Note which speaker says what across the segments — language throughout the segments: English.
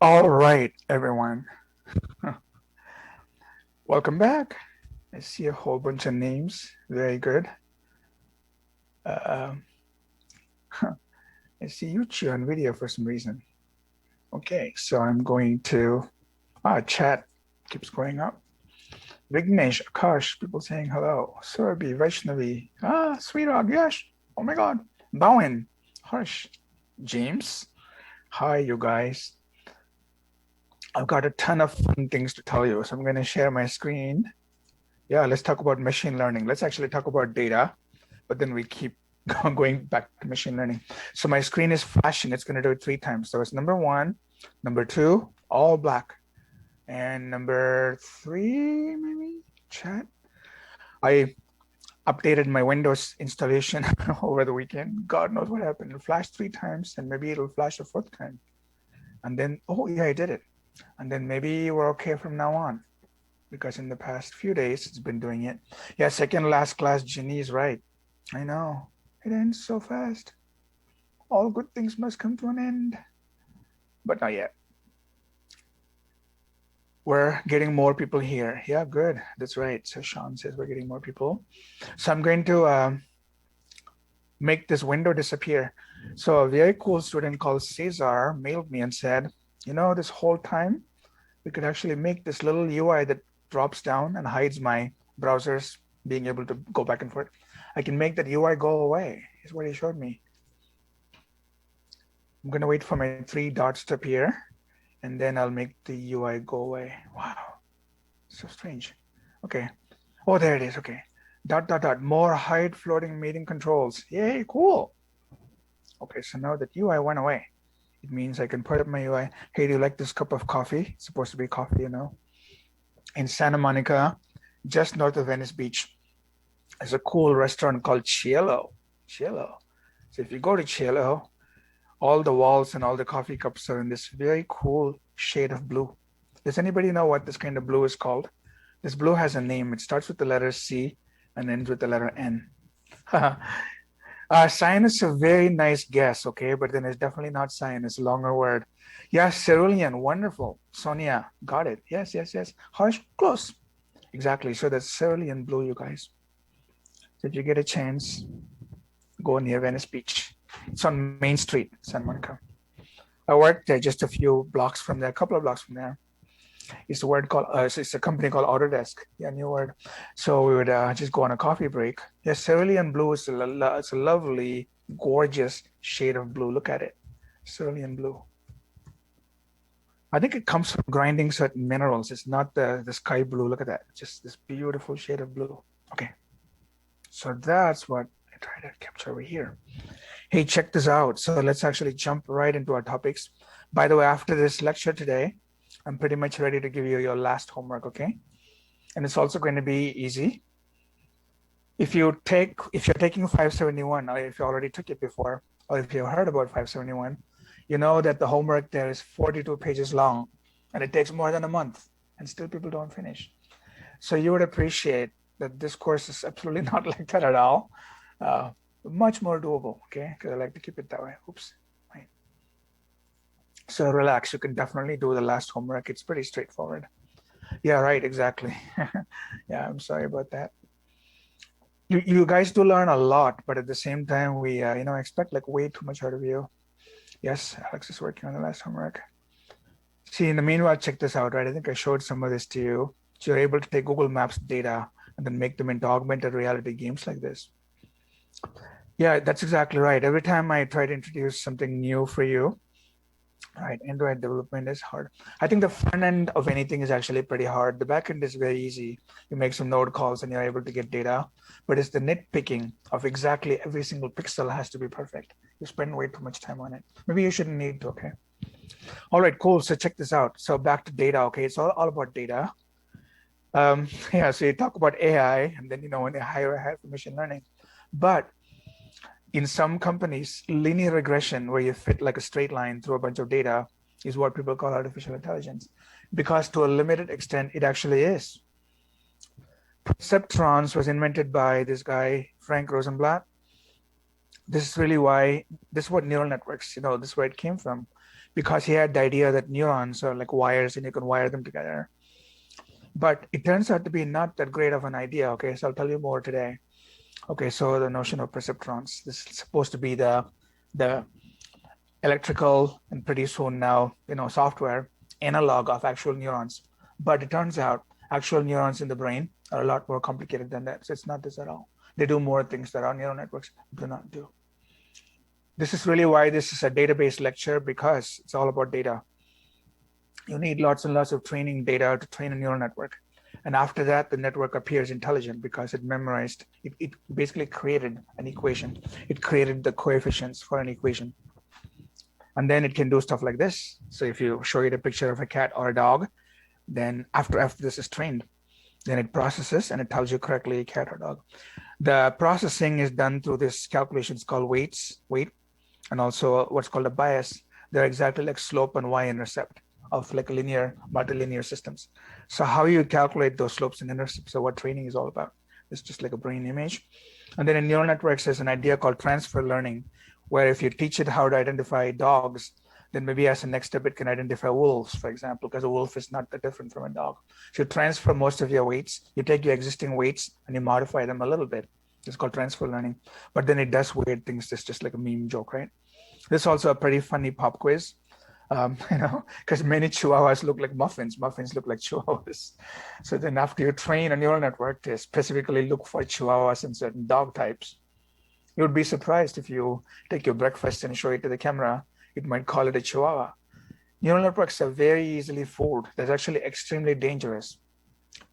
Speaker 1: All right, everyone. Welcome back. I see a whole bunch of names. Very good. Uh, I see Yuchi on video for some reason. Okay, so I'm going to chat keeps going up. Vignesh, Akash, people saying hello. Surabhi, Vaishnavi, Sweetheart, Yash. Oh my God. Bowen, Harsh, James. Hi, you guys. I've got a ton of fun things to tell you, so I'm going to share my screen. Yeah, let's talk about machine learning. Let's actually talk about data, but then we keep going back to machine learning. So my screen is flashing. It's going to do it 3 times. So it's number one, number two, all black, and number three, maybe chat. I updated my Windows installation over the weekend. God knows what happened. It flashed 3 times, and maybe it'll flash a fourth time. And then, oh yeah, I did it. And then maybe we're okay from now on, because in the past few days it's been doing it. Yeah, second last class, Ginny is right. I know. It ends so fast. All good things must come to an end. But not yet. We're getting more people here. Yeah, good. That's right. So Sean says we're getting more people. So I'm going to make this window disappear. So a very cool student called Cesar mailed me and said, this whole time we could actually make this little UI that drops down and hides my browsers being able to go back and forth. I can make that UI go away, is what he showed me. I'm going to wait for my 3 dots to appear, and then I'll make the UI go away. Wow, so strange. Okay. Oh, there it is. Okay. Dot, dot, dot. More hide floating meeting controls. Yay, cool. Okay, so now that UI went away, it means I can put up my UI. Hey, do you like this cup of coffee? It's supposed to be coffee, In Santa Monica, just north of Venice Beach, there's a cool restaurant called Cielo. Cielo. So if you go to Cielo, all the walls and all the coffee cups are in this very cool shade of blue. Does anybody know what this kind of blue is called? This blue has a name. It starts with the letter C and ends with the letter N. Cyan is a very nice guess, okay? But then it's definitely not cyan. It's a longer word. Yes, cerulean. Wonderful. Sonia, got it. Yes, yes, yes. Harsh, close. Exactly. So that's cerulean blue, you guys. So if you get a chance, go near Venice Beach. It's on Main Street, Santa Monica. I worked there just a few blocks from there, a couple of blocks from there. It's a company called Autodesk. Yeah, new word. So we would just go on a coffee break. Yeah, cerulean blue is it's a lovely, gorgeous shade of blue. Look at it, cerulean blue. I think it comes from grinding certain minerals. It's not the sky blue. Look at that, just this beautiful shade of blue. Okay, so that's what I try to capture over here. Hey, check this out. So let's actually jump right into our topics. By the way, after this lecture today, I'm pretty much ready to give you your last homework, okay? And it's also going to be easy. If you're taking 571, or if you already took it before, or if you've heard about 571, you know that the homework there is 42 pages long, and it takes more than a month, and still people don't finish. So you would appreciate that this course is absolutely not like that at all. Much more doable, okay? Because I like to keep it that way. Oops. Right. So relax. You can definitely do the last homework. It's pretty straightforward. Yeah, right. Exactly. Yeah, I'm sorry about that. You guys do learn a lot, but at the same time, we expect like way too much out of you. Yes, Alex is working on the last homework. See, in the meanwhile, check this out, right? I think I showed some of this to you. So you're able to take Google Maps data and then make them into augmented reality games like this. Yeah, that's exactly right. Every time I try to introduce something new for you, right, Android development is hard. I think the front end of anything is actually pretty hard. The back end is very easy. You make some node calls and you're able to get data, but it's the nitpicking of exactly every single pixel has to be perfect. You spend way too much time on it. Maybe you shouldn't need to, okay? All right, cool. So check this out. So back to data, okay? It's all about data. Yeah, so you talk about AI and then, when they hire for machine learning. But in some companies, linear regression, where you fit like a straight line through a bunch of data, is what people call artificial intelligence, because to a limited extent, it actually is. Perceptrons was invented by this guy, Frank Rosenblatt. This is what neural networks, this is where it came from. because he had the idea that neurons are like wires and you can wire them together. But it turns out to be not that great of an idea. Okay, so I'll tell you more today. Okay, so the notion of perceptrons. This is supposed to be the electrical and pretty soon now, software analog of actual neurons. But it turns out actual neurons in the brain are a lot more complicated than that. So it's not this at all. They do more things that our neural networks do not do. This is really why this is a database lecture, because it's all about data. You need lots and lots of training data to train a neural network. And after that, the network appears intelligent because it memorized, it basically created an equation. It created the coefficients for an equation. And then it can do stuff like this. So if you show it a picture of a cat or a dog, then after this is trained, then it processes and it tells you correctly cat or dog. The processing is done through this calculations called weight, and also what's called a bias. They're exactly like slope and y-intercept of like linear, multilinear systems. So how you calculate those slopes and intercepts are what training is all about. It's just like a brain image. And then in neural networks, there's an idea called transfer learning, where if you teach it how to identify dogs, then maybe as a next step, it can identify wolves, for example, because a wolf is not that different from a dog. So you transfer most of your weights, you take your existing weights and you modify them a little bit. It's called transfer learning. But then it does weird things. It's just like a meme joke, right? This is also a pretty funny pop quiz, because many chihuahuas look like muffins. Muffins look like chihuahuas. So then after you train a neural network to specifically look for chihuahuas and certain dog types, you would be surprised if you take your breakfast and show it to the camera, it might call it a chihuahua. Neural networks are very easily fooled. That's actually extremely dangerous,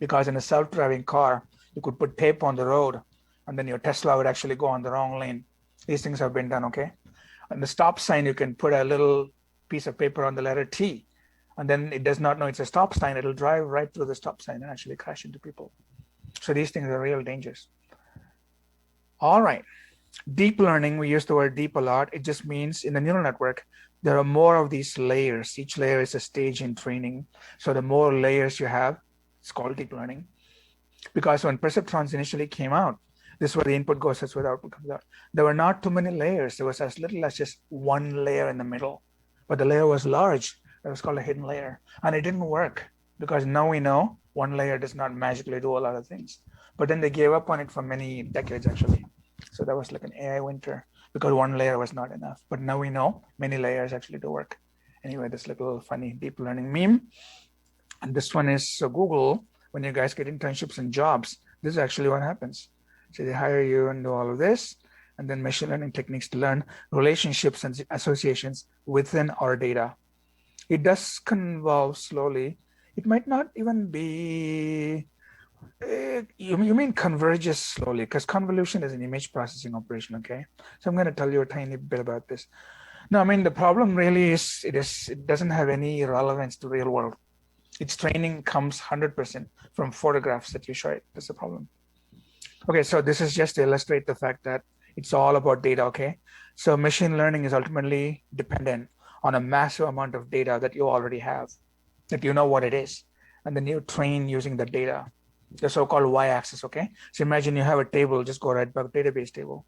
Speaker 1: because in a self-driving car, you could put tape on the road and then your Tesla would actually go on the wrong lane. These things have been done, okay? On the stop sign, you can put a little piece of paper on the letter T, and then it does not know it's a stop sign. It'll drive right through the stop sign and actually crash into people. So these things are real dangers. All right. Deep learning, we use the word deep a lot. It just means in the neural network, there are more of these layers. Each layer is a stage in training. So the more layers you have, it's called deep learning. Because when perceptrons initially came out, this is where the input goes, that's where the output comes out. There were not too many layers. There was as little as just one layer in the middle, but the layer was large. That was called a hidden layer. And it didn't work, because now we know one layer does not magically do a lot of things. But then they gave up on it for many decades, actually. So that was like an AI winter, because one layer was not enough. But now we know many layers actually do work. Anyway, this little funny deep learning meme. And this one is, so Google, when you guys get internships and jobs, this is actually what happens. So they hire you and do all of this, and then machine learning techniques to learn relationships and associations within our data. It does convolve slowly. It might not even be, you mean converges slowly, because convolution is an image processing operation, okay? So I'm going to tell you a tiny bit about this. No, I mean, the problem really is, it doesn't have any relevance to real world. Its training comes 100% from photographs that you show it. That's the problem. Okay, so this is just to illustrate the fact that it's all about data, okay? So machine learning is ultimately dependent on a massive amount of data that you already have, that you know what it is, and then you train using the data, the so-called y-axis, okay? So imagine you have a table, just go right back, database table.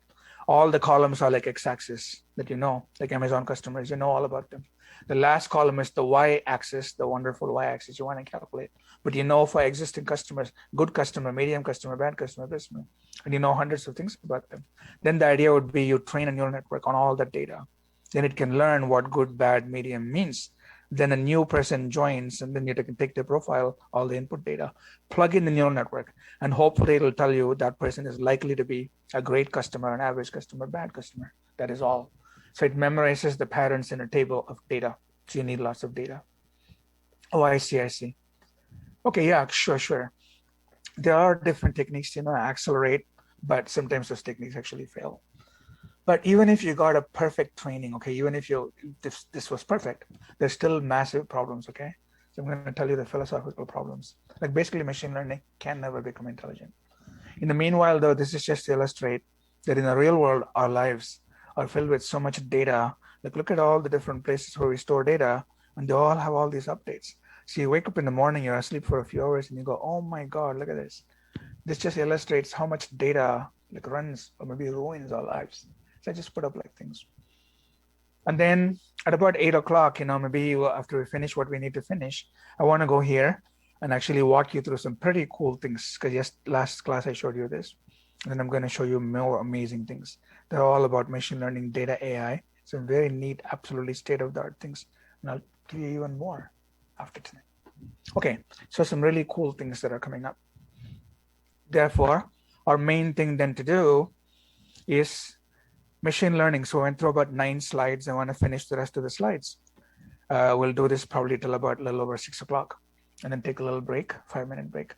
Speaker 1: All the columns are like x-axis that you know, like Amazon customers, you know all about them. The last column is the y-axis, the wonderful y-axis you want to calculate. But you know for existing customers, good customer, medium customer, bad customer, customer, and you know hundreds of things about them. Then the idea would be you train a neural network on all that data. Then it can learn what good, bad, medium means. Then a new person joins, and then you can take their profile, all the input data, plug in the neural network, and hopefully it'll tell you that person is likely to be a great customer, an average customer, bad customer. That is all. So it memorizes the patterns in a table of data. So you need lots of data. Oh, I see, I see. Okay, yeah, sure. There are different techniques to accelerate, but sometimes those techniques actually fail. But even if you got a perfect training, okay, even if this was perfect, there's still massive problems, okay? So I'm going to tell you the philosophical problems. Like basically machine learning can never become intelligent. In the meanwhile, though, this is just to illustrate that in the real world, our lives are filled with so much data. Like look at all the different places where we store data, and they all have all these updates. So you wake up in the morning, you're asleep for a few hours, and you go, oh my God, look at this. This just illustrates how much data like runs or maybe ruins our lives. So I just put up like things. And then at about 8 o'clock, maybe after we finish what we need to finish, I want to go here and actually walk you through some pretty cool things. Because yes, last class I showed you this. And then I'm going to show you more amazing things. They're all about machine learning, data, AI. Some very neat, absolutely state-of-the-art things. And I'll give you even more after tonight. Okay, so some really cool things that are coming up. Therefore, our main thing then to do is machine learning. So I went through about 9 slides. I want to finish the rest of the slides. We'll do this probably till about a little over 6 o'clock, and then take a little break, 5-minute break,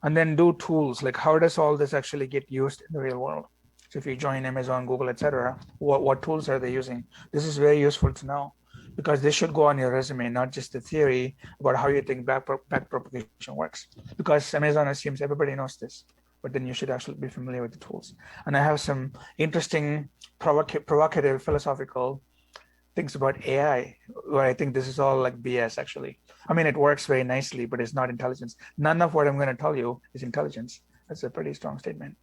Speaker 1: and then do tools like how does all this actually get used in the real world. So if you join Amazon, Google, etc., what tools are they using? This is very useful to know, because this should go on your resume, not just the theory about how you think backpropagation works. Because Amazon assumes everybody knows this, but then you should actually be familiar with the tools. And I have some interesting, provocative, philosophical things about AI, where I think this is all like BS actually. I mean, it works very nicely, but it's not intelligence. None of what I'm going to tell you is intelligence. That's a pretty strong statement.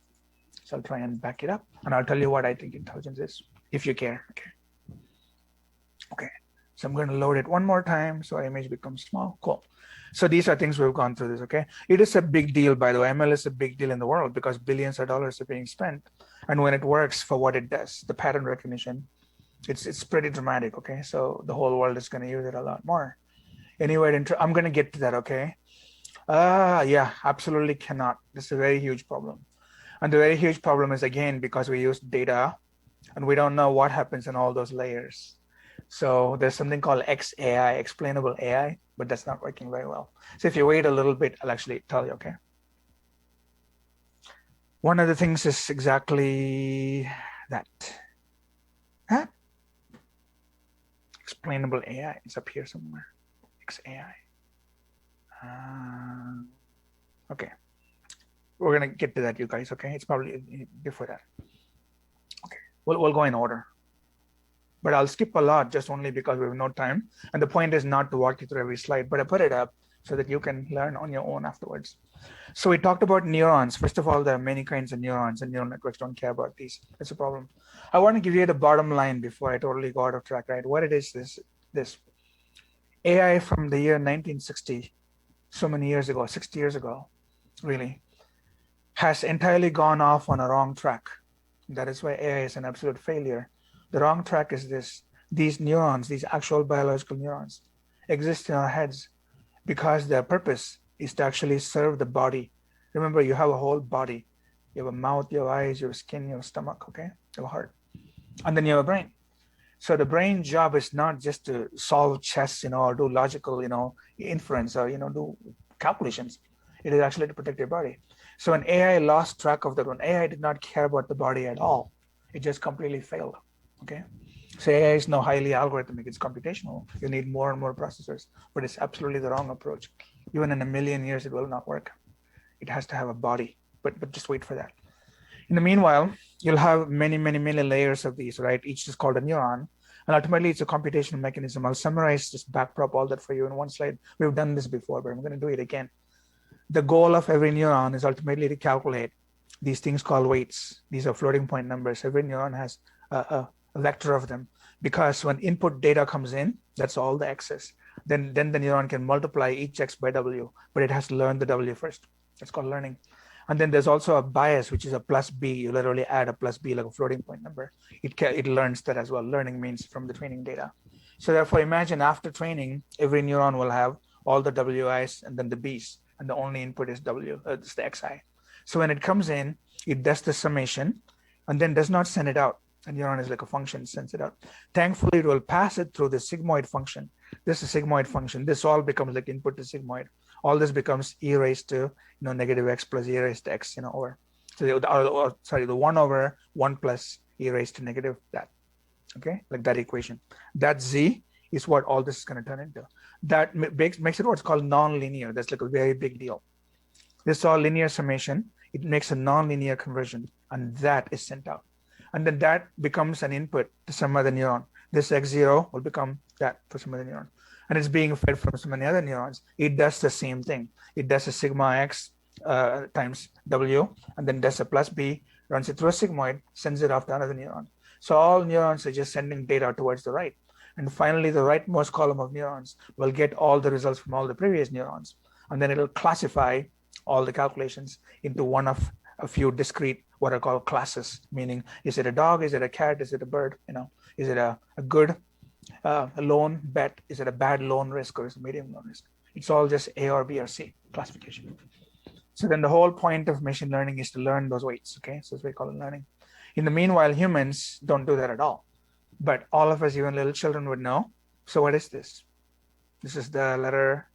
Speaker 1: So I'll try and back it up, and I'll tell you what I think intelligence is, if you care. Okay. So I'm going to load it one more time so our image becomes small. Cool. So these are things we've gone through this, okay? It is a big deal, by the way. ML is a big deal in the world because billions of dollars are being spent. And when it works for what it does, the pattern recognition, it's pretty dramatic, okay? So the whole world is going to use it a lot more. Anyway, I'm going to get to that, okay? Yeah, absolutely cannot. This is a very huge problem. And the very huge problem is, again, because we use data and we don't know what happens in all those layers. So there's something called XAI, explainable AI, but that's not working very well. So if you wait a little bit, I'll actually tell you, okay? One of the things is exactly that. Huh? Explainable AI, it's up here somewhere. XAI. Okay. We're going to get to that, you guys, okay? It's probably before that. Okay, we'll go in order. But I'll skip a lot just only because we have no time. And the point is not to walk you through every slide, but I put it up so that you can learn on your own afterwards. So we talked about neurons. First of all, there are many kinds of neurons, and neural networks don't care about these. That's a problem. I want to give you the bottom line before I totally go out of track, right? What it is this. AI from the year 1960, so many years ago, 60 years ago, really, has entirely gone off on a wrong track. That is why AI is an absolute failure. The wrong track is this. These neurons, these actual biological neurons, exist in our heads because their purpose is to actually serve the body. Remember, you have a whole body. You have a mouth, you have eyes, you have skin, you have stomach, okay? You have a heart. And then you have a brain. So the brain job is not just to solve chess, or do logical, inference, or, do calculations. It is actually to protect your body. So when AI lost track of that one, AI did not care about the body at all. It just completely failed, okay? So AI is now highly algorithmic, it's computational. You need more and more processors, but it's absolutely the wrong approach. Even in a million years, it will not work. It has to have a body, but just wait for that. In the meanwhile, you'll have many, many, many layers of these, right? Each is called a neuron. And ultimately, it's a computational mechanism. I'll summarize, just backprop all that for you in one slide. We've done this before, but I'm going to do it again. The goal of every neuron is ultimately to calculate these things called weights. These are floating point numbers. Every neuron has a vector of them, because when input data comes in, that's all the x's. Then the neuron can multiply each x by w, but it has to learn the w first. That's called learning. And then there's also a bias, which is a plus b. You literally add a plus b like a floating point number. It learns that as well. Learning means from the training data. So therefore, imagine after training, every neuron will have all the wi's and then the b's, and the only input is it's the xi. So when it comes in, it does the summation and then does not send it out. A neuron is like a function, sends it out. Thankfully, it will pass it through the sigmoid function. This is a sigmoid function. This all becomes like input to sigmoid. All this becomes e raised to negative x plus e raised to x over. So the 1 over 1 plus e raised to negative that. Okay, like that equation. That z is what all this is going to turn into. That makes it what's called non-linear. That's like a very big deal. This is all linear summation. It makes a non-linear conversion, and that is sent out. And then that becomes an input to some other neuron. This x0 will become that for some other neuron. And it's being fed from so many other neurons. It does the same thing. It does a sigma x times w, and then does a plus b, runs it through a sigmoid, sends it off to another neuron. So all neurons are just sending data towards the right. And finally, the rightmost column of neurons will get all the results from all the previous neurons. And then it'll classify all the calculations into one of a few discrete, what are called classes, meaning, is it a dog? Is it a cat? Is it a bird? Is it a good loan bet? Is it a bad loan risk, or is it a medium loan risk? It's all just A or B or C classification. So then the whole point of machine learning is to learn those weights, okay? So that's what we call it learning. In the meanwhile, humans don't do that at all. But all of us, even little children, would know. So what is this? This is the letter.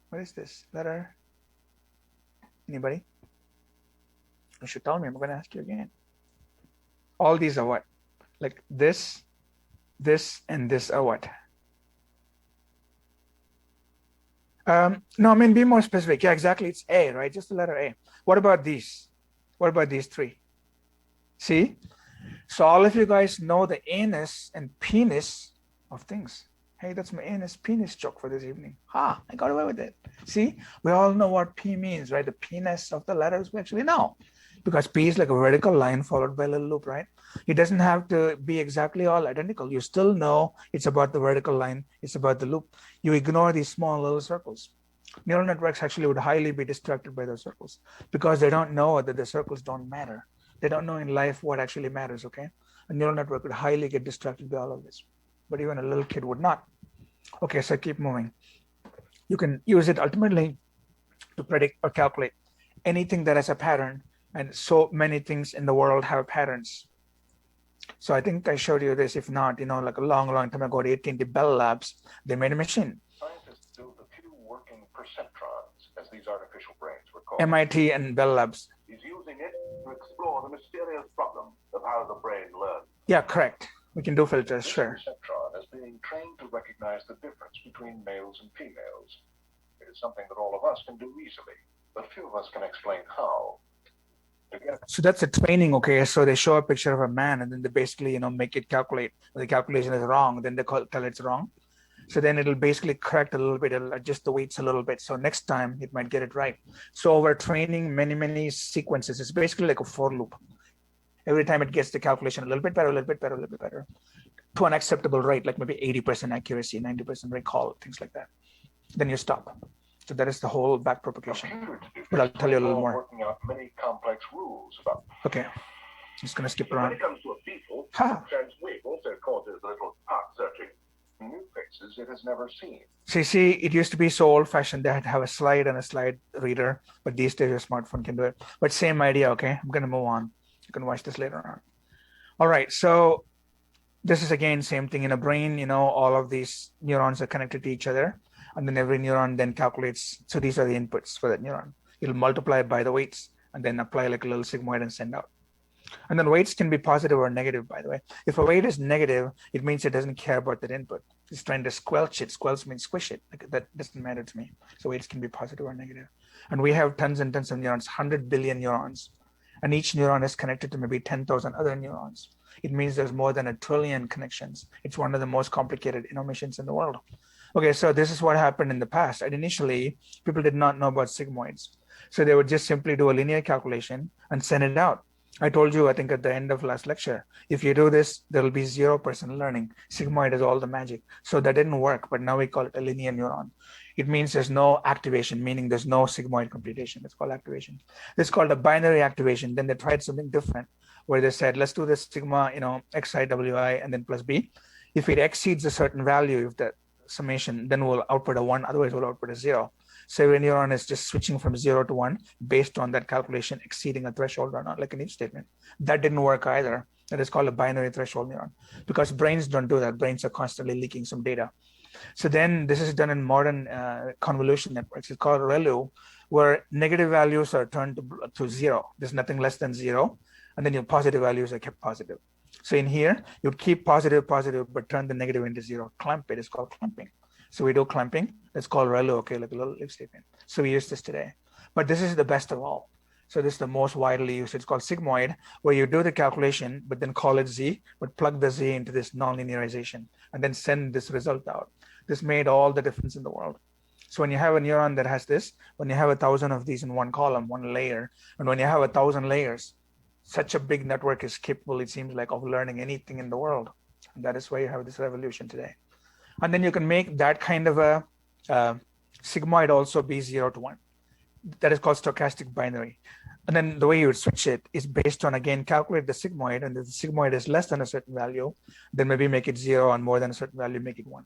Speaker 1: What is this letter? Anybody? You should tell me. I'm going to ask you again. All these are what? Like this, and this are what? No, I mean, be more specific. Yeah, exactly. It's A, right? Just the letter A. What about these? What about these three? See? So all of you guys know the anus and penis of things. Hey, that's my anus penis joke for this evening. I got away with it. See? We all know what P means, right? The penis of the letters we actually know. Because P is like a vertical line followed by a little loop, right? It doesn't have to be exactly all identical. You still know it's about the vertical line. It's about the loop. You ignore these small little circles. Neural networks actually would highly be distracted by those circles because they don't know that the circles don't matter. They don't know in life what actually matters, okay? A neural network would highly get distracted by all of this, but even a little kid would not. Okay, so keep moving. You can use it ultimately to predict or calculate anything that has a pattern, and so many things in the world have patterns. So I think I showed you this. If not, like a long time ago at AT&T Bell Labs, they made a machine.
Speaker 2: Scientists built a few working perceptrons, as these artificial brains were called.
Speaker 1: MIT and Bell Labs.
Speaker 2: He's using it to explore the mysterious problem of how the brain learns.
Speaker 1: Yeah, correct. We can do filters,
Speaker 2: this
Speaker 1: sure.
Speaker 2: Perceptron is being trained to recognize the difference between males and females. It is something that all of us can do easily, but few of us can explain how.
Speaker 1: So that's a training, okay? So they show a picture of a man and then they basically, make it calculate. The calculation is wrong, then they tell it's wrong. So then it'll basically correct a little bit, it'll adjust the weights a little bit. So next time it might get it right. So we're training many sequences. It's basically like a for loop. Every time it gets the calculation a little bit better, a little bit better, a little bit better, to an acceptable rate, like maybe 80% accuracy, 90% recall, things like that. Then you stop. So that is the whole back propagation. But I'll tell you a little more.
Speaker 2: Working out many complex rules about.
Speaker 1: Okay, I'm just gonna skip around.
Speaker 2: When it comes to a beetle, Transwave also causes a little heart searching. New faces it has never seen.
Speaker 1: See, it used to be so old-fashioned. They had to have a slide and a slide reader, but these days your smartphone can do it. But same idea, okay? I'm gonna move on. You can watch this later on. All right, so this is again same thing in a brain. All of these neurons are connected to each other, and then every neuron then calculates. So these are the inputs for that neuron. It'll multiply by the weights and then apply like a little sigmoid and send out. And then weights can be positive or negative, by the way. If a weight is negative, it means it doesn't care about that input. It's trying to squelch it. Squelch means squish it. Like, that doesn't matter to me. So weights can be positive or negative. And we have tons and tons of neurons, 100 billion neurons. And each neuron is connected to maybe 10,000 other neurons. It means there's more than 1 trillion connections. It's one of the most complicated machines in the world. Okay, so this is what happened in the past. And initially, people did not know about sigmoids. So they would just simply do a linear calculation and send it out. I told you, I think at the end of last lecture, if you do this, there will be 0% learning. Sigmoid is all the magic. So that didn't work, but now we call it a linear neuron. It means there's no activation, meaning there's no sigmoid computation. It's called activation. This is called a binary activation. Then they tried something different where they said, let's do this sigma, xi, wi, and then plus b. If it exceeds a certain value, if that summation, then we'll output a 1, otherwise we'll output a 0. So every neuron is just switching from 0 to 1 based on that calculation exceeding a threshold or not, like an if statement. That didn't work either. That is called a binary threshold neuron because brains don't do that. Brains are constantly leaking some data. So then this is done in modern convolution networks. It's called ReLU, where negative values are turned to 0. There's nothing less than 0. And then your positive values are kept positive. So in here, you'd keep positive, but turn the negative into 0. Clamp it is called clamping. So we do clamping. That's called ReLU, okay, like a little if statement. So we use this today. But this is the best of all. So this is the most widely used. It's called sigmoid, where you do the calculation, but then call it Z, but plug the Z into this nonlinearization and then send this result out. This made all the difference in the world. So when you have a neuron that has this, when you have 1,000 of these in one column, one layer, and when you have 1,000 layers, such a big network is capable, it seems like, of learning anything in the world. And that is why you have this revolution today. And then you can make that kind of a sigmoid also be 0 to 1. That is called stochastic binary. And then the way you would switch it is based on, again, calculate the sigmoid, and if the sigmoid is less than a certain value, then maybe make it 0, and more than a certain value, make it 1.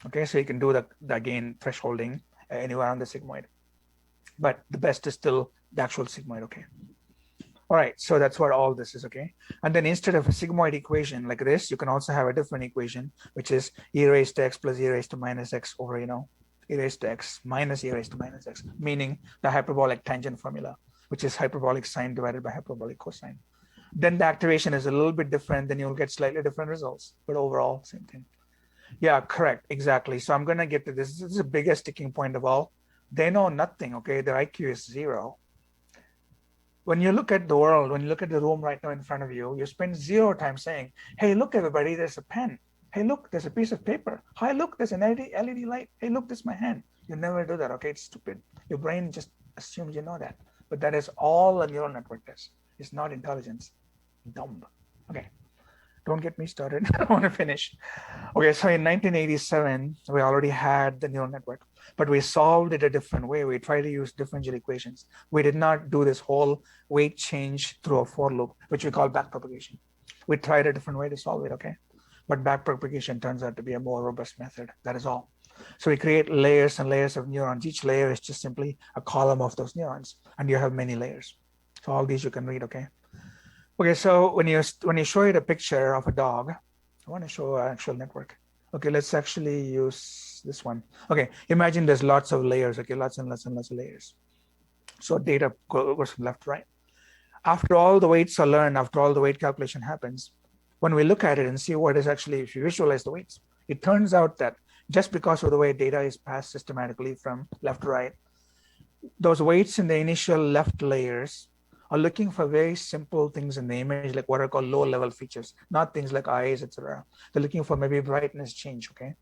Speaker 1: Okay, so you can do the again, thresholding anywhere on the sigmoid. But the best is still the actual sigmoid, okay? All right, so that's what all this is, okay? And then instead of a sigmoid equation like this, you can also have a different equation, which is e raised to x plus e raised to minus x over, e raised to x minus e raised to minus x, meaning the hyperbolic tangent formula, which is hyperbolic sine divided by hyperbolic cosine. Then the activation is a little bit different, then you'll get slightly different results, but overall, same thing. Yeah, correct, exactly. So I'm gonna get to this. This is the biggest sticking point of all. They know nothing, okay? Their IQ is 0. When you look at the world, when you look at the room right now in front of you, you spend 0 time saying, hey, look, everybody, there's a pen. Hey, look, there's a piece of paper. Hi, look, there's an LED light. Hey, look, this is my hand. You never do that, okay? It's stupid. Your brain just assumes you know that. But that is all a neural network does. It's not intelligence. Dumb. Okay, don't get me started. I want to finish. Okay, so in 1987, we already had the neural network, but we solved it a different way. We tried to use differential equations. We did not do this whole weight change through a for loop, which we call backpropagation. We tried a different way to solve it, okay? But backpropagation turns out to be a more robust method. That is all. So we create layers and layers of neurons. Each layer is just simply a column of those neurons, and you have many layers. So all these you can read, okay? Okay, so when you show it a picture of a dog, I want to show an actual network. Okay, let's actually use this one. Okay, imagine there's lots of layers, okay, lots and lots and lots of layers. So data goes from left to right. After all the weights are learned, after all the weight calculation happens, when we look at it and see what is actually, if you visualize the weights, it turns out that just because of the way data is passed systematically from left to right, those weights in the initial left layers are looking for very simple things in the image, like what are called low-level features, not things like eyes, etc. They're looking for maybe brightness change, okay?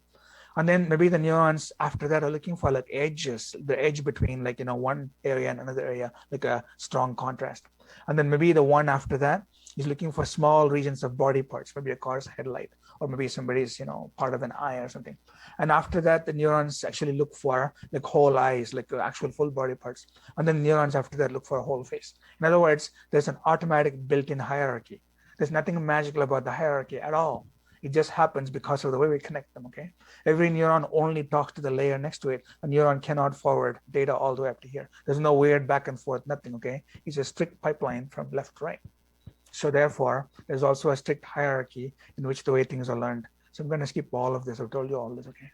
Speaker 1: And then maybe the neurons after that are looking for like edges, the edge between like, one area and another area, like a strong contrast. And then maybe the one after that is looking for small regions of body parts, maybe a car's headlight, or maybe somebody's, part of an eye or something. And after that, the neurons actually look for like whole eyes, like actual full body parts. And then neurons after that look for a whole face. In other words, there's an automatic built-in hierarchy. There's nothing magical about the hierarchy at all. It just happens because of the way we connect them, okay? Every neuron only talks to the layer next to it. A neuron cannot forward data all the way up to here. There's no weird back and forth, nothing, okay? It's a strict pipeline from left to right. So therefore, there's also a strict hierarchy in which the way things are learned. So I'm gonna skip all of this. I've told you all this, okay?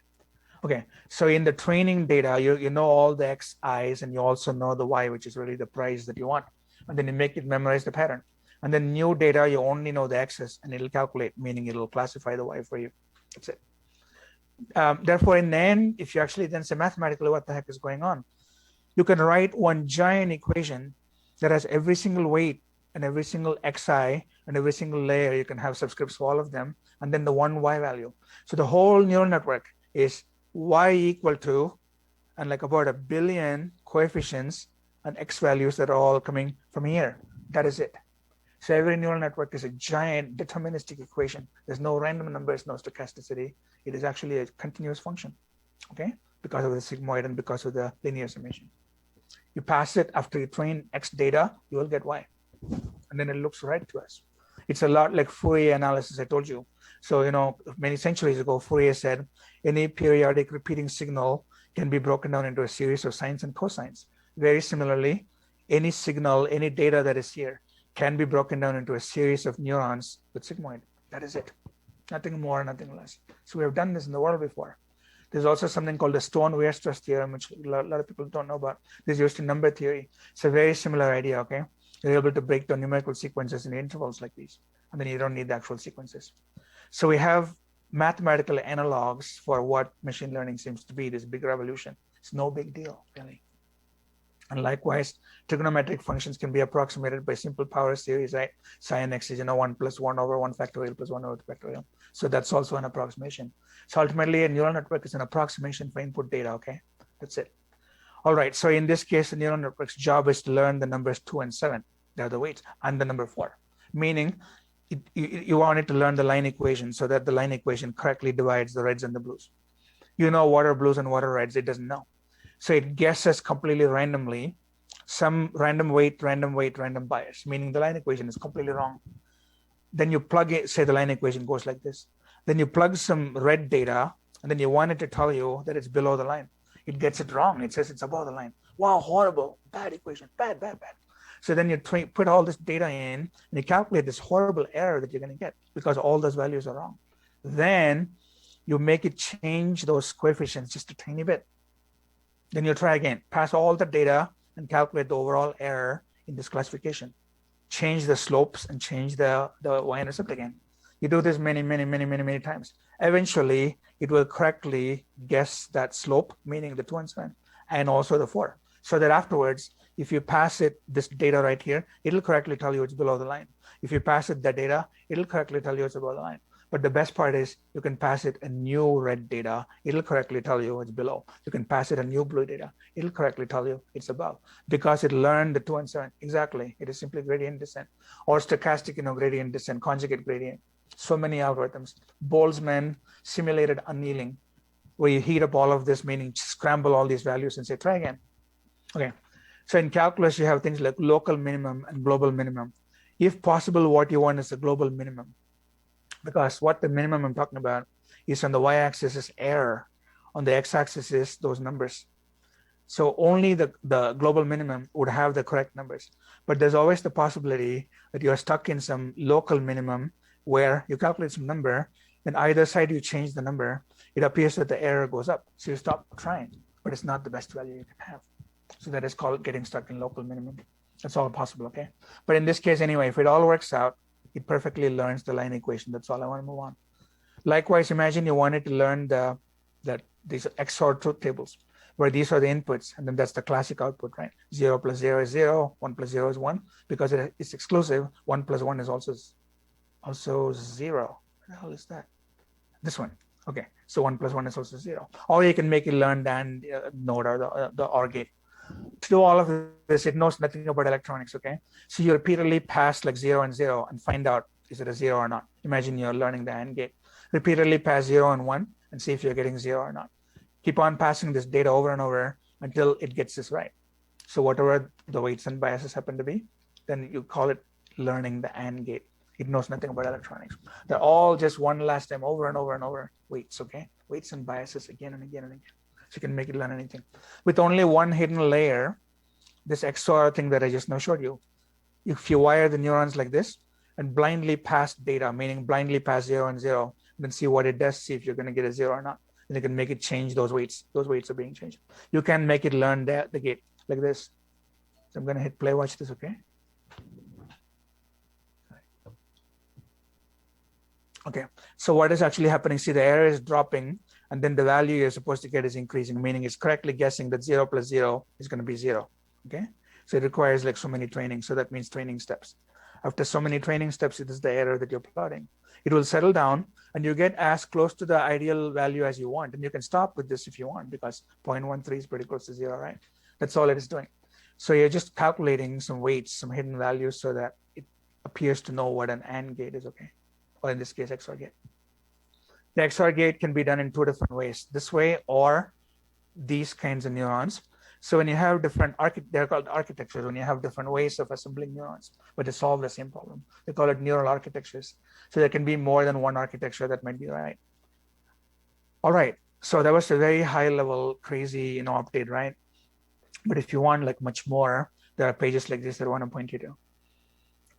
Speaker 1: Okay, so in the training data, you know all the X, I's, and you also know the Y, which is really the price that you want. And then you make it memorize the pattern. And then new data, you only know the X's, and it'll calculate, meaning it'll classify the Y for you. That's it. Therefore, in the end, if you actually then say mathematically what the heck is going on, you can write one giant equation that has every single weight and every single xi and every single layer. You can have subscripts for all of them, and then the one y value. So the whole neural network is y equal to, and like about 1 billion coefficients and x values that are all coming from here. That is it. So every neural network is a giant deterministic equation. There's no random numbers, no stochasticity. It is actually a continuous function, okay? Because of the sigmoid and because of the linear summation. You pass it after you train X data, you will get Y. And then it looks right to us. It's a lot like Fourier analysis, I told you. So, many centuries ago, Fourier said, any periodic repeating signal can be broken down into a series of sines and cosines. Very similarly, any signal, any data that is here can be broken down into a series of neurons with sigmoid. That is it. Nothing more, nothing less. So we have done this in the world before. There's also something called the Stone-Weierstrass theorem, which a lot of people don't know about. This is used in number theory. It's a very similar idea, okay? You're able to break down numerical sequences into intervals like these, and then you don't need the actual sequences. So we have mathematical analogs for what machine learning seems to be, this big revolution. It's no big deal, really. And likewise, trigonometric functions can be approximated by simple power series, right? Sin x is 1 plus 1 over 1 factorial plus 1 over 2 factorial. So that's also an approximation. So ultimately, a neural network is an approximation for input data, okay? That's it. All right, so in this case, the neural network's job is to learn the numbers 2 and 7. They're the weights, and the number 4. Meaning, you want it to learn the line equation so that the line equation correctly divides the reds and the blues. You know what are blues and what are reds, it doesn't know. So it guesses completely randomly some random weight, random bias, meaning the line equation is completely wrong. Then you plug it, say the line equation goes like this. Then you plug some red data, and then you want it to tell you that it's below the line. It gets it wrong. It says it's above the line. Wow, horrible, bad equation, bad. So then you put all this data in, and you calculate this horrible error that you're going to get because all those values are wrong. Then you make it change those coefficients just a tiny bit. Then you try again, pass all the data and calculate the overall error in this classification. Change the slopes and change the y-intercept again. You do this many times. Eventually, it will correctly guess that slope, meaning the 2 and 7, and also the 4. So that afterwards, if you pass it this data right here, it'll correctly tell you it's below the line. If you pass it the data, it'll correctly tell you it's above the line. But the best part is you can pass it a new red data. It'll correctly tell you it's below. You can pass it a new blue data. It'll correctly tell you it's above because it learned the 2 and 7. Exactly. It is simply gradient descent or stochastic, gradient descent, conjugate gradient. So many algorithms. Boltzmann simulated annealing, where you heat up all of this, meaning scramble all these values and say, try again. Okay. So in calculus, you have things like local minimum and global minimum. If possible, what you want is a global minimum. Because what the minimum I'm talking about is on the y-axis is error, on the x-axis is those numbers. So only the global minimum would have the correct numbers. But there's always the possibility that you're stuck in some local minimum where you calculate some number, and either side you change the number, it appears that the error goes up. So you stop trying, but it's not the best value you can have. So that is called getting stuck in local minimum. That's all possible, okay? But in this case anyway, if it all works out, it perfectly learns the line equation. That's all I want to move on. Likewise, imagine you wanted to learn these XOR truth tables, where these are the inputs, and then that's the classic output, right? 0 plus 0 is 0, 1 plus 0 is 1. Because it's exclusive, 1 plus 1 is also 0. What the hell is that? This one. Okay, so 1 plus 1 is also 0. Or you can make it learn the AND node or the OR gate. To do all of this, it knows nothing about electronics, okay? So you repeatedly pass like 0 and 0 and find out, is it a 0 or not? Imagine you're learning the AND gate. Repeatedly pass 0 and 1 and see if you're getting 0 or not. Keep on passing this data over and over until it gets this right. So whatever the weights and biases happen to be, then you call it learning the AND gate. It knows nothing about electronics. They're all just one last time over and over weights, okay? Weights and biases again and again and again. So you can make it learn anything. With only one hidden layer, this XOR thing that I just now showed you, if you wire the neurons like this and blindly pass data, meaning blindly pass 0 and 0, then see what it does, see if you're going to get a 0 or not. And you can make it change those weights. Those weights are being changed. You can make it learn the gate like this. So I'm going to hit play, watch this, okay? Okay, so what is actually happening? See, the error is dropping, and then the value you're supposed to get is increasing, meaning it's correctly guessing that 0 plus 0 is going to be 0. Okay, so it requires like so many training. So that means training steps. After so many training steps, it is the error that you're plotting. It will settle down, and you get as close to the ideal value as you want. And you can stop with this if you want, because 0.13 is pretty close to 0, right? That's all it is doing. So you're just calculating some weights, some hidden values, so that it appears to know what an AND gate is, okay? Or in this case, XOR gate. The XOR gate can be done in two different ways, this way or these kinds of neurons. So when you have different, they're called architectures, when you have different ways of assembling neurons, but they solve the same problem. They call it neural architectures. So there can be more than one architecture that might be right. All right, so that was a very high level, crazy, update, right? But if you want like much more, there are pages like this that I want to point you to.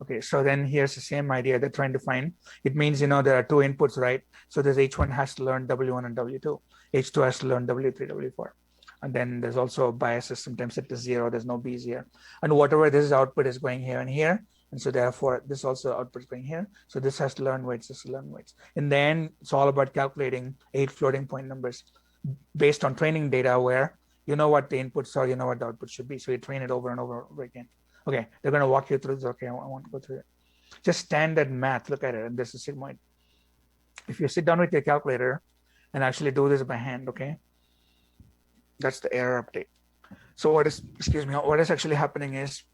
Speaker 1: Okay, so then here's the same idea they're trying to find. It means, there are two inputs, right? So there's H1 has to learn W1 and W2. H2 has to learn W3, W4. And then there's also biases sometimes set to 0. There's no B's here. And whatever this output is going here and here. And so therefore, this also output is going here. So this has to learn weights, this has to learn weights. In the end, it's all about calculating 8 floating point numbers based on training data where you know what the inputs are, you know what the output should be. So you train it over and over again. Okay, they're going to walk you through this. Okay, I won't go through it. Just standard math, look at it, and this is sigmoid. If you sit down with your calculator and actually do this by hand, okay, that's the error update. So what is actually happening is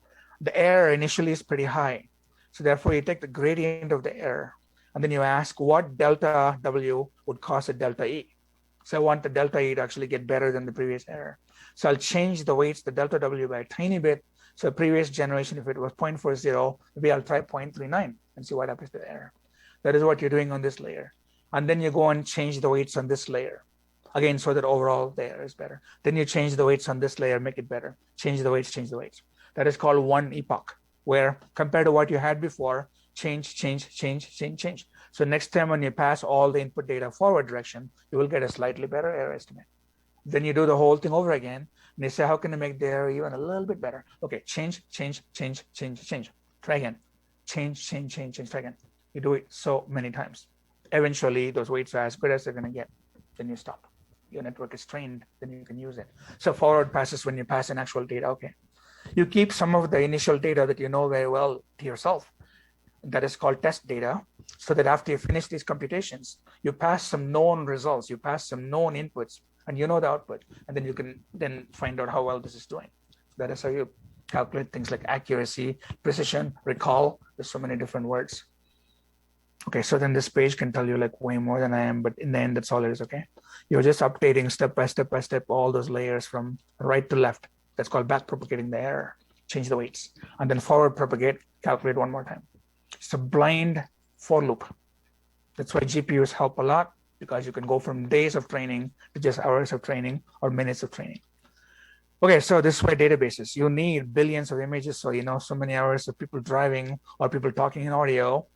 Speaker 1: the error initially is pretty high. So therefore, you take the gradient of the error, and then you ask what delta W would cause a delta E. So I want the delta E to actually get better than the previous error. So I'll change the weights, the delta W, by a tiny bit. So previous generation, if it was 0.40, maybe I'll try 0.39 and see what happens to the error. That is what you're doing on this layer. And then you go and change the weights on this layer. Again, so that overall the error is better. Then you change the weights on this layer, make it better. Change the weights, change the weights. That is called one epoch, where compared to what you had before, change, change, change, change, change. So next time when you pass all the input data forward direction, you will get a slightly better error estimate. Then you do the whole thing over again, and you say, how can I make the error even a little bit better? Okay, change, change, change, change, change. Try again. Change, change, change, change, try again. You do it so many times. Eventually, those weights are as good as they're going to get. Then you stop. Your network is trained, then you can use it. So forward passes when you pass an actual data. Okay. You keep some of the initial data that you know very well to yourself. That is called test data, so that after you finish these computations, you pass some known results, you pass some known inputs, and you know the output, and then you can then find out how well this is doing. That is how you calculate things like accuracy, precision, recall. There's so many different words. Okay, so then this page can tell you like way more than I am, but in the end, that's all it is, okay? You're just updating step by step by step all those layers from right to left. That's called back propagating the error. Change the weights, and then forward propagate, calculate one more time. It's a blind for loop. That's why GPUs help a lot, because you can go from days of training to just hours of training or minutes of training. Okay, so this is why databases. You need billions of images, so you know so many hours of people driving or people talking in audio.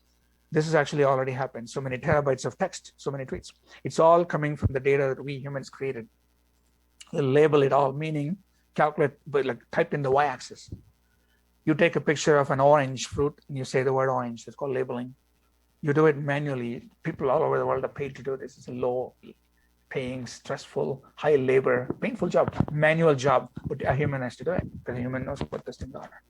Speaker 1: This has actually already happened. So many terabytes of text, so many tweets. It's all coming from the data that we humans created. You label it all, meaning calculate, but like type in the y-axis. You take a picture of an orange fruit and you say the word orange. It's called labeling. You do it manually. People all over the world are paid to do this. It's a low paying, stressful, high labor, painful job, manual job, but a human has to do it because a human knows what those things are.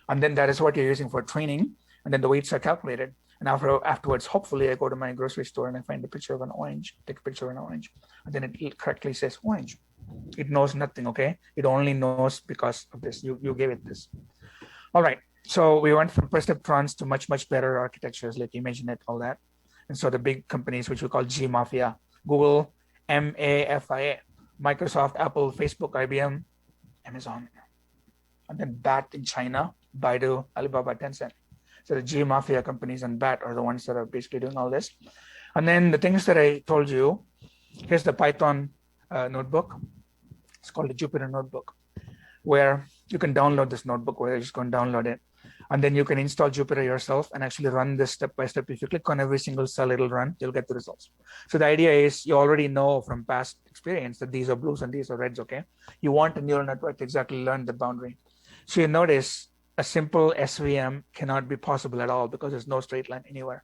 Speaker 1: And then that is what you're using for training. And then the weights are calculated. And afterwards, hopefully, I go to my grocery store and I find a picture of an orange, take a picture of an orange, and then it correctly says orange. It knows nothing, okay? It only knows because of this. You gave it this. All right. So we went from perceptrons to much, much better architectures like ImageNet, all that. And so the big companies, which we call G Mafia, Google, MAFIA, Microsoft, Apple, Facebook, IBM, Amazon, and then BAT in China, Baidu, Alibaba, Tencent. So the G Mafia companies and BAT are the ones that are basically doing all this. And then the things that I told you, here's the Python notebook. It's called the Jupyter Notebook, where you can download this notebook, where you just go and download it. And then you can install Jupyter yourself and actually run this step by step. If you click on every single cell, it'll run, you'll get the results. So the idea is you already know from past experience that these are blues and these are reds, okay? You want a neural network to exactly learn the boundary. So you notice a simple SVM cannot be possible at all because there's no straight line anywhere.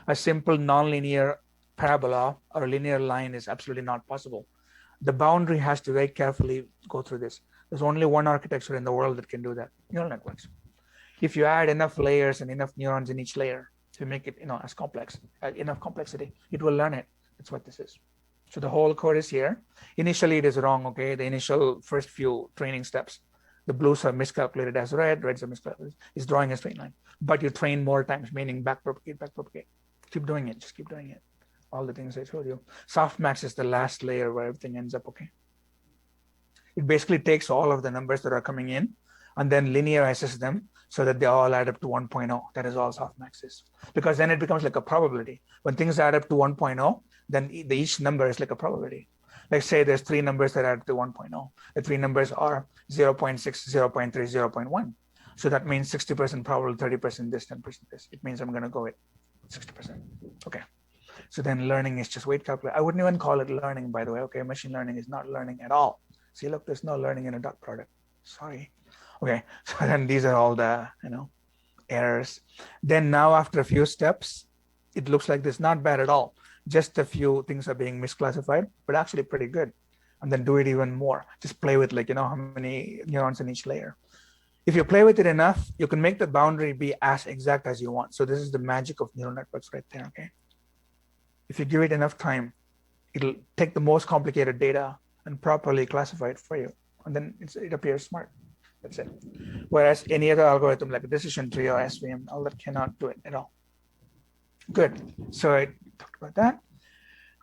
Speaker 1: A simple nonlinear parabola or a linear line is absolutely not possible. The boundary has to very carefully go through this. There's only one architecture in the world that can do that, neural networks. If you add enough layers and enough neurons in each layer to make it, as complex, enough complexity, it will learn it. That's what this is. So the whole code is here. Initially, it is wrong, okay? The initial first few training steps, the blues are miscalculated as red, reds are miscalculated. It's drawing a straight line. But you train more times, meaning back propagate. Keep doing it, just keep doing it. All the things I told you. Softmax is the last layer where everything ends up, okay? It basically takes all of the numbers that are coming in and then linearizes them so that they all add up to 1.0. That is all softmax is. Because then it becomes like a probability. When things add up to 1.0, then each number is like a probability. Like say there's 3 numbers that add up to 1.0. The 3 numbers are 0.6, 0.3, 0.1. So that means 60% probable, 30% this, 10% this. It means I'm going to go with 60%. Okay. So then learning is just weight calculation. I wouldn't even call it learning, by the way. Okay, machine learning is not learning at all. See, look, there's no learning in a dot product. Sorry. Okay, so then these are all the, errors. Then now after a few steps, it looks like this, not bad at all. Just a few things are being misclassified, but actually pretty good. And then do it even more. Just play with how many neurons in each layer. If you play with it enough, you can make the boundary be as exact as you want. So this is the magic of neural networks right there, okay? If you give it enough time, it'll take the most complicated data and properly classify it for you. And then it appears smart. That's it. Whereas any other algorithm like decision tree or SVM, all that cannot do it at all. Good. So I talked about that.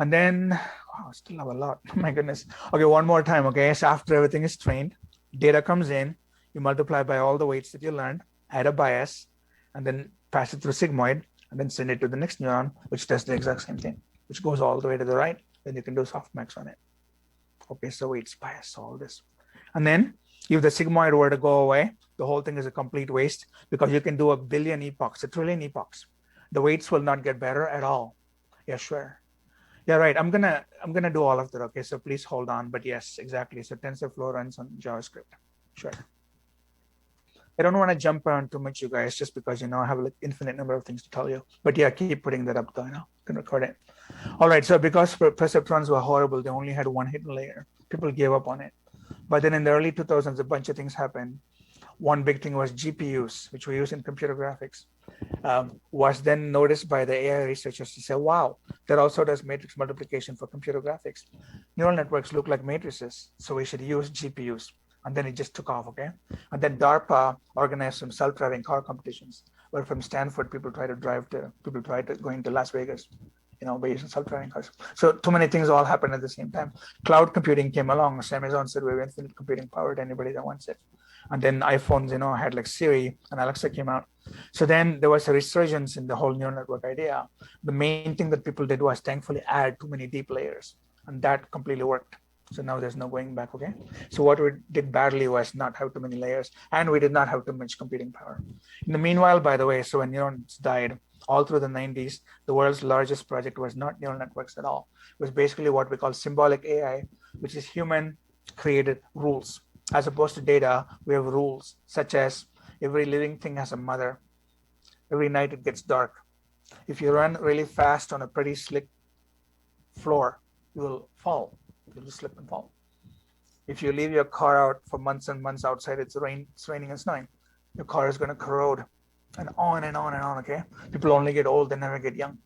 Speaker 1: And then, wow, I still have a lot. My goodness. Okay, one more time. Okay, so after everything is trained, data comes in, you multiply by all the weights that you learned, add a bias, and then pass it through sigmoid, and then send it to the next neuron, which does the exact same thing, which goes all the way to the right. Then you can do softmax on it. Okay, so weights, bias, all this. And then if the sigmoid were to go away, the whole thing is a complete waste because you can do 1 billion epochs, 1 trillion epochs. The weights will not get better at all. Yeah, sure. Yeah, right. I'm gonna do all of that. Okay, so please hold on. But yes, exactly. So TensorFlow runs on JavaScript. Sure. I don't want to jump around too much, you guys, just because I have like infinite number of things to tell you. But yeah, keep putting that up though. I can record it. All right. So because perceptrons were horrible, they only had one hidden layer. People gave up on it. But then in the early 2000s, a bunch of things happened. One big thing was GPUs, which we use in computer graphics, was then noticed by the AI researchers to say, wow, that also does matrix multiplication for computer graphics. Neural networks look like matrices, so we should use GPUs. And then it just took off, okay? And then DARPA organized some self-driving car competitions, where from Stanford, people tried to go into Las Vegas, by using self-driving cars. So too many things all happened at the same time. Cloud computing came along. So Amazon said we have infinite computing power to anybody that wants it. And then iPhones, had like Siri and Alexa came out. So then there was a resurgence in the whole neural network idea. The main thing that people did was thankfully add too many deep layers, and that completely worked. So now there's no going back, okay? So what we did badly was not have too many layers, and we did not have too much computing power. In the meanwhile, by the way, so when neurons died, all through the 90s, the world's largest project was not neural networks at all. It was basically what we call symbolic AI, which is human-created rules. As opposed to data, we have rules, such as every living thing has a mother. Every night it gets dark. If you run really fast on a pretty slick floor, you will fall. You'll just slip and fall. If you leave your car out for months and months outside, it's raining and snowing, your car is going to corrode, and on and on and on, okay? People only get old, they never get young.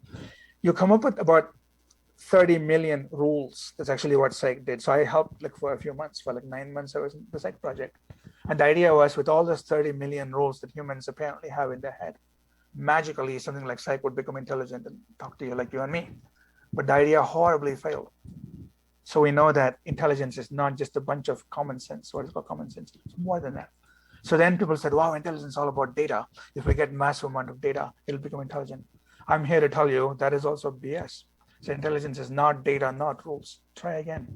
Speaker 1: You come up with about 30 million rules. That's actually what Psych did. So I helped for a few months. For 9 months, I was in the Psych project. And the idea was with all those 30 million rules that humans apparently have in their head, magically something like Psych would become intelligent and talk to you like you and me. But the idea horribly failed. So we know that intelligence is not just a bunch of common sense. What is called common sense? It's more than that. So then people said, wow, intelligence is all about data. If we get massive amount of data, it'll become intelligent. I'm here to tell you that is also BS. So intelligence is not data, not rules. Try again.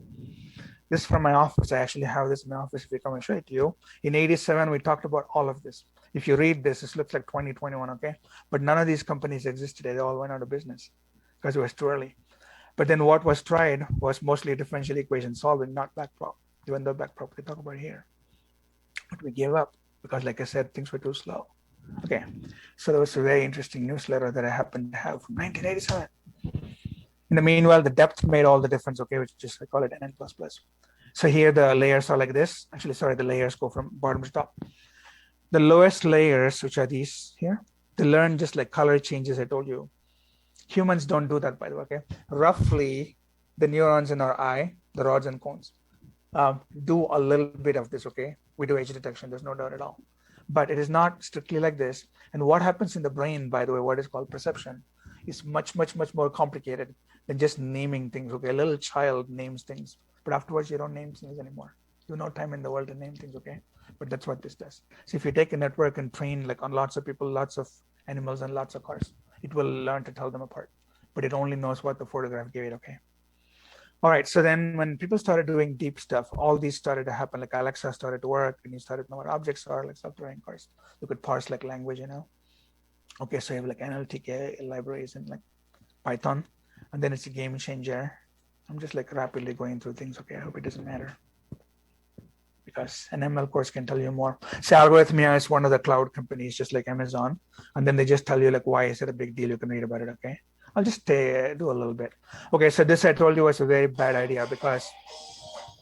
Speaker 1: This is from my office. I actually have this in my office. If you come and show it to you. In 87, we talked about all of this. If you read this, this looks like 2021, okay? But none of these companies existed. They all went out of business because it was too early. But then what was tried was mostly differential equation solving, not backprop. Even though backprop they talk about here. But we gave up because, like I said, things were too slow. Okay, so there was a very interesting newsletter that I happened to have from 1987. In the meanwhile, the depth made all the difference, okay, which is, I call it NN++. So here the layers are like this. Actually, sorry, the layers go from bottom to top. The lowest layers, which are these here, they learn just like color changes, I told you. Humans don't do that, by the way, okay? Roughly, the neurons in our eye, the rods and cones, do a little bit of this, okay? We do edge detection, there's no doubt at all. But it is not strictly like this. And what happens in the brain, by the way, what is called perception, is much, much, much more complicated than just naming things, okay? A little child names things, but afterwards you don't name things anymore. You have no time in the world to name things, okay? But that's what this does. So if you take a network and train on lots of people, lots of animals and lots of cars, it will learn to tell them apart, but it only knows what the photograph gave it, okay? All right, so then when people started doing deep stuff, all these started to happen, like Alexa started to work, and you started to know what objects are, like self-driving cars. You could parse language, Okay, so you have NLTK libraries in Python, and then it's a game changer. I'm just rapidly going through things, okay? I hope it doesn't matter, because an ML course can tell you more. So Algorithmia is one of the cloud companies, just like Amazon, and then they just tell you why is it a big deal. You can read about it, okay? I'll just do a little bit. Okay, so this I told you was a very bad idea because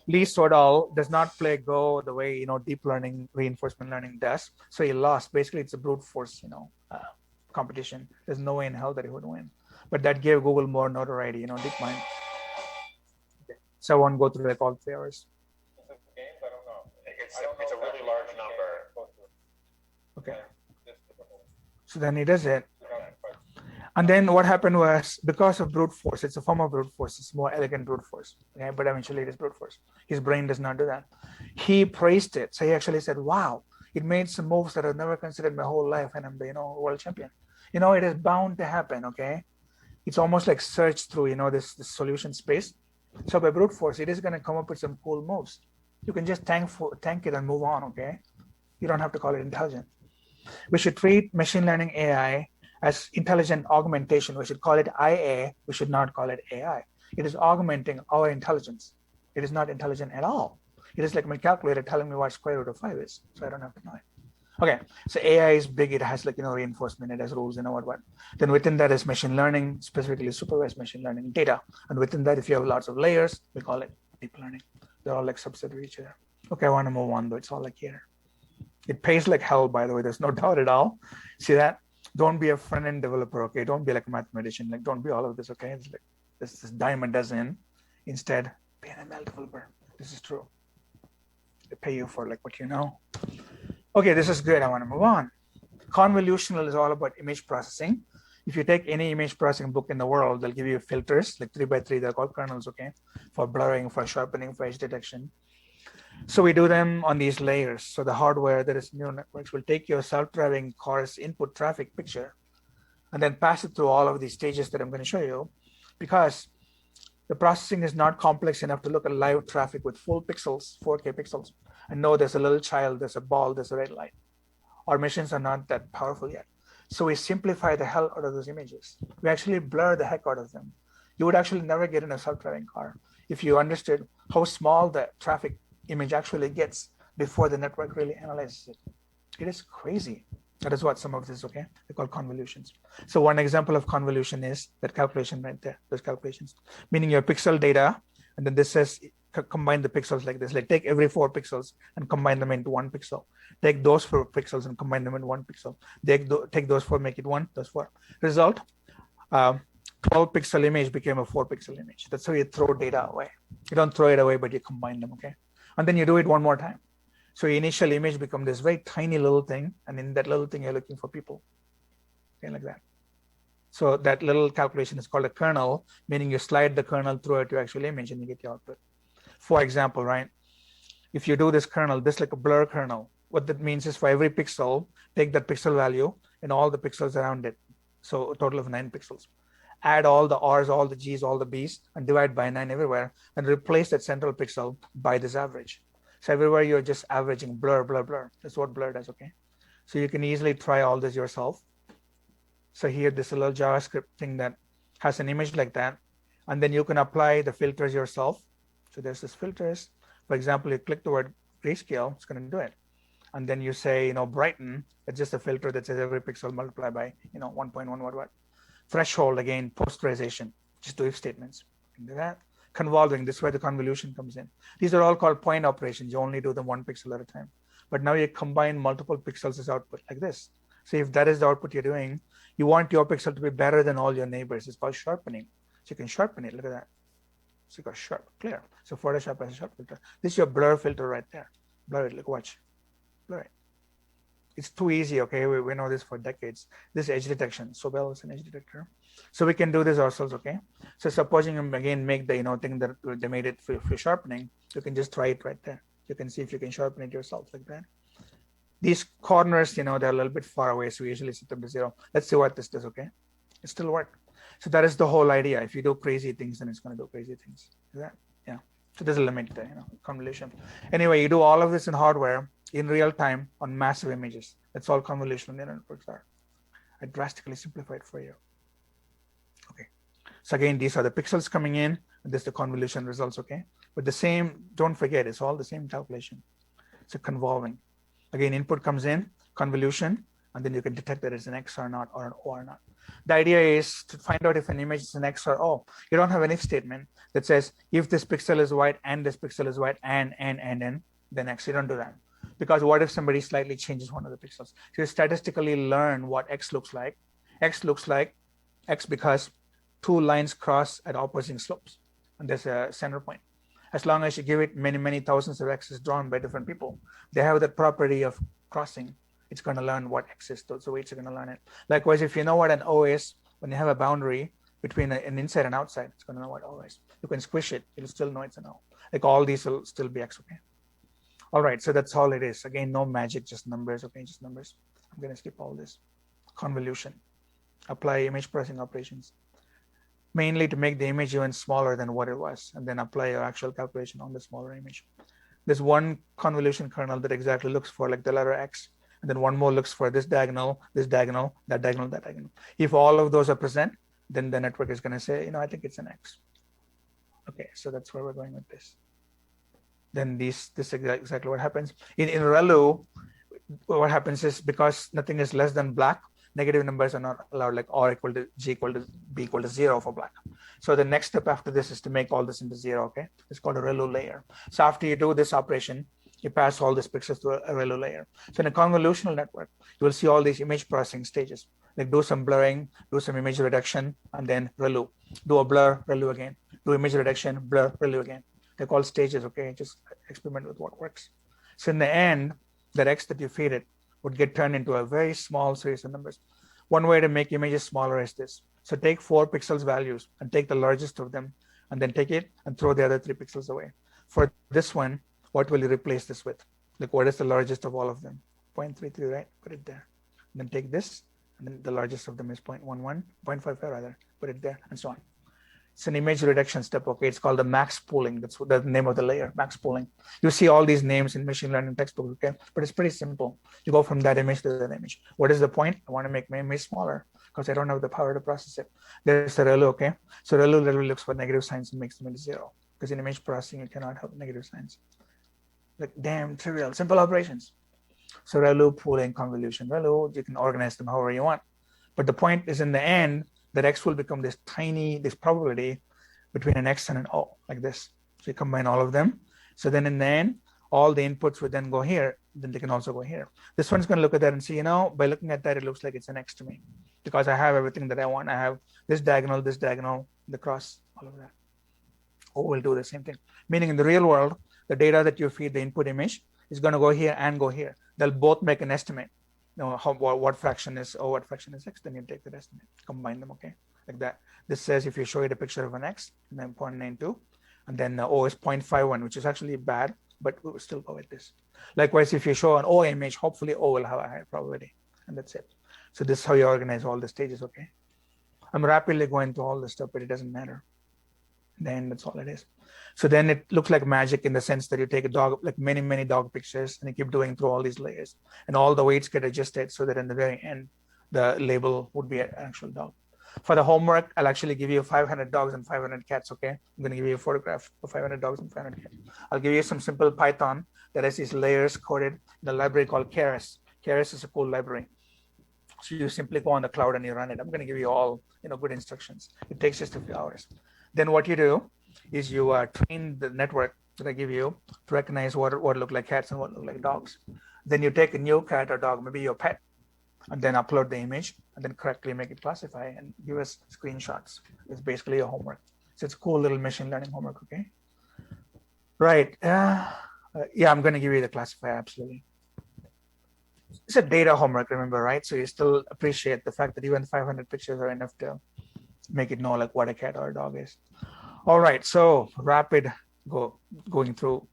Speaker 1: Lee Sedol does not play Go the way deep learning, reinforcement learning does. So he lost. Basically, it's a brute force, competition. There's no way in hell that he would win. But that gave Google more notoriety, DeepMind. So I won't go through all 3 hours.
Speaker 3: Games? I don't know. It's a really large number.
Speaker 1: Okay. So then he does it. And then what happened was, because of brute force, it's a form of brute force, it's more elegant brute force. Okay, but eventually it is brute force. His brain does not do that. He praised it. So he actually said, wow, it made some moves that I've never considered my whole life, and I'm the world champion. It is bound to happen, okay? It's almost like search through, this solution space. So by brute force, it is going to come up with some cool moves. You can just tank it and move on, okay? You don't have to call it intelligent. We should treat machine learning AI as intelligent augmentation. We should call it IA. We should not call it AI. It is augmenting our intelligence. It is not intelligent at all. It is like my calculator telling me what square root of 5 is, so I don't have to know it. Okay, so AI is big. It has reinforcement. It has rules, what. Then within that is machine learning, specifically supervised machine learning data. And within that, if you have lots of layers, we call it deep learning. They're all like subsidiary each other. Okay, I want to move on though. It's all like here. It pays like hell, by the way. There's no doubt at all. See that? Don't be a front-end developer, okay? Don't be like a mathematician. Like, don't be all of this, okay? It's like this dime a dozen. Instead, be an ML developer. This is true. They pay you for like what you know. Okay, this is good. I want to move on. Convolutional is all about image processing. If you take any image processing book in the world, they'll give you filters, like 3x3. They're called kernels, okay? For blurring, for sharpening, for edge detection. So we do them on these layers. So the hardware that is neural networks will take your self-driving car's input traffic picture and then pass it through all of these stages that I'm going to show you, because the processing is not complex enough to look at live traffic with full pixels, 4K pixels, and know there's a little child, there's a ball, there's a red light. Our machines are not that powerful yet. So we simplify the hell out of those images. We actually blur the heck out of them. You would actually never get in a self-driving car if you understood how small the traffic image actually gets before the network really analyzes it. It is crazy. That is what some of this, okay? They're called convolutions. So one example of convolution is that calculation right there, those calculations, meaning your pixel data, and then this says combine the pixels like this, like take every 4 pixels and combine them into 1 pixel. Take those 4 pixels and combine them in 1 pixel. Take those 4, make it 1, those 4. Result, 12 pixel image became a 4 pixel image. That's how you throw data away. You don't throw it away, but you combine them, okay? And then you do it one more time. So your initial image becomes this very tiny little thing, and in that little thing, you're looking for people, okay, like that. So that little calculation is called a kernel, meaning you slide the kernel through it to actual image and you get your output. For example, right, if you do this kernel, this like a blur kernel, what that means is for every pixel, take that pixel value and all the pixels around it. So a total of 9 pixels. Add all the R's, all the G's, all the B's, and divide by 9 everywhere, and replace that central pixel by this average. So everywhere you're just averaging blur, blur, blur. That's what blur does, okay? So you can easily try all this yourself. So here, this little JavaScript thing that has an image like that, and then you can apply the filters yourself. So there's this filters. For example, you click the word grayscale, it's going to do it. And then you say, brighten. It's just a filter that says every pixel multiply by, 1.1 what. Threshold, again, posterization, just do if statements. You can do that. Convolving, this is where the convolution comes in. These are all called point operations. You only do them 1 pixel at a time. But now you combine multiple pixels as output like this. So if that is the output you're doing, you want your pixel to be better than all your neighbors. It's called sharpening. So you can sharpen it. Look at that. So you got sharp, clear. So Photoshop has a sharp filter. This is your blur filter right there. Blur it, look, watch. Blur it. It's too easy, okay? We know this for decades. This edge detection. Sobel is an edge detector. So we can do this ourselves, okay? So supposing you again make the thing that they made it for sharpening, you can just try it right there. You can see if you can sharpen it yourself like that. These corners, they're a little bit far away, so we usually set them to 0. Let's see what this does, okay? It still works. So that is the whole idea. If you do crazy things, then it's going to do crazy things. Is that? Yeah. So there's a limit there, convolution. Anyway, you do all of this in hardware in real time on massive images. That's all convolutional neural networks are. I drastically simplified for you. Okay. So again, these are the pixels coming in, and this is the convolution results, okay? But the same, don't forget, it's all the same calculation. It's a convolving. Again, input comes in, convolution, and then you can detect that it's an X or not, or an O or not. The idea is to find out if an image is an X or O. You don't have an if statement that says, if this pixel is white and this pixel is white and, then X. You don't do that. Because what if somebody slightly changes one of the pixels? So you statistically learn what X looks like. X looks like X because 2 lines cross at opposing slopes, and there's a center point. As long as you give it many, many thousands of X's drawn by different people, they have that property of crossing. it's going to learn what X is. Those weights are going to learn it. Likewise, if you know what an O is, when you have a boundary between an inside and outside, it's going to know what O is. You can squish it, it'll still know it's an O. Like all these will still be X, okay? All right, so that's all it is. Again, no magic, just numbers, okay, just numbers. I'm going to skip all this. Convolution. Apply image processing operations, mainly to make the image even smaller than what it was, and then apply your actual calculation on the smaller image. There's one convolution kernel that exactly looks for like the letter X, and then one more looks for this diagonal, that diagonal, that diagonal. If all of those are present, then the network is going to say, I think it's an X. Okay, so that's where we're going with this. Then this is exactly what happens. In ReLU, what happens is because nothing is less than black, negative numbers are not allowed, like R equal to G equal to B equal to 0 for black. So the next step after this is to make all this into 0, okay? It's called a ReLU layer. So after you do this operation, you pass all these pixels to a ReLU layer. So in a convolutional network, you will see all these image processing stages, like do some blurring, do some image reduction, and then ReLU. Do a blur, ReLU again. Do image reduction, blur, ReLU again. They're called stages, okay? Just experiment with what works. So in the end, that X that you feed it would get turned into a very small series of numbers. One way to make images smaller is this. So take 4 pixels values and take the largest of them, and then take it and throw the other 3 pixels away. For this one, what will you replace this with? Like what is the largest of all of them? 0.33, right? Put it there. And then take this, and then the largest of them is 0.11, 0.55 rather. Put it there, and so on. It's an image reduction step, okay? It's called the max pooling. That's the name of the layer, max pooling. You see all these names in machine learning textbooks, okay? But it's pretty simple. You go from that image to that image. What is the point? I want to make my image smaller because I don't have the power to process it. There's the ReLU, okay? So ReLU literally looks for negative signs and makes them into 0 because in image processing, you cannot have negative signs. Like damn trivial, simple operations. So ReLU, pooling, convolution, ReLU, you can organize them however you want. But the point is in the end, that X will become this probability between an X and an O, like this. So you combine all of them. So then in the end, all the inputs would then go here, then they can also go here. This one's going to look at that and see, by looking at that, it looks like it's an X to me because I have everything that I want. I have this diagonal, the cross, all of that. O will do the same thing. Meaning in the real world, the data that you feed the input image is going to go here and go here. They'll both make an estimate. What fraction is O, what fraction is X, then you take that estimate, combine them, okay? Like that. This says if you show it a picture of an X, and then 0.92, and then O is 0.51, which is actually bad, but we will still go with this. Likewise, if you show an O image, hopefully O will have a higher probability, and that's it. So this is how you organize all the stages, okay? I'm rapidly going through all this stuff, but it doesn't matter. Then that's all it is. So then it looks like magic in the sense that you take a dog, like many dog pictures, and you keep doing through all these layers, and all the weights get adjusted so that in the very end, the label would be an actual dog. For the homework, I'll actually give you 500 dogs and 500 cats, okay? I'm going to give you a photograph of 500 dogs and 500 cats. I'll give you some simple Python that has these layers coded in a library called Keras. Keras is a cool library. So you simply go on the cloud and you run it. I'm going to give you all, good instructions. It takes just a few hours. Then what you do is you train the network that I give you to recognize what look like cats and what look like dogs. Then you take a new cat or dog, maybe your pet, and then upload the image and then correctly make it classify and give us screenshots. It's basically your homework. So it's cool little machine learning homework, okay? Right. Yeah, I'm going to give you the classifier, absolutely. It's a data homework, remember, right? So you still appreciate the fact that even 500 pictures are enough to make it know like what a cat or a dog is. All right, so rapid going through.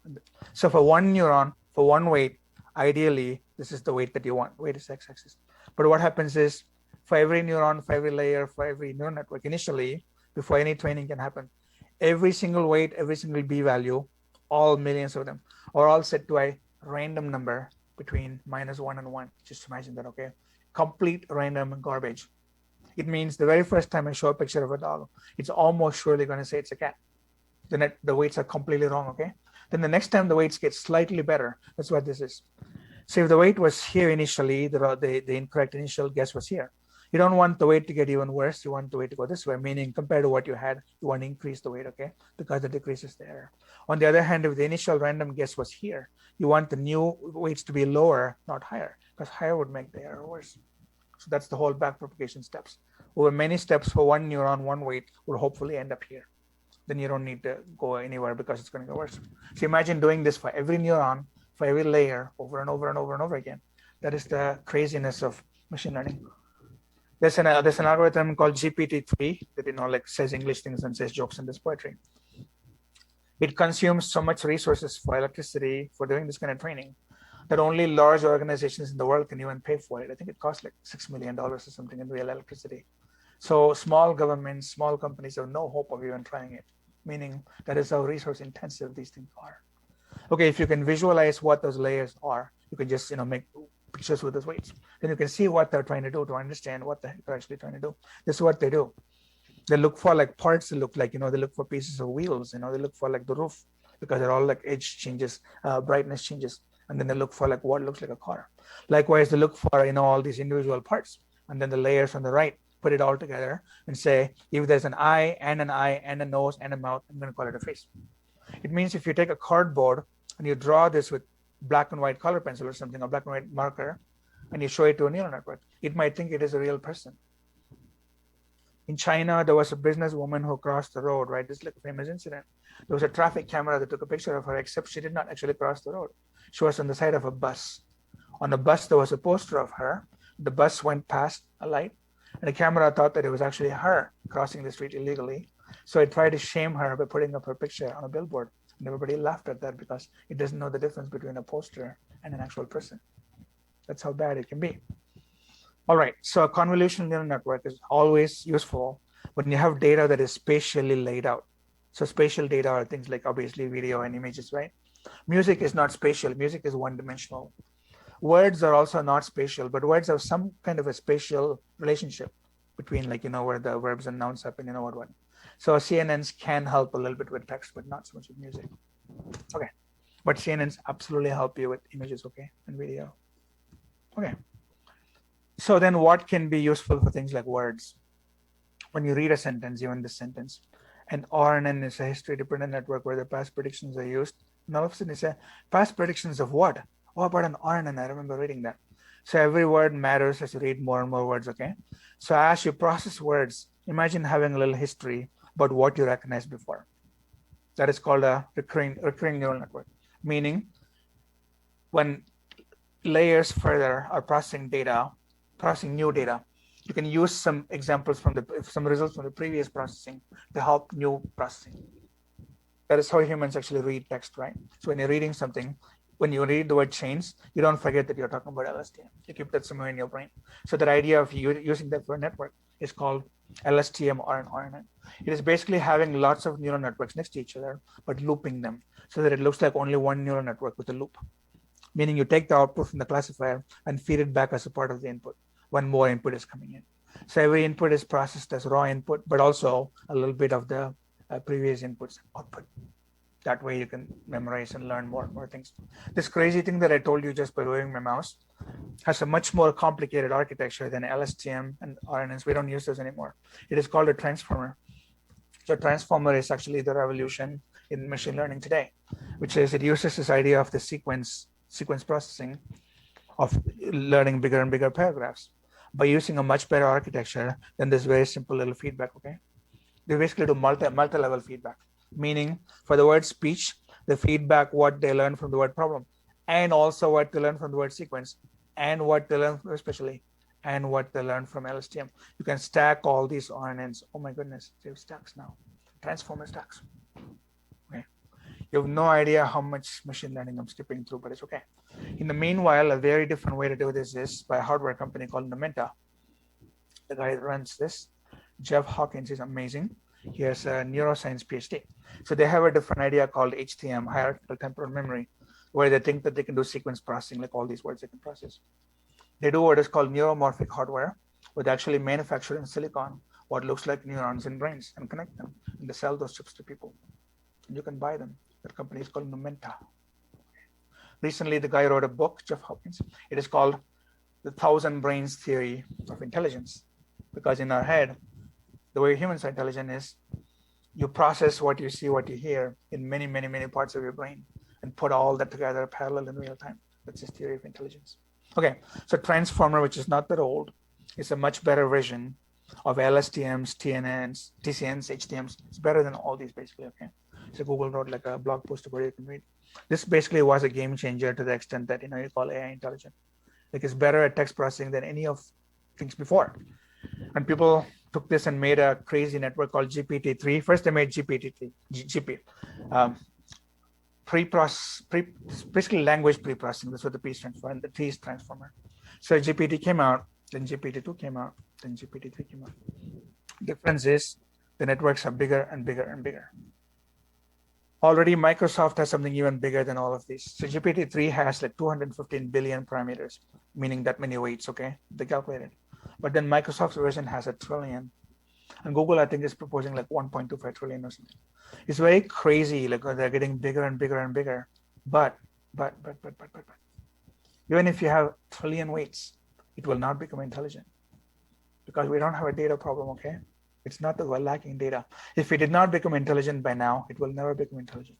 Speaker 1: So for one neuron, for one weight, ideally, this is the weight that you want. Weight is x-axis. But what happens is for every neuron, for every layer, for every neural network, initially, before any training can happen, every single weight, every single B value, all millions of them, are all set to a random number between -1 and 1. Just imagine that, okay? Complete random garbage. It means the very first time I show a picture of a dog, it's almost surely going to say it's a cat. Then the weights are completely wrong, okay? Then the next time the weights get slightly better. That's what this is. So if the weight was here initially, the incorrect initial guess was here. You don't want the weight to get even worse. You want the weight to go this way, meaning compared to what you had, you want to increase the weight, okay? Because it decreases the error. On the other hand, if the initial random guess was here, you want the new weights to be lower, not higher, because higher would make the error worse. So that's the whole backpropagation steps. Over many steps for one neuron, one weight will hopefully end up here. Then you don't need to go anywhere because it's going to go worse. So imagine doing this for every neuron, for every layer, over and over and over and over again. That is the craziness of machine learning. There's an algorithm called GPT-3 that like says English things and says jokes and does poetry. It consumes so much resources for electricity for doing this kind of training that only large organizations in the world can even pay for it. I think it costs like $6 million or something in real electricity. So small governments, small companies have no hope of even trying it, meaning that is how resource intensive these things are. Okay, if you can visualize what those layers are, you can just make pictures with those weights. Then you can see what they're trying to do to understand what the heck they're actually trying to do. This is what they do. They look for like parts that look like, they look for pieces of wheels, they look for like the roof because they're all like edge changes, brightness changes. And then they look for like what looks like a car. Likewise, they look for, all these individual parts. And then the layers on the right, put it all together and say, if there's an eye and a nose and a mouth, I'm going to call it a face. It means if you take a cardboard and you draw this with black and white color pencil or something, or black and white marker, and you show it to a neural network, it might think it is a real person. In China, there was a businesswoman who crossed the road, right? This is like a famous incident. There was a traffic camera that took a picture of her, except she did not actually cross the road. She was on the side of a bus. On the bus, there was a poster of her. The bus went past a light, and the camera thought that it was actually her crossing the street illegally. So it tried to shame her by putting up her picture on a billboard. And everybody laughed at that because it doesn't know the difference between a poster and an actual person. That's how bad it can be. All right, so a convolutional neural network is always useful when you have data that is spatially laid out. So spatial data are things like obviously video and images, right? Music is not spatial, music is one-dimensional. Words are also not spatial, but words have some kind of a spatial relationship between like, where the verbs and nouns happen, what. So CNNs can help a little bit with text, but not so much with music. Okay, but CNNs absolutely help you with images, okay, and video. Okay. So then what can be useful for things like words? When you read a sentence, even this sentence, and RNN is a history-dependent network where the past predictions are used. And all of a sudden, you say, past predictions of what? Oh, about an RNN, I remember reading that. So every word matters as you read more and more words, okay? So as you process words, imagine having a little history about what you recognized before. That is called a recurring neural network, meaning when layers further are processing new data, you can use some examples from some results from the previous processing to help new processing. That is how humans actually read text, right? So when you're reading something, when you read the word chains, you don't forget that you're talking about LSTM. You keep that somewhere in your brain. So that idea of using that for a network is called LSTM or an RNN. It is basically having lots of neural networks next to each other, but looping them so that it looks like only one neural network with a loop. Meaning you take the output from the classifier and feed it back as a part of the input when more input is coming in. So every input is processed as raw input, but also a little bit of the previous inputs output. That way you can memorize and learn more things. This crazy thing that I told you just by moving my mouse has a much more complicated architecture than LSTM and RNNs. We don't use those anymore. It is called a transformer. So transformer is actually the revolution in machine learning today, which is it uses this idea of the sequence processing of learning bigger and bigger paragraphs by using a much better architecture than this very simple little feedback, okay? They basically do multi-level feedback, meaning for the word speech, the feedback, what they learn from the word problem, and also what they learn from the word sequence, and what they learn especially, and what they learn from LSTM. You can stack all these RNNs. Oh my goodness, they have stacks now. Transformer stacks. Okay. You have no idea how much machine learning I'm skipping through, but it's okay. In the meanwhile, a very different way to do this is by a hardware company called Numenta. The guy that runs this, Jeff Hawkins, is amazing. He has a neuroscience PhD. So they have a different idea called HTM, hierarchical temporal memory, where they think that they can do sequence processing, like all these words they can process. They do what is called neuromorphic hardware, where they actually manufacture in silicon what looks like neurons in brains and connect them, and they sell those chips to people. And you can buy them. That company is called Numenta. Recently, the guy wrote a book, Jeff Hawkins. It is called The Thousand Brains Theory of Intelligence, because in our head, the way humans are intelligent is you process what you see, what you hear in many, many, many parts of your brain and put all that together parallel in real time. That's his theory of intelligence. Okay, so transformer, which is not that old, is a much better version of LSTMs, TNNs, TCNs, HTMs. It's better than all these basically, okay? So Google wrote like a blog post about it, you can read. This basically was a game changer to the extent that, you call AI intelligent. Like it's better at text processing than any of things before. And people took this and made a crazy network called GPT-3. First, they made GPT-3, GP, um, basically language pre-processing. That's what the P stands for, and the T is transformer. So GPT came out, then GPT-2 came out, then GPT-3 came out. Difference is the networks are bigger and bigger and bigger. Already Microsoft has something even bigger than all of these. So GPT-3 has like 215 billion parameters, meaning that many weights, okay? They calculated. But then Microsoft's version has 1 trillion. And Google, I think, is proposing like 1.25 trillion or something. It's very crazy. Like they're getting bigger and bigger and bigger. But, even if you have trillion weights, it will not become intelligent because we don't have a data problem, okay? It's not that we're lacking data. If it did not become intelligent by now, it will never become intelligent.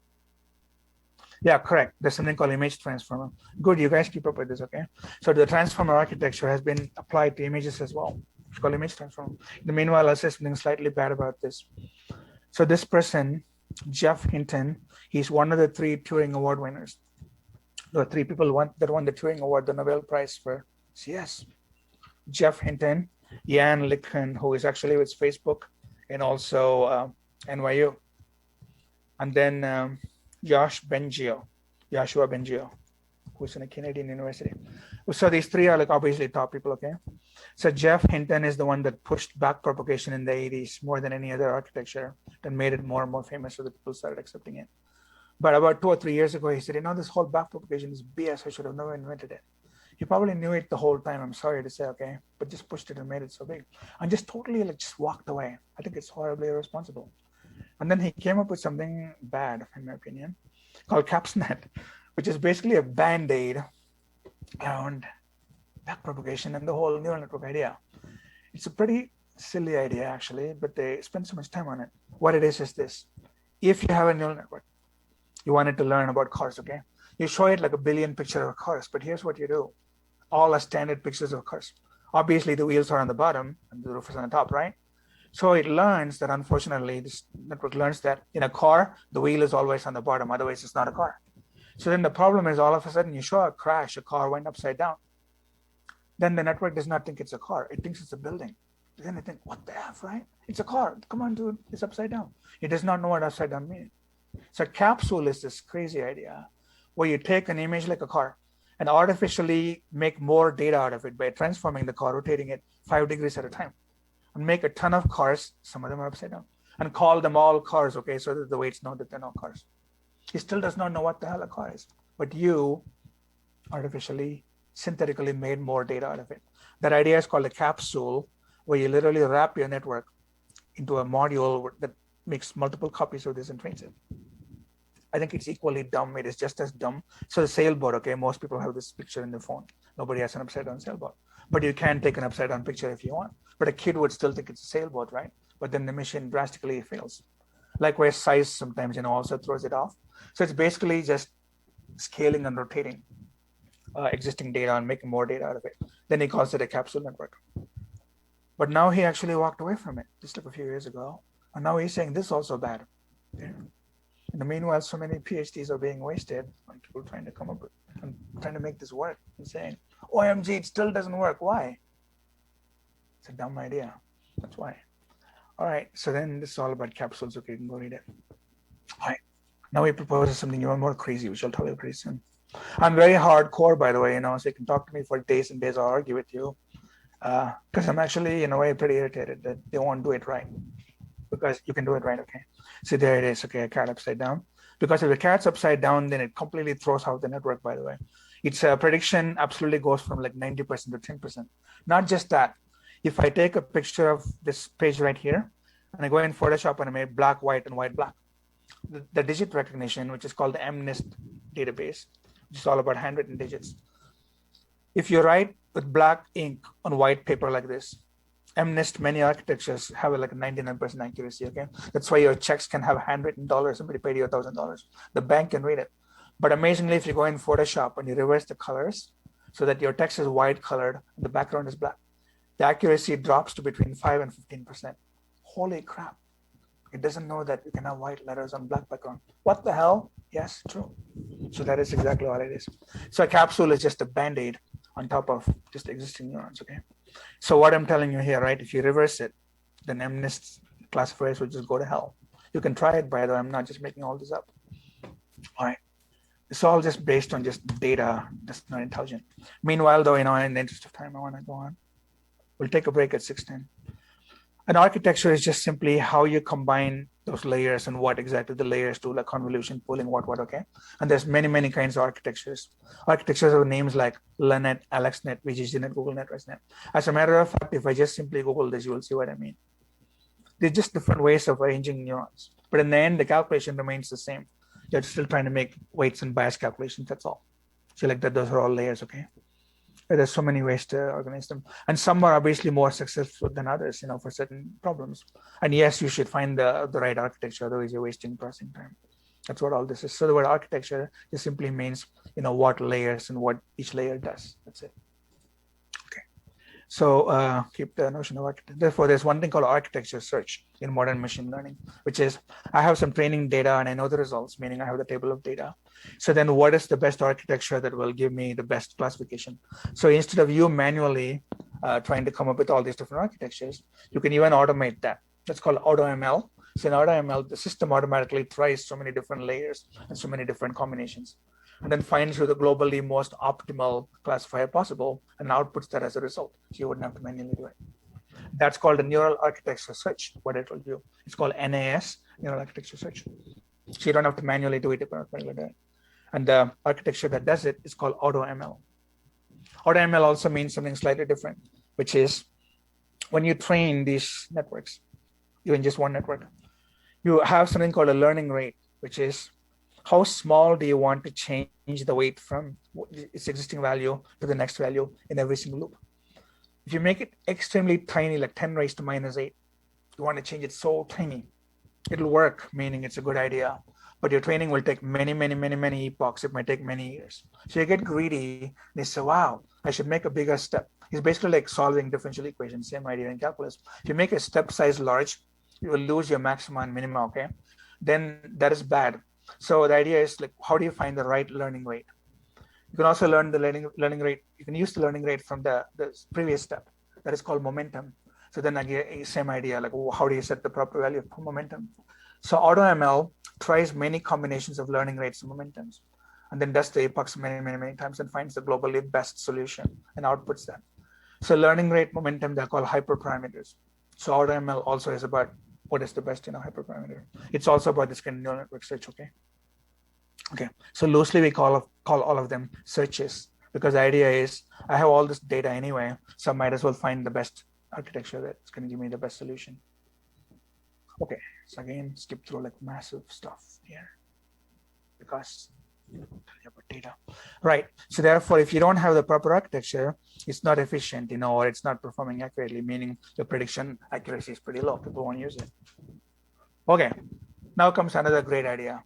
Speaker 1: Yeah, correct. There's something called image transformer. Good, you guys keep up with this, okay? So the transformer architecture has been applied to images as well. It's called image transformer. In the meanwhile, I'll say something slightly bad about this. So this person, Jeff Hinton, he's one of the 3 Turing Award winners. There are 3 people that won the Turing Award, the Nobel Prize for CS. Jeff Hinton, Jan LeCun, who is actually with Facebook, and also NYU. And then Joshua Bengio, who's in a Canadian university. So these 3 are like obviously top people, okay? So Jeff Hinton is the one that pushed backpropagation in the 80s more than any other architecture that made it more and more famous, so that people started accepting it. But about 2 or 3 years ago, he said, this whole backpropagation is BS. I should have never invented it. He probably knew it the whole time, I'm sorry to say, okay? But just pushed it and made it so big. And just totally just walked away. I think it's horribly irresponsible. And then he came up with something bad, in my opinion, called CapsNet, which is basically a band-aid around backpropagation and the whole neural network idea. It's a pretty silly idea, actually, but they spend so much time on it. What it is this. If you have a neural network, you want it to learn about cars, okay? You show it like a billion pictures of cars, but here's what you do. All are standard pictures of cars. Obviously, the wheels are on the bottom and the roof is on the top, right? So it learns that, unfortunately, this network learns that in a car, the wheel is always on the bottom, otherwise it's not a car. So then the problem is all of a sudden you show a crash, a car went upside down. Then the network does not think it's a car, it thinks it's a building. Then they think, what the F, right? It's a car, come on dude, it's upside down. It does not know what upside down means. So capsule is this crazy idea where you take an image like a car and artificially make more data out of it by transforming the car, rotating it 5 degrees at a time, and make a ton of cars, some of them are upside down, and call them all cars, okay, so that the weights know that they're not cars. He still does not know what the hell a car is, but you artificially, synthetically made more data out of it. That idea is called a capsule, where you literally wrap your network into a module that makes multiple copies of this and trains it. I think it's equally dumb. It is just as dumb. So the sailboat, okay, most people have this picture in their phone. Nobody has an upside down sailboat. But you can take an upside down picture if you want. But a kid would still think it's a sailboat, right? But then the machine drastically fails. Likewise, size sometimes, also throws it off. So it's basically just scaling and rotating existing data and making more data out of it. Then he calls it a capsule network. But now he actually walked away from it just like a few years ago. And now he's saying this is also bad. Yeah. In the meanwhile, so many PhDs are being wasted on people trying to come up with and trying to make this work and saying, OMG, it still doesn't work. Why? It's a dumb idea. That's why. All right. So then this is all about capsules. Okay, you can go read it. All right. Now he proposes something even more crazy, which I'll tell you pretty soon. I'm very hardcore, by the way, so you can talk to me for days and days. I'll argue with you. Because I'm actually, in a way, pretty irritated that they won't do it right. Because you can do it right, okay? So there it is, okay, a cat upside down. Because if the cat's upside down, then it completely throws out the network, by the way. Its prediction absolutely goes from like 90% to 10%. Not just that. If I take a picture of this page right here, and I go in Photoshop and I make black, white, and white, black, the digit recognition, which is called the MNIST database, which is all about handwritten digits. If you write with black ink on white paper like this, MNIST, many architectures have like a 99% accuracy, okay? That's why your checks can have handwritten dollars. Somebody paid you $1,000. The bank can read it. But amazingly, if you go in Photoshop and you reverse the colors so that your text is white colored and the background is black, the accuracy drops to between 5 and 15%. Holy crap. It doesn't know that you can have white letters on black background. What the hell? Yes, true. So that is exactly what it is. So a capsule is just a band-aid on top of just existing neurons, okay? So what I'm telling you here, right, if you reverse it, then MNIST classifiers will just go to hell. You can try it, by the way, I'm not just making all this up. All right. It's all just based on just data that's not intelligent. Meanwhile, though, in the interest of time, I want to go on. We'll take a break at 6:10. An architecture is just simply how you combine those layers and what exactly the layers do, like convolution, pooling, what, okay? And there's many, many kinds of architectures. Architectures have names like LANet, AlexNet, VGGNet, GoogleNet, ResNet. As a matter of fact, if I just simply Google this, you will see what I mean. They're just different ways of arranging neurons. But in the end, the calculation remains the same. You're still trying to make weights and bias calculations, that's all. So like that, those are all layers, okay? There's so many ways to organize them. And some are obviously more successful than others, for certain problems. And yes, you should find the right architecture, otherwise you're wasting processing time. That's what all this is. So the word architecture just simply means, what layers and what each layer does. That's it. Okay. So keep the notion of architecture. Therefore, there's one thing called architecture search in modern machine learning, which is I have some training data and I know the results, meaning I have the table of data. So then what is the best architecture that will give me the best classification? So instead of you manually trying to come up with all these different architectures, you can even automate that. That's called AutoML. So in AutoML, the system automatically tries so many different layers and so many different combinations, and then finds you the globally most optimal classifier possible and outputs that as a result. So you wouldn't have to manually do it. That's called a neural architecture search, what I told you. It's called NAS, neural architecture search. So you don't have to manually do it. And the architecture that does it is called AutoML. AutoML also means something slightly different, which is when you train these networks, even just one network, you have something called a learning rate, which is how small do you want to change the weight from its existing value to the next value in every single loop. If you make it extremely tiny, like 10 raised to minus 8, you want to change it so tiny, it'll work, meaning it's a good idea. But your training will take many, many, many, many epochs. It might take many years. So you get greedy and you say, wow, I should make a bigger step. It's basically like solving differential equations, same idea in calculus. If you make a step size large, you will lose your maxima and minima, okay? Then that is bad. So the idea is like, how do you find the right learning rate? You can also learn the learning rate. You can use the learning rate from the previous step. That is called momentum. So then again, same idea, like how do you set the proper value for momentum? So AutoML tries many combinations of learning rates and momentums, and then does the epochs many, many, many times and finds the globally best solution and outputs that. So learning rate, momentum, they're called hyperparameters. So AutoML also is about what is the best hyperparameter. It's also about this kind of neural network search, okay? Okay, so loosely we call all of them searches, because the idea is I have all this data anyway, so I might as well find the best architecture that's going to give me the best solution. Okay, so again, skip through like massive stuff here because about data, right? So therefore, if you don't have the proper architecture, it's not efficient, or it's not performing accurately, meaning the prediction accuracy is pretty low. People won't use it. Okay, now comes another great idea.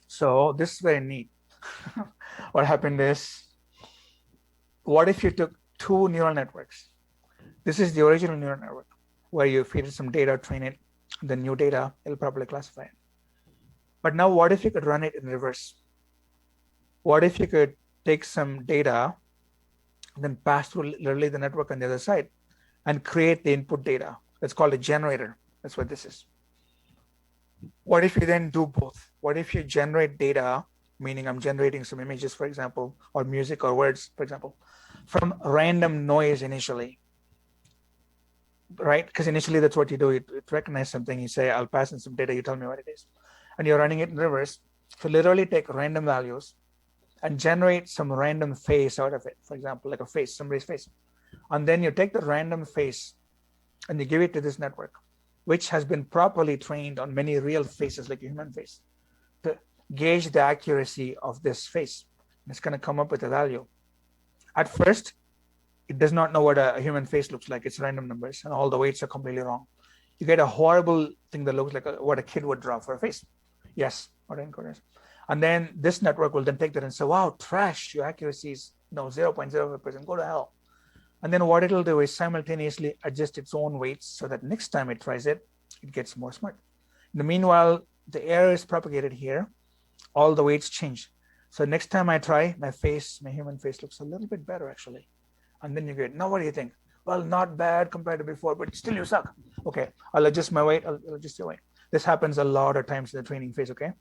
Speaker 1: So this is very neat. What happened is, what if you took two neural networks? This is the original neural network where you feed it some data, train it, the new data, it'll properly classify it. But now what if you could run it in reverse? What if you could take some data, then pass through literally the network on the other side and create the input data? That's called a generator. That's what this is. What if you then do both? What if you generate data, meaning I'm generating some images, for example, or music or words, for example, from random noise initially, right? Because initially that's what you do. You recognize something, you say, I'll pass in some data, you tell me what it is. And you're running it in reverse. So literally take random values and generate some random face out of it. For example, like a face, somebody's face. And then you take the random face and you give it to this network, which has been properly trained on many real faces, like a human face, to gauge the accuracy of this face. And it's going to come up with a value. At first, it does not know what a human face looks like. It's random numbers, and all the weights are completely wrong. You get a horrible thing that looks like what a kid would draw for a face. Yes, autoencoders. And then this network will then take that and say, wow, trash, your accuracy is 0.05%, go to hell. And then what it'll do is simultaneously adjust its own weights so that next time it tries it, it gets more smart. In the meanwhile, the error is propagated here. All the weights change. So next time I try, my human face looks a little bit better actually. And then you get, now what do you think? Well, not bad compared to before, but still you suck. Okay, I'll adjust my weight, I'll adjust your weight. This happens a lot of times in the training phase, okay?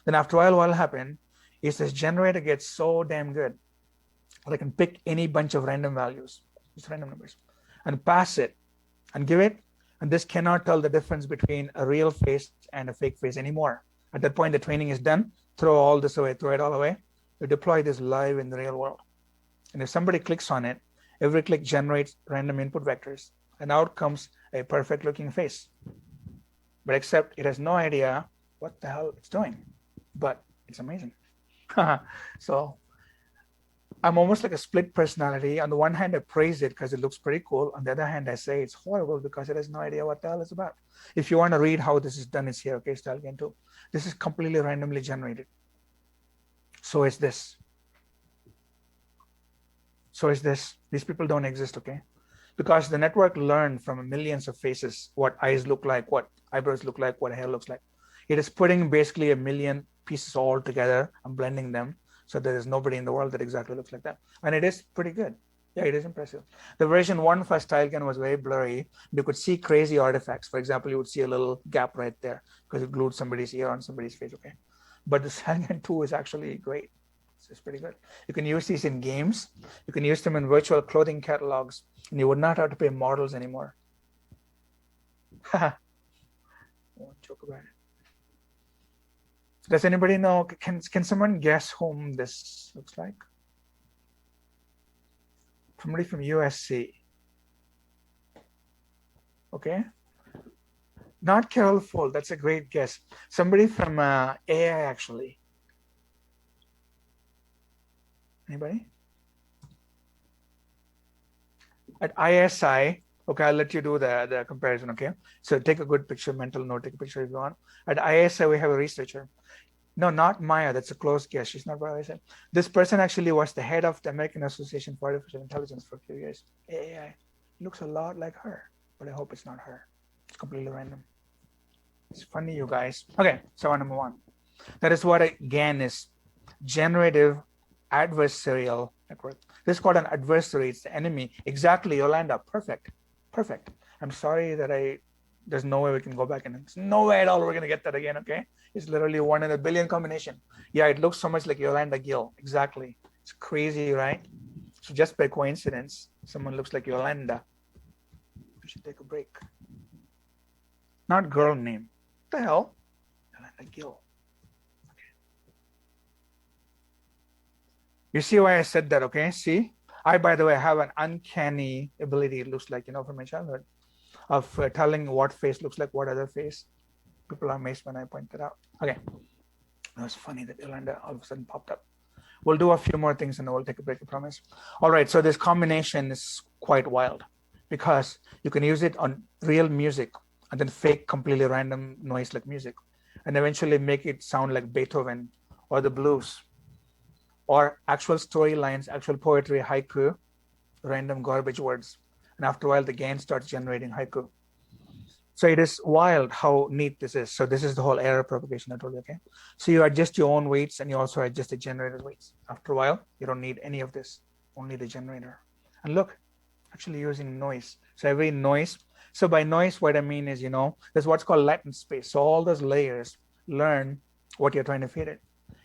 Speaker 1: Then after a while, what'll happen is this generator gets so damn good that I can pick any bunch of random values, just random numbers, and pass it and give it. And this cannot tell the difference between a real face and a fake face anymore. At that point, the training is done. Throw all this away, throw it all away. You deploy this live in the real world. And if somebody clicks on it, every click generates random input vectors, and out comes a perfect looking face. But except it has no idea what the hell it's doing, but it's amazing. So I'm almost like a split personality. On the one hand, I praise it because it looks pretty cool. On the other hand, I say it's horrible because it has no idea what the hell it's about. If you want to read how this is done, it's here, okay, StyleGAN 2. This is completely randomly generated. So is this. So is this. These people don't exist, okay? Because the network learned from millions of faces what eyes look like, what eyebrows look like, what hair looks like. It is putting basically a million pieces all together and blending them. So there is nobody in the world that exactly looks like that. And it is pretty good. Yeah, it is impressive. The version 1 for StyleGAN was very blurry. You could see crazy artifacts. For example, you would see a little gap right there because it glued somebody's ear on somebody's face, okay? But the StyleGAN 2 is actually great. It's pretty good. You can use these in games. You can use them in virtual clothing catalogs, and you would not have to pay models anymore. I won't joke about it. Does anybody know, can someone guess whom this looks like? Somebody from USC. Okay. Not Carol Fold, that's a great guess. Somebody from AI actually. Anybody? At ISI, okay, I'll let you do the comparison, okay? So take a good picture, mental note, take a picture if you want. At ISI, we have a researcher. No, not Maya, that's a close guess. She's not by ISI. This person actually was the head of the American Association for Artificial Intelligence for a few years. AI. Looks a lot like her, but I hope it's not her. It's completely random. It's funny, you guys. Okay, so number 1. That is what a GAN is. Generative adversarial network. This is called an adversary. It's the enemy. Exactly, Yolanda. Perfect. Perfect. I'm sorry that there's no way we can go back and there's no way at all we're going to get that again, okay? It's literally 1 in a billion combination. Yeah, it looks so much like Yolanda Gill. Exactly. It's crazy, right? So just by coincidence, someone looks like Yolanda. We should take a break. Not girl name. What the hell? Yolanda Gill. You see why I said that, okay? See? I, by the way, have an uncanny ability, it looks like, from my childhood, of telling what face looks like what other face. People are amazed when I point that out. Okay. That was funny that Yolanda all of a sudden popped up. We'll do a few more things and then we'll take a break, I promise. All right, so this combination is quite wild because you can use it on real music and then fake completely random noise like music and eventually make it sound like Beethoven or the blues or actual storylines, actual poetry, haiku, random garbage words. And after a while, the GAN starts generating haiku. So it is wild how neat this is. So this is the whole error propagation I told you, okay? So you adjust your own weights and you also adjust the generator's weights. After a while, you don't need any of this, only the generator. And look, actually using noise. So every noise, so by noise, what I mean is, there's what's called latent space. So all those layers learn what you're trying to feed it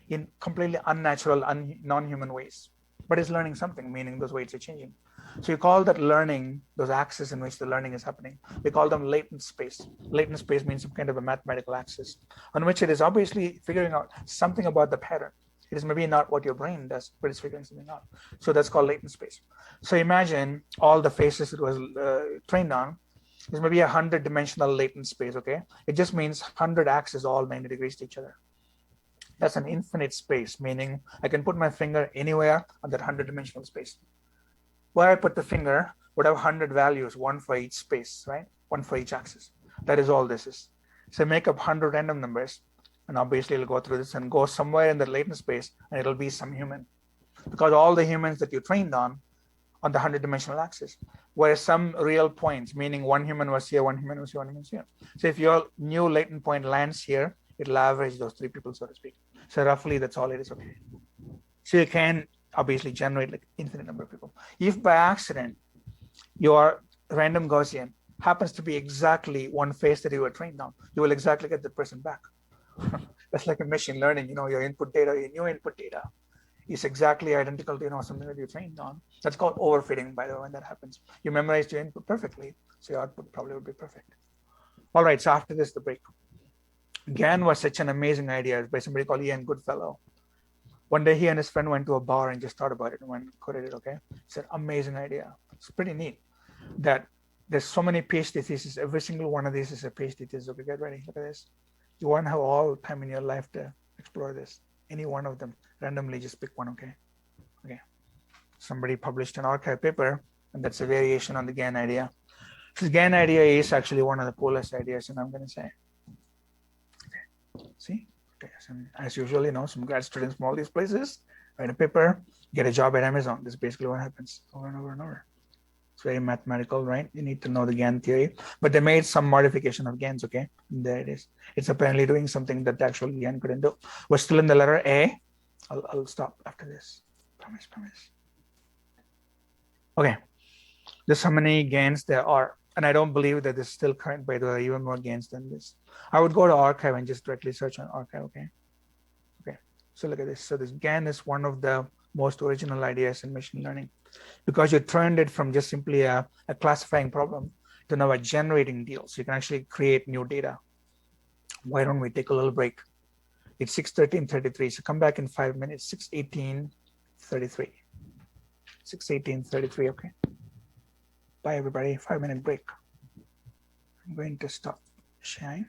Speaker 1: in completely unnatural, non-human ways. But it's learning something, meaning those weights are changing. So you call that learning, those axes in which the learning is happening. We call them latent space. Latent space means some kind of a mathematical axis on which it is obviously figuring out something about the pattern. It is maybe not what your brain does, but it's figuring something out. So that's called latent space. So imagine all the faces it was trained on is maybe 100-dimensional latent space, okay? It just means 100 axes all 90 degrees to each other. That's an infinite space, meaning I can put my finger anywhere on that 100-dimensional space. Where I put the finger would have 100 values, 1 for each space, right? 1 for each axis. That is all this is. So make up 100 random numbers, and obviously it'll go through this and go somewhere in the latent space, and it'll be some human. Because all the humans that you trained on the 100-dimensional axis were some real points, meaning one human was here, one human was here, one human was here. So if your new latent point lands here, it'll average those 3 people, so to speak. So roughly, that's all it is, okay? So you can obviously generate like infinite number of people. If by accident your random Gaussian happens to be exactly one face that you were trained on, you will exactly get the person back. That's like a machine learning, your input data, your new input data is exactly identical to something that you trained on. That's called overfitting, by the way. When that happens, you memorized your input perfectly, so your output probably would be perfect. All right, so after this, the break. GAN was such an amazing idea by somebody called Ian Goodfellow. One day he and his friend went to a bar and just thought about it and went and coded it. Okay, it's an amazing idea. It's pretty neat that there's so many PhD theses. Every single one of these is a PhD thesis. Okay, get ready. Look at this. You won't have all time in your life to explore this. Any one of them, randomly just pick one. Okay. Somebody published an arXiv paper, and that's a variation on the GAN idea. This GAN idea is actually one of the coolest ideas, and I'm going to say, okay, see, okay, so as usual, some grad students from all these places write a paper, get a job at Amazon. This is basically what happens over and over and over. It's very mathematical, right? You need to know the GAN theory, but they made some modification of GANs. Okay, and there it is. It's apparently doing something that the actual GAN couldn't do. We're still in the letter A. I'll stop after this. Promise. Okay, there's how many GANs there are, and I don't believe that this is still current. By the way, even more GANs than this. I would go to arXiv and just directly search on arXiv. Okay. So look at this. So this GAN is one of the most original ideas in machine learning, because you turned it from just simply a classifying problem to now a generating deal. So you can actually create new data. Why don't we take a little break? It's 6:13:33. So come back in 5 minutes. 6:18:33. 6:18:33. Okay. Bye, everybody. 5-minute break. I'm going to stop sharing.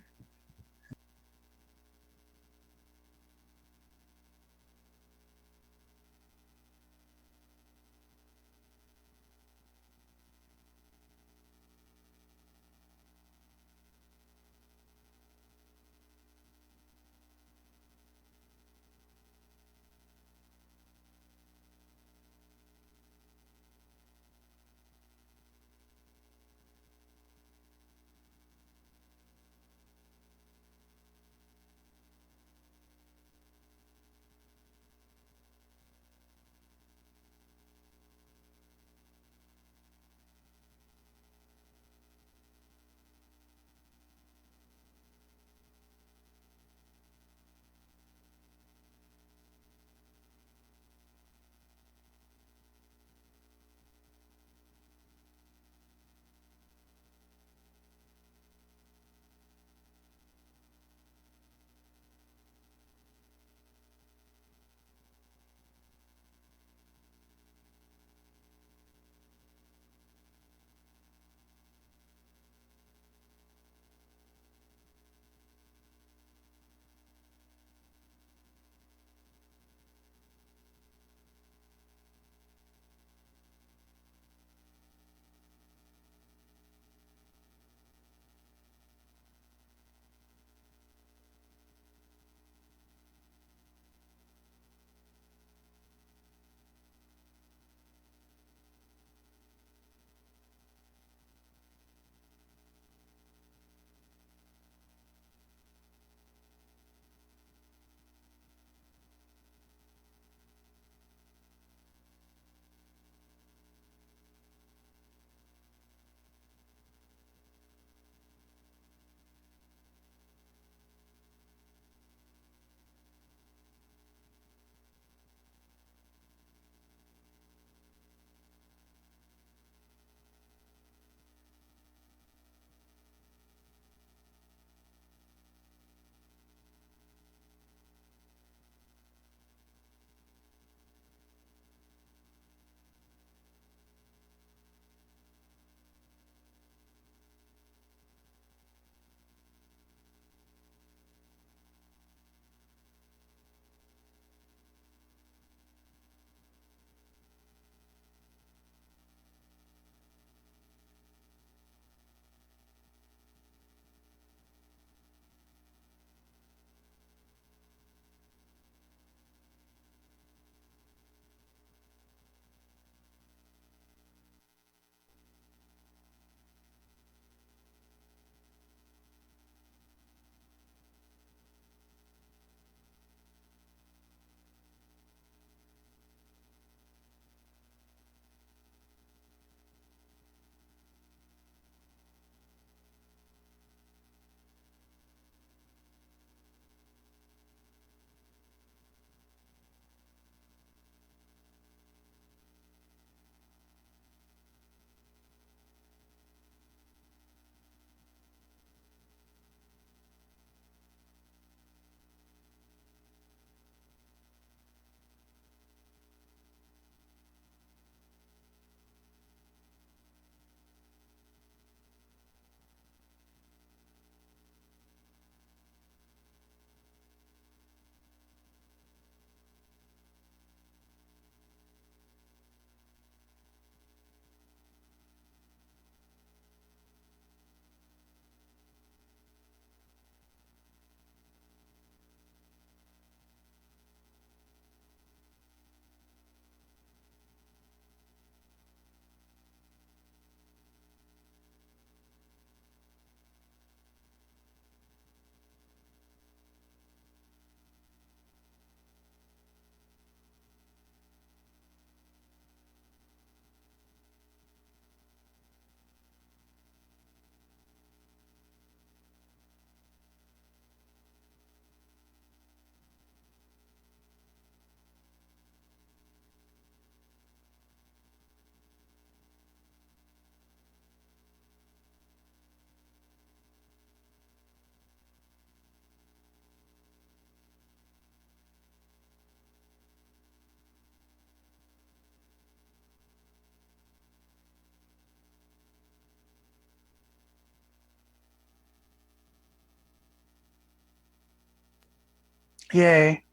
Speaker 1: Yay.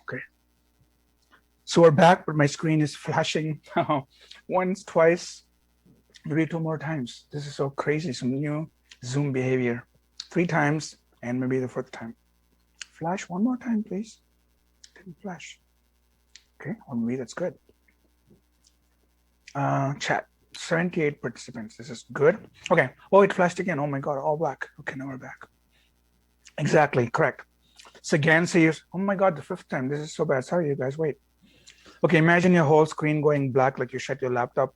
Speaker 1: Okay. So we're back, but my screen is flashing once, twice, maybe two more times. This is so crazy. Some new Zoom behavior. Three times, and maybe the fourth time. Flash one more time, please. Didn't flash. Okay, on me, that's good. Chat. 78 participants. This is good. Okay. Oh, it flashed again. Oh my God, all black. Okay, now we're back. Exactly, correct. So again, see, oh my God, the fifth time. This is so bad. Sorry, you guys, wait. Okay, imagine your whole screen going black like you shut your laptop.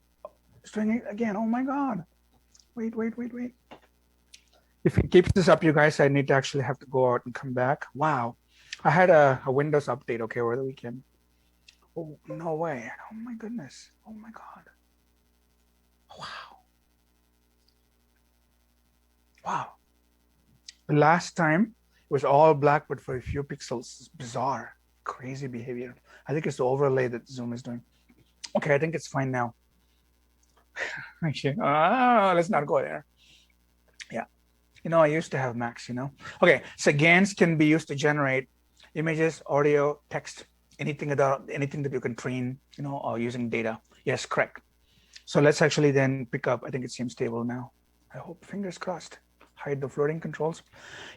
Speaker 1: It's doing it again. Oh my God. Wait. If it keeps this up, you guys, I need to actually have to go out and come back. Wow. I had a Windows update, okay, over the weekend. Oh, no way. Oh my goodness. Oh my God. Wow. Wow. The last time it was all black, but for a few pixels. It's bizarre. Crazy behavior. I think it's the overlay that Zoom is doing. Okay, I think it's fine now. Actually, let's not go there. Yeah. I used to have Macs, Okay, so GANs can be used to generate images, audio, text, anything that you can train, or using data. Yes, correct. So let's actually then pick up. I think it seems stable now. I hope, fingers crossed. Hide the floating controls.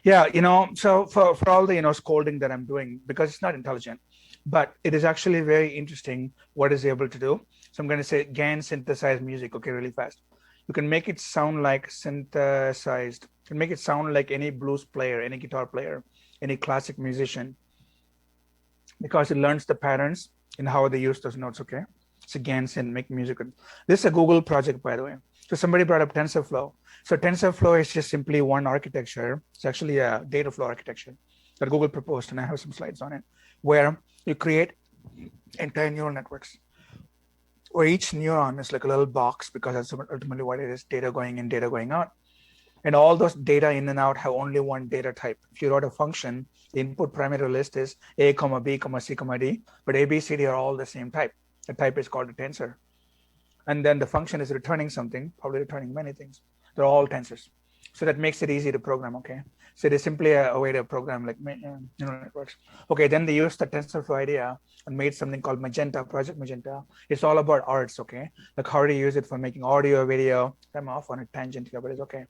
Speaker 1: Yeah, so for all the, scolding that I'm doing, because it's not intelligent, but it is actually very interesting what it's able to do. So I'm going to say GAN synthesize music, okay, really fast. You can make it sound like synthesized. You can make it sound like any blues player, any guitar player, any classic musician, because it learns the patterns in how they use those notes, okay? So GAN synth, make music. This is a Google project, by the way. So somebody brought up TensorFlow. So TensorFlow is just simply one architecture. It's actually a data flow architecture that Google proposed, and I have some slides on it, where you create entire neural networks, where each neuron is like a little box, because that's ultimately what it is, data going in, data going out. And all those data in and out have only one data type. If you wrote a function, the input parameter list is A, B, C, D, but A, B, C, D are all the same type. The type is called a tensor. And then the function is returning something, probably returning many things. They're all tensors. So that makes it easy to program, okay? So it is simply a way to program like neural networks. Okay, then they used the TensorFlow idea and made something called Magenta, Project Magenta. It's all about arts, okay? Like how to use it for making audio, video. I'm off on a tangent here, but it's okay.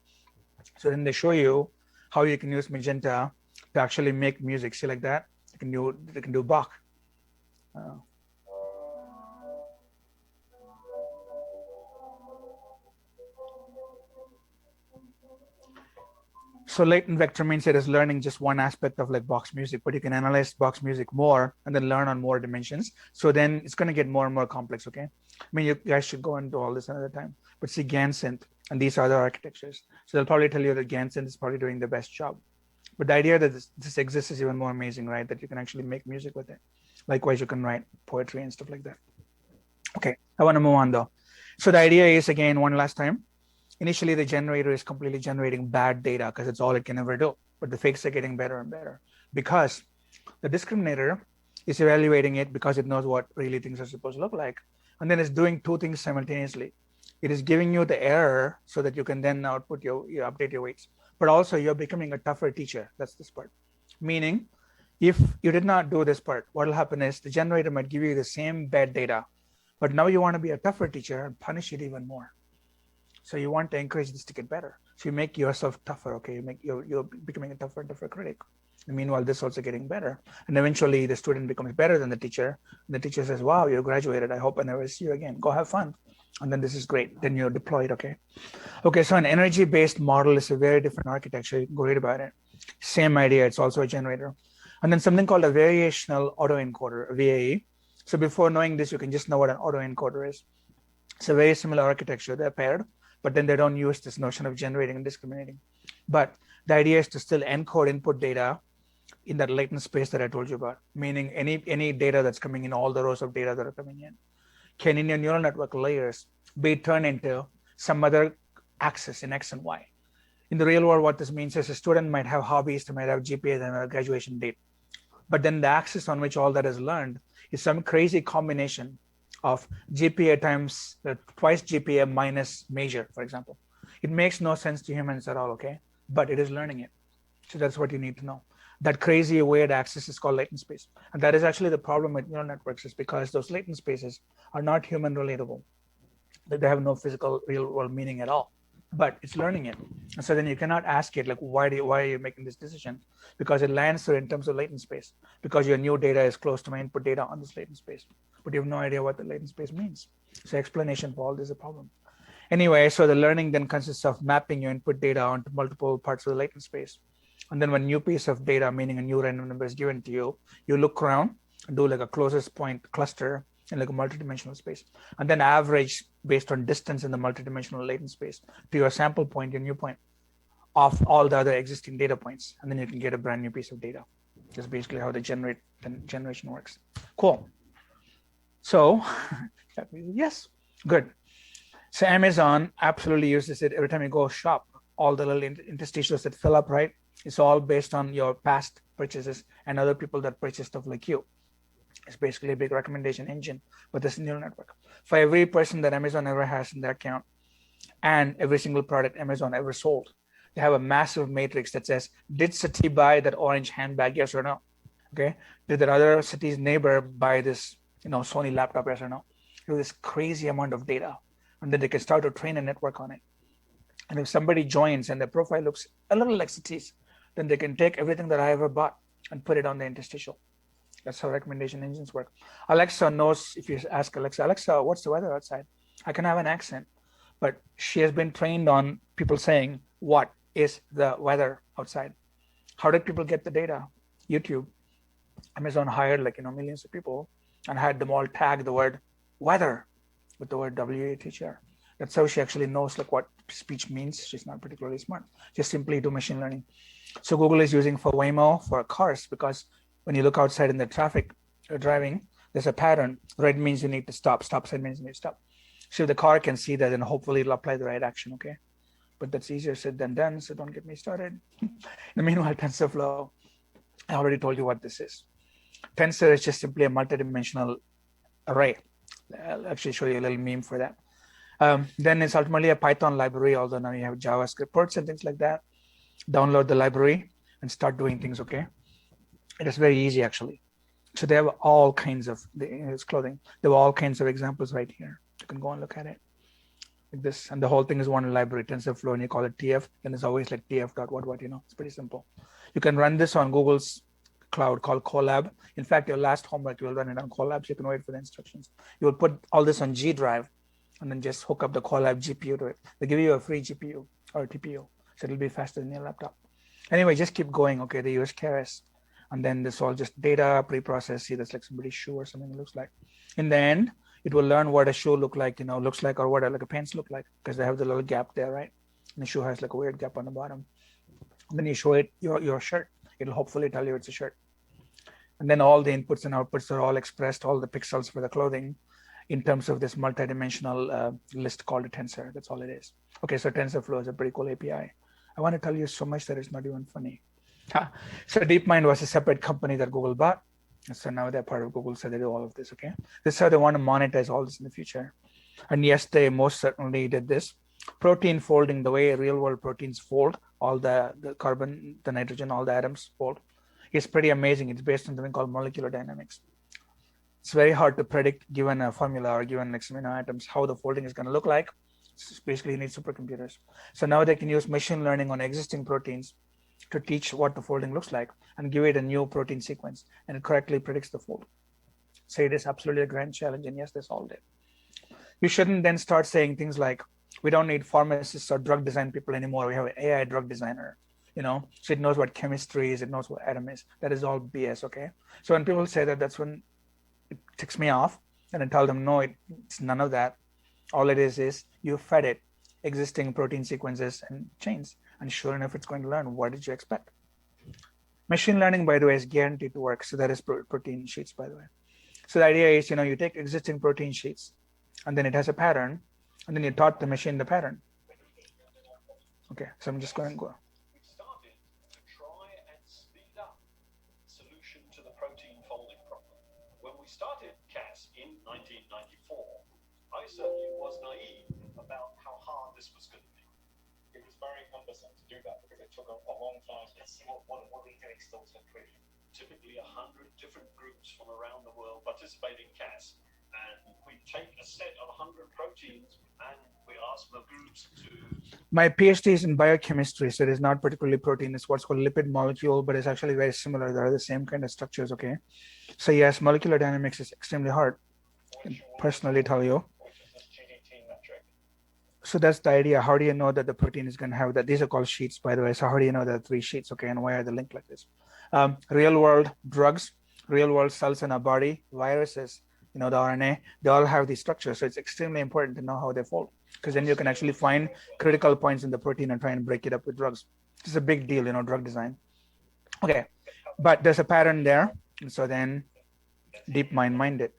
Speaker 1: So then they show you how you can use Magenta to actually make music. See, like that, they can do Bach. So latent vector means it is learning just one aspect of like Bach's music, but you can analyze Bach's music more and then learn on more dimensions. So then it's going to get more and more complex, okay? I mean, you guys should go into all this another time. But see, GAN synth and these other architectures. So they'll probably tell you that GAN synth is probably doing the best job. But the idea that this exists is even more amazing, right? That you can actually make music with it. Likewise, you can write poetry and stuff like that. Okay, I want to move on though. So the idea is, again, one last time, initially the generator is completely generating bad data because it's all it can ever do. But the fakes are getting better and better because the discriminator is evaluating it because it knows what really things are supposed to look like. And then it's doing two things simultaneously. It is giving you the error so that you can then output you update your weights. But also you're becoming a tougher teacher. That's this part. Meaning, if you did not do this part, what will happen is the generator might give you the same bad data, but now you want to be a tougher teacher and punish it even more. So you want to encourage this to get better. So you make yourself tougher, okay? You're becoming a tougher and tougher critic. And meanwhile, this is also getting better. And eventually the student becomes better than the teacher. And the teacher says, wow, you graduated. I hope I never see you again. Go have fun. And then this is great. Then you're deployed, okay? Okay, so an energy-based model is a very different architecture. You can go read about it. Same idea, it's also a generator. And then something called a variational autoencoder, VAE. So before knowing this, you can just know what an autoencoder is. It's a very similar architecture. They're paired, but then they don't use this notion of generating and discriminating. But the idea is to still encode input data in that latent space that I told you about, meaning any data that's coming in, all the rows of data that are coming in, can in your neural network layers be turned into some other axis in X and Y. In the real world, what this means is a student might have hobbies, they might have GPA, and a graduation date. But then the axis on which all that is learned is some crazy combination of GPA times twice GPA minus major, for example. It makes no sense to humans at all, okay? But it is learning it. So that's what you need to know. That crazy weird axis is called latent space. And that is actually the problem with neural networks, is because those latent spaces are not human relatable. They have no physical real world meaning at all, but it's learning it. And so then you cannot ask it like, why are you making this decision? Because it lands there in terms of latent space, because your new data is close to my input data on this latent space, but you have no idea what the latent space means. So explanation for all this is a problem. Anyway, so the learning then consists of mapping your input data onto multiple parts of the latent space. And then when a new piece of data, meaning a new random number, is given to you, you look around and do like a closest point cluster in like a multidimensional space, and then average based on distance in the multidimensional latent space to your sample point, your new point, of all the other existing data points. And then you can get a brand new piece of data. That's basically how the generation works. Cool. So yes, good. So Amazon absolutely uses it every time you go shop. All the little interstitials that fill up, right? It's all based on your past purchases and other people that purchase stuff like you. It's basically a big recommendation engine with this neural network. For every person that Amazon ever has in their account and every single product Amazon ever sold, they have a massive matrix that says, did Sati buy that orange handbag, yes or no? Okay. Did that other Sati's neighbor buy this, Sony laptop, yes or no? You have this crazy amount of data. And then they can start to train a network on it. And if somebody joins and their profile looks a little like Sati's, then they can take everything that I ever bought and put it on the interstitial. That's how recommendation engines work. Alexa knows, if you ask Alexa, what's the weather outside? I can have an accent, but she has been trained on people saying, what is the weather outside? How did people get the data? YouTube. Amazon hired millions of people and had them all tag the word weather with the word WATHR. That's how she actually knows what speech means. She's not particularly smart. Just simply do machine learning. So Google is using for Waymo for cars, because when you look outside in the traffic driving, there's a pattern. Red means you need to stop. Stop sign means you need to stop. So the car can see that, and hopefully it'll apply the right action, okay? But that's easier said than done, so don't get me started. Meanwhile, TensorFlow, I already told you what this is. Tensor is just simply a multidimensional array. I'll actually show you a little meme for that. Then it's ultimately a Python library, although now you have JavaScript ports and things like that. Download the library and start doing things, okay? It is very easy, actually. So they have all kinds of his clothing. There were all kinds of examples right here. You can go and look at it like this. And the whole thing is one library, TensorFlow, and you call it TF. Then it's always like TF dot what, it's pretty simple. You can run this on Google's cloud called Colab. In fact, your last homework, you will run it on Colab, so you can wait for the instructions. You will put all this on G Drive and then just hook up the Colab GPU to it. They give you a free GPU or TPU, so it'll be faster than your laptop. Anyway, just keep going, okay? They use Keras. And then this all just data pre-processed. See, that's like somebody's shoe or something it looks like. In the end, it will learn what a shoe looks like, or what like a pants look like, because they have the little gap there, right? And the shoe has like a weird gap on the bottom. And then you show it your shirt. It'll hopefully tell you it's a shirt. And then all the inputs and outputs are all expressed, all the pixels for the clothing, in terms of this multidimensional list called a tensor. That's all it is. Okay, so TensorFlow is a pretty cool API. I want to tell you so much that it's not even funny. So DeepMind was a separate company that Google bought. So now they're part of Google, so they do all of this, okay? This is how they want to monetize all this in the future. And yes, they most certainly did this. Protein folding, the way real world proteins fold, all the carbon, the nitrogen, all the atoms fold, is pretty amazing. It's based on something called molecular dynamics. It's very hard to predict, given a formula or given amino atoms, how the folding is going to look like. It's basically, you need supercomputers. So now they can use machine learning on existing proteins to teach what the folding looks like and give it a new protein sequence, and it correctly predicts the fold. So it is absolutely a grand challenge, and yes, they solved it. You shouldn't then start saying things like, we don't need pharmacists or drug design people anymore. We have an AI drug designer, so it knows what chemistry is, it knows what atom is. That is all BS, okay? So when people say that, that's when it ticks me off, and I tell them, no, it's none of that. All it is you fed it existing protein sequences and chains, and sure enough, it's going to learn. What did you expect? Machine learning, by the way, is guaranteed to work. So that is protein sheets, by the way. So the idea is, you take existing protein sheets, and then it has a pattern, and then you taught the machine the pattern. Okay, so I'm just going to go.
Speaker 3: We started to try and speed up the solution to the protein folding problem. When we started CAS in 1994, I certainly was naive about how hard this was going to be. It was very cumbersome to do that because it took a long time.
Speaker 4: Let's see what are we doing still to improve.
Speaker 3: Typically 100 different groups from around the world participate in CAS, and we take a set of 100 proteins and we ask the groups to.
Speaker 1: My PhD is in biochemistry, so it is not particularly protein. It's what's called lipid molecule, but it's actually very similar. They are the same kind of structures, okay? So yes, molecular dynamics is extremely hard. I can personally tell you.
Speaker 3: Which is this GDT metric.
Speaker 1: So that's the idea. How do you know that the protein is going to have that? These are called sheets, by the way. So how do you know there are 3 sheets, okay? And why are they linked like this? Real world drugs, real world cells in our body, viruses, the RNA, they all have these structures. So it's extremely important to know how they fold, because then you can actually find critical points in the protein and try and break it up with drugs. This is a big deal, drug design. Okay, but there's a pattern there. And so then DeepMind mined it.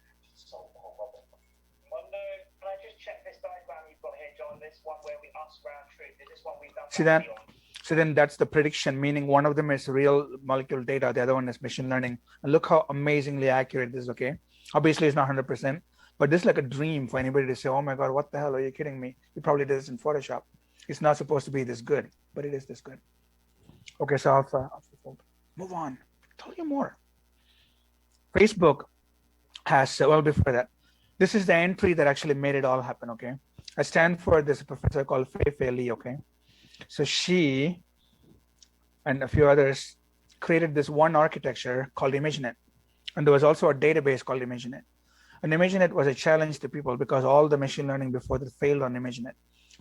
Speaker 4: Can I just check this diagram you've got here, John? This one where we ask ground truth. Is this one we've done?
Speaker 1: See that? So then that's the prediction, meaning one of them is real molecule data, the other one is machine learning. And look how amazingly accurate this is, okay? Obviously, it's not 100%, but this is like a dream for anybody to say, oh my God, what the hell, are you kidding me? You probably did this in Photoshop. It's not supposed to be this good, but it is this good. Okay, so I'll move on. Tell you more. Facebook has, well, before that, this is the entry that actually made it all happen, okay? I stand for this professor called Fei-Fei Li, okay? So she and a few others created this one architecture called ImageNet. And there was also a database called ImageNet. And ImageNet was a challenge to people because all the machine learning before that failed on ImageNet.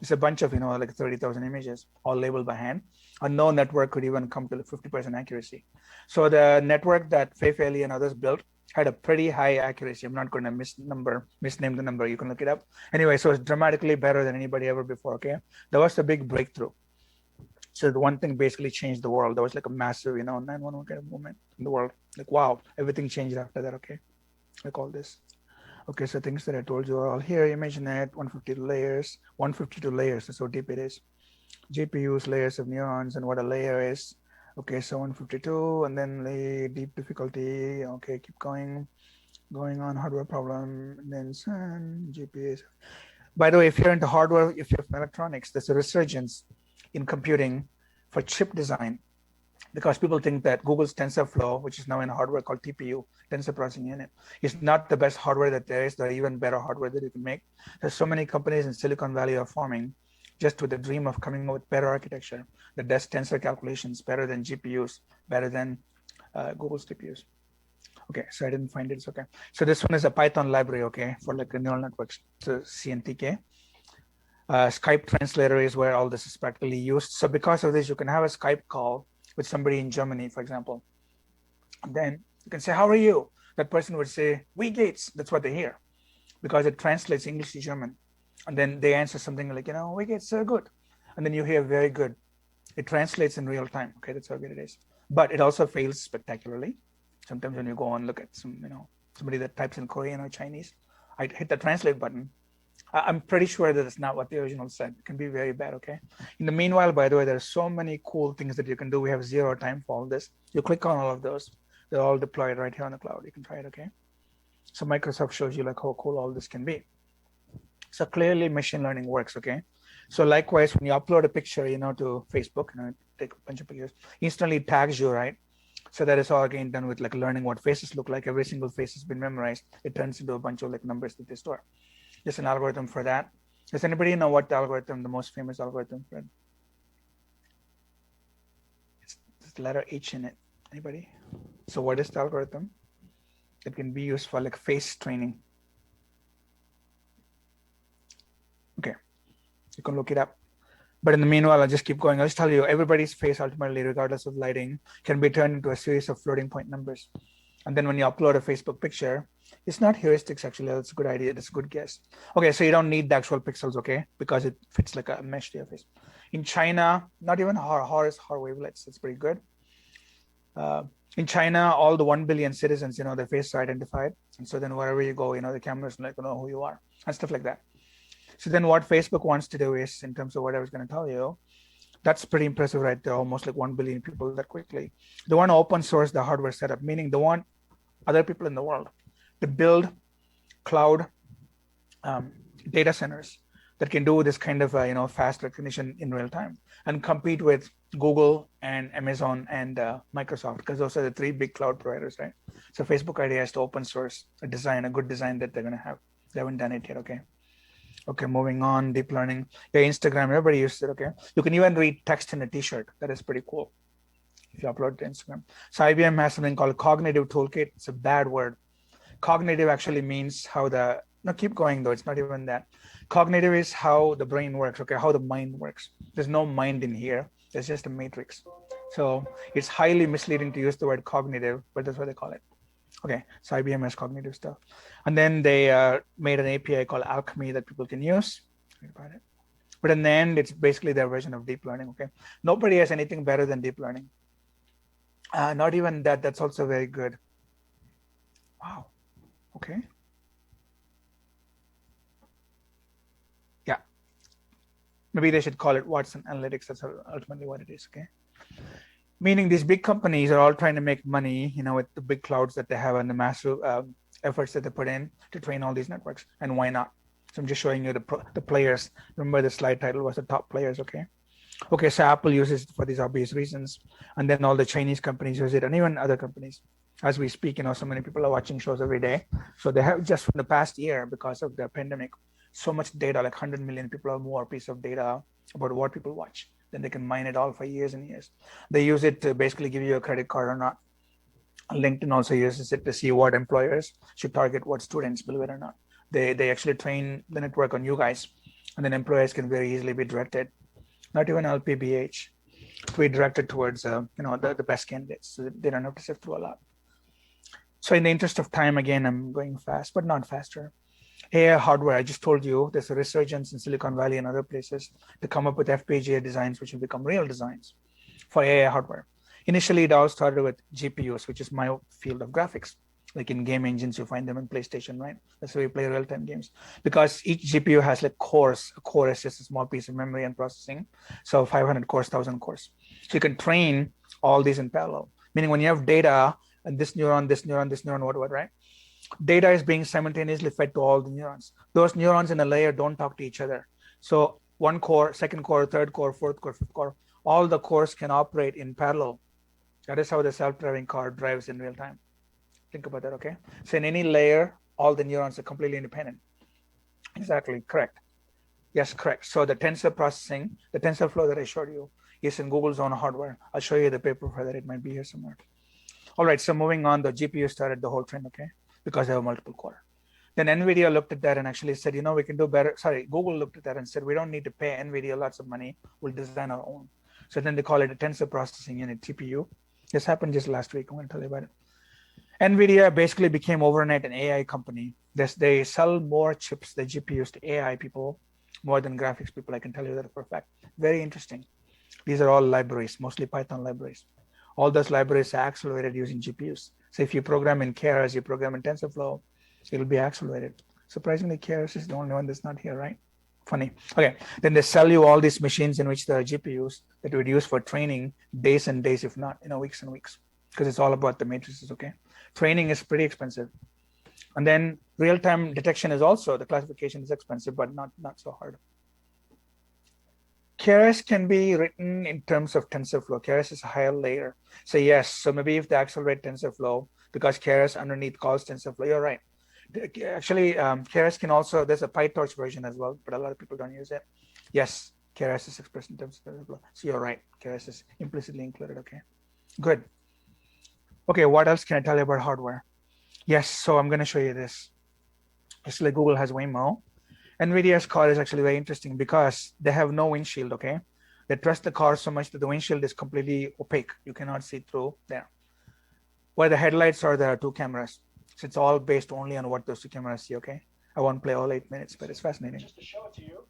Speaker 1: It's a bunch of, like 30,000 images, all labeled by hand. And no network could even come to 50% accuracy. So the network that Fei-Fei Li and others built had a pretty high accuracy. I'm not going to misname the number. You can look it up. Anyway, so it's dramatically better than anybody ever before, okay? That was the big breakthrough. So the one thing basically changed the world. There was like a massive, 911 kind of movement in the world. Like, wow, everything changed after that, okay? Like all this. Okay, so things that I told you are all here. ImageNet, 152 layers. 152 layers, that's how deep it is. GPUs, layers of neurons, and what a layer is. Okay, so 152, and then the deep difficulty. Okay, keep going on, hardware problem, and then GPUs. By the way, if you're into hardware, if you're electronics, there's a resurgence in computing for chip design, because people think that Google's TensorFlow, which is now in hardware called TPU, Tensor Processing Unit, is not the best hardware that there is. There are even better hardware that you can make. There's so many companies in Silicon Valley are forming just with the dream of coming up with better architecture that does tensor calculations better than GPUs, better than Google's TPUs. Okay, so I didn't find it, it's okay. So this one is a Python library, okay, for like neural networks, so CNTK. Skype translator is where all this is practically used. So because of this, you can have a Skype call with somebody in Germany, for example. And then you can say, how are you? That person would say, wie geht's? That's what they hear, because it translates English to German. And then they answer something like, wie geht's good. And then you hear very good. It translates in real time. Okay, that's how good it is. But it also fails spectacularly. Sometimes when you go and look at somebody that types in Korean or Chinese, I hit the translate button. I'm pretty sure that it's not what the original said. It can be very bad, okay? In the meanwhile, by the way, there are so many cool things that you can do. We have 0 time for all this. You click on all of those. They're all deployed right here on the cloud. You can try it, okay? So Microsoft shows you like how cool all this can be. So clearly machine learning works, okay? So likewise, when you upload a picture, to Facebook, take a bunch of pictures, instantly tags you, right? So that is all again done with like learning what faces look like. Every single face has been memorized. It turns into a bunch of like numbers that they store. There's an algorithm for that. Does anybody know what the algorithm, the most famous algorithm, Fred? It's the letter H in it. Anybody? So what is the algorithm? It can be used for like face training. Okay, you can look it up. But in the meanwhile, I'll just keep going. I'll just tell you, everybody's face ultimately, regardless of lighting, can be turned into a series of floating point numbers. And then when you upload a Facebook picture, it's not heuristics, actually. That's a good idea. That's a good guess. Okay, so you don't need the actual pixels, okay? Because it fits like a mesh to your face. In China, not even HAR wavelets. That's pretty good. In China, all the 1 billion citizens, their faces are identified. And so then wherever you go, the cameras like know who you are and stuff like that. So then what Facebook wants to do is, in terms of what I was going to tell you, that's pretty impressive, right? There are almost like 1 billion people that quickly. They want to open source the hardware setup, meaning they want other people in the world to build cloud data centers that can do this kind of fast recognition in real time and compete with Google and Amazon and Microsoft, because those are the three big cloud providers, right? So Facebook idea is to open source a good design that they're going to have. They haven't done it yet. Okay, moving on. Deep learning. Yeah, Instagram, everybody uses it. Okay, you can even read text in a t-shirt. That is pretty cool if you upload to Instagram. So IBM has something called cognitive toolkit. It's a bad word. Cognitive actually means how the, no, keep going though, it's not even that. Cognitive is how the brain works, okay, how the mind works. There's no mind in here, there's just a matrix. So it's highly misleading to use the word cognitive, but that's what they call it. Okay, so IBM has cognitive stuff. And then they made an API called Alchemy that people can use. Read about it. But in the end, it's basically their version of deep learning, okay? Nobody has anything better than deep learning. Not even that, that's also very good. Wow, okay. Yeah, maybe they should call it Watson Analytics. That's ultimately what it is, okay? Meaning these big companies are all trying to make money, with the big clouds that they have and the massive efforts that they put in to train all these networks. And why not? So I'm just showing you the players. Remember the slide title was the top players, okay? Okay, so Apple uses it for these obvious reasons. And then all the Chinese companies use it, and even other companies. As we speak, so many people are watching shows every day. So they have, just from the past year, because of the pandemic, so much data, like 100 million people or more piece of data about what people watch. Then they can mine it all for years and years. They use it to basically give you a credit card or not. LinkedIn also uses it to see what employers should target what students, believe it or not. They actually train the network on you guys, and then employers can very easily be directed, not even LPBH, to be directed towards the best candidates. So they don't have to sift through a lot. So in the interest of time, again, I'm going fast, but not faster. AI hardware, I just told you, there's a resurgence in Silicon Valley and other places to come up with FPGA designs, which will become real designs for AI hardware. Initially, it all started with GPUs, which is my field of graphics. Like in game engines, you find them in PlayStation, right? That's where you play real-time games. Because each GPU has like cores. A core is just a small piece of memory and processing. So 500 cores, 1,000 cores. So you can train all these in parallel. Meaning when you have data, and this neuron, what, right? Data is being simultaneously fed to all the neurons. Those neurons in a layer don't talk to each other. So one core, second core, third core, fourth core, fifth core, all the cores can operate in parallel. That is how the self-driving car drives in real time. Think about that, okay? So in any layer, all the neurons are completely independent. Exactly, correct. Yes, correct. So the tensor processing, the TensorFlow that I showed you is in Google's own hardware. I'll show you the paper for that. It might be here somewhere. All right, so moving on, the GPU started the whole trend, okay? Because they have multiple core. Then NVIDIA looked at that and actually said, we can do better. Sorry, Google looked at that and said, we don't need to pay NVIDIA lots of money. We'll design our own. So then they call it a tensor processing unit, TPU. This happened just last week. I'm going to tell you about it. NVIDIA basically became overnight an AI company. They sell more chips, the GPUs, to AI people more than graphics people. I can tell you that for a fact. Very interesting. These are all libraries, mostly Python libraries. All those libraries are accelerated using GPUs. So if you program in Keras, you program in TensorFlow, it'll be accelerated. Surprisingly, Keras is the only one that's not here, right? Funny. Okay, then they sell you all these machines in which there are GPUs that you would use for training days and days, if not, weeks and weeks, because it's all about the matrices, okay? Training is pretty expensive. And then real-time detection is also, the classification is expensive, but not so hard. Keras can be written in terms of TensorFlow. Keras is a higher layer. So yes, so maybe if they accelerate TensorFlow, because Keras underneath calls TensorFlow, you're right. Actually, Keras can also, there's a PyTorch version as well, but a lot of people don't use it. Yes, Keras is expressed in terms of TensorFlow. So you're right, Keras is implicitly included, okay. Good. Okay, what else can I tell you about hardware? Yes, so I'm gonna show you this. Actually, Google has Waymo. NVIDIA's car is actually very interesting because they have no windshield, okay? They trust the car so much that the windshield is completely opaque. You cannot see through there. Where the headlights are, there are two cameras. So it's all based only on what those two cameras see, okay? I won't play all 8 minutes, but it's fascinating.
Speaker 3: Just to show it to you,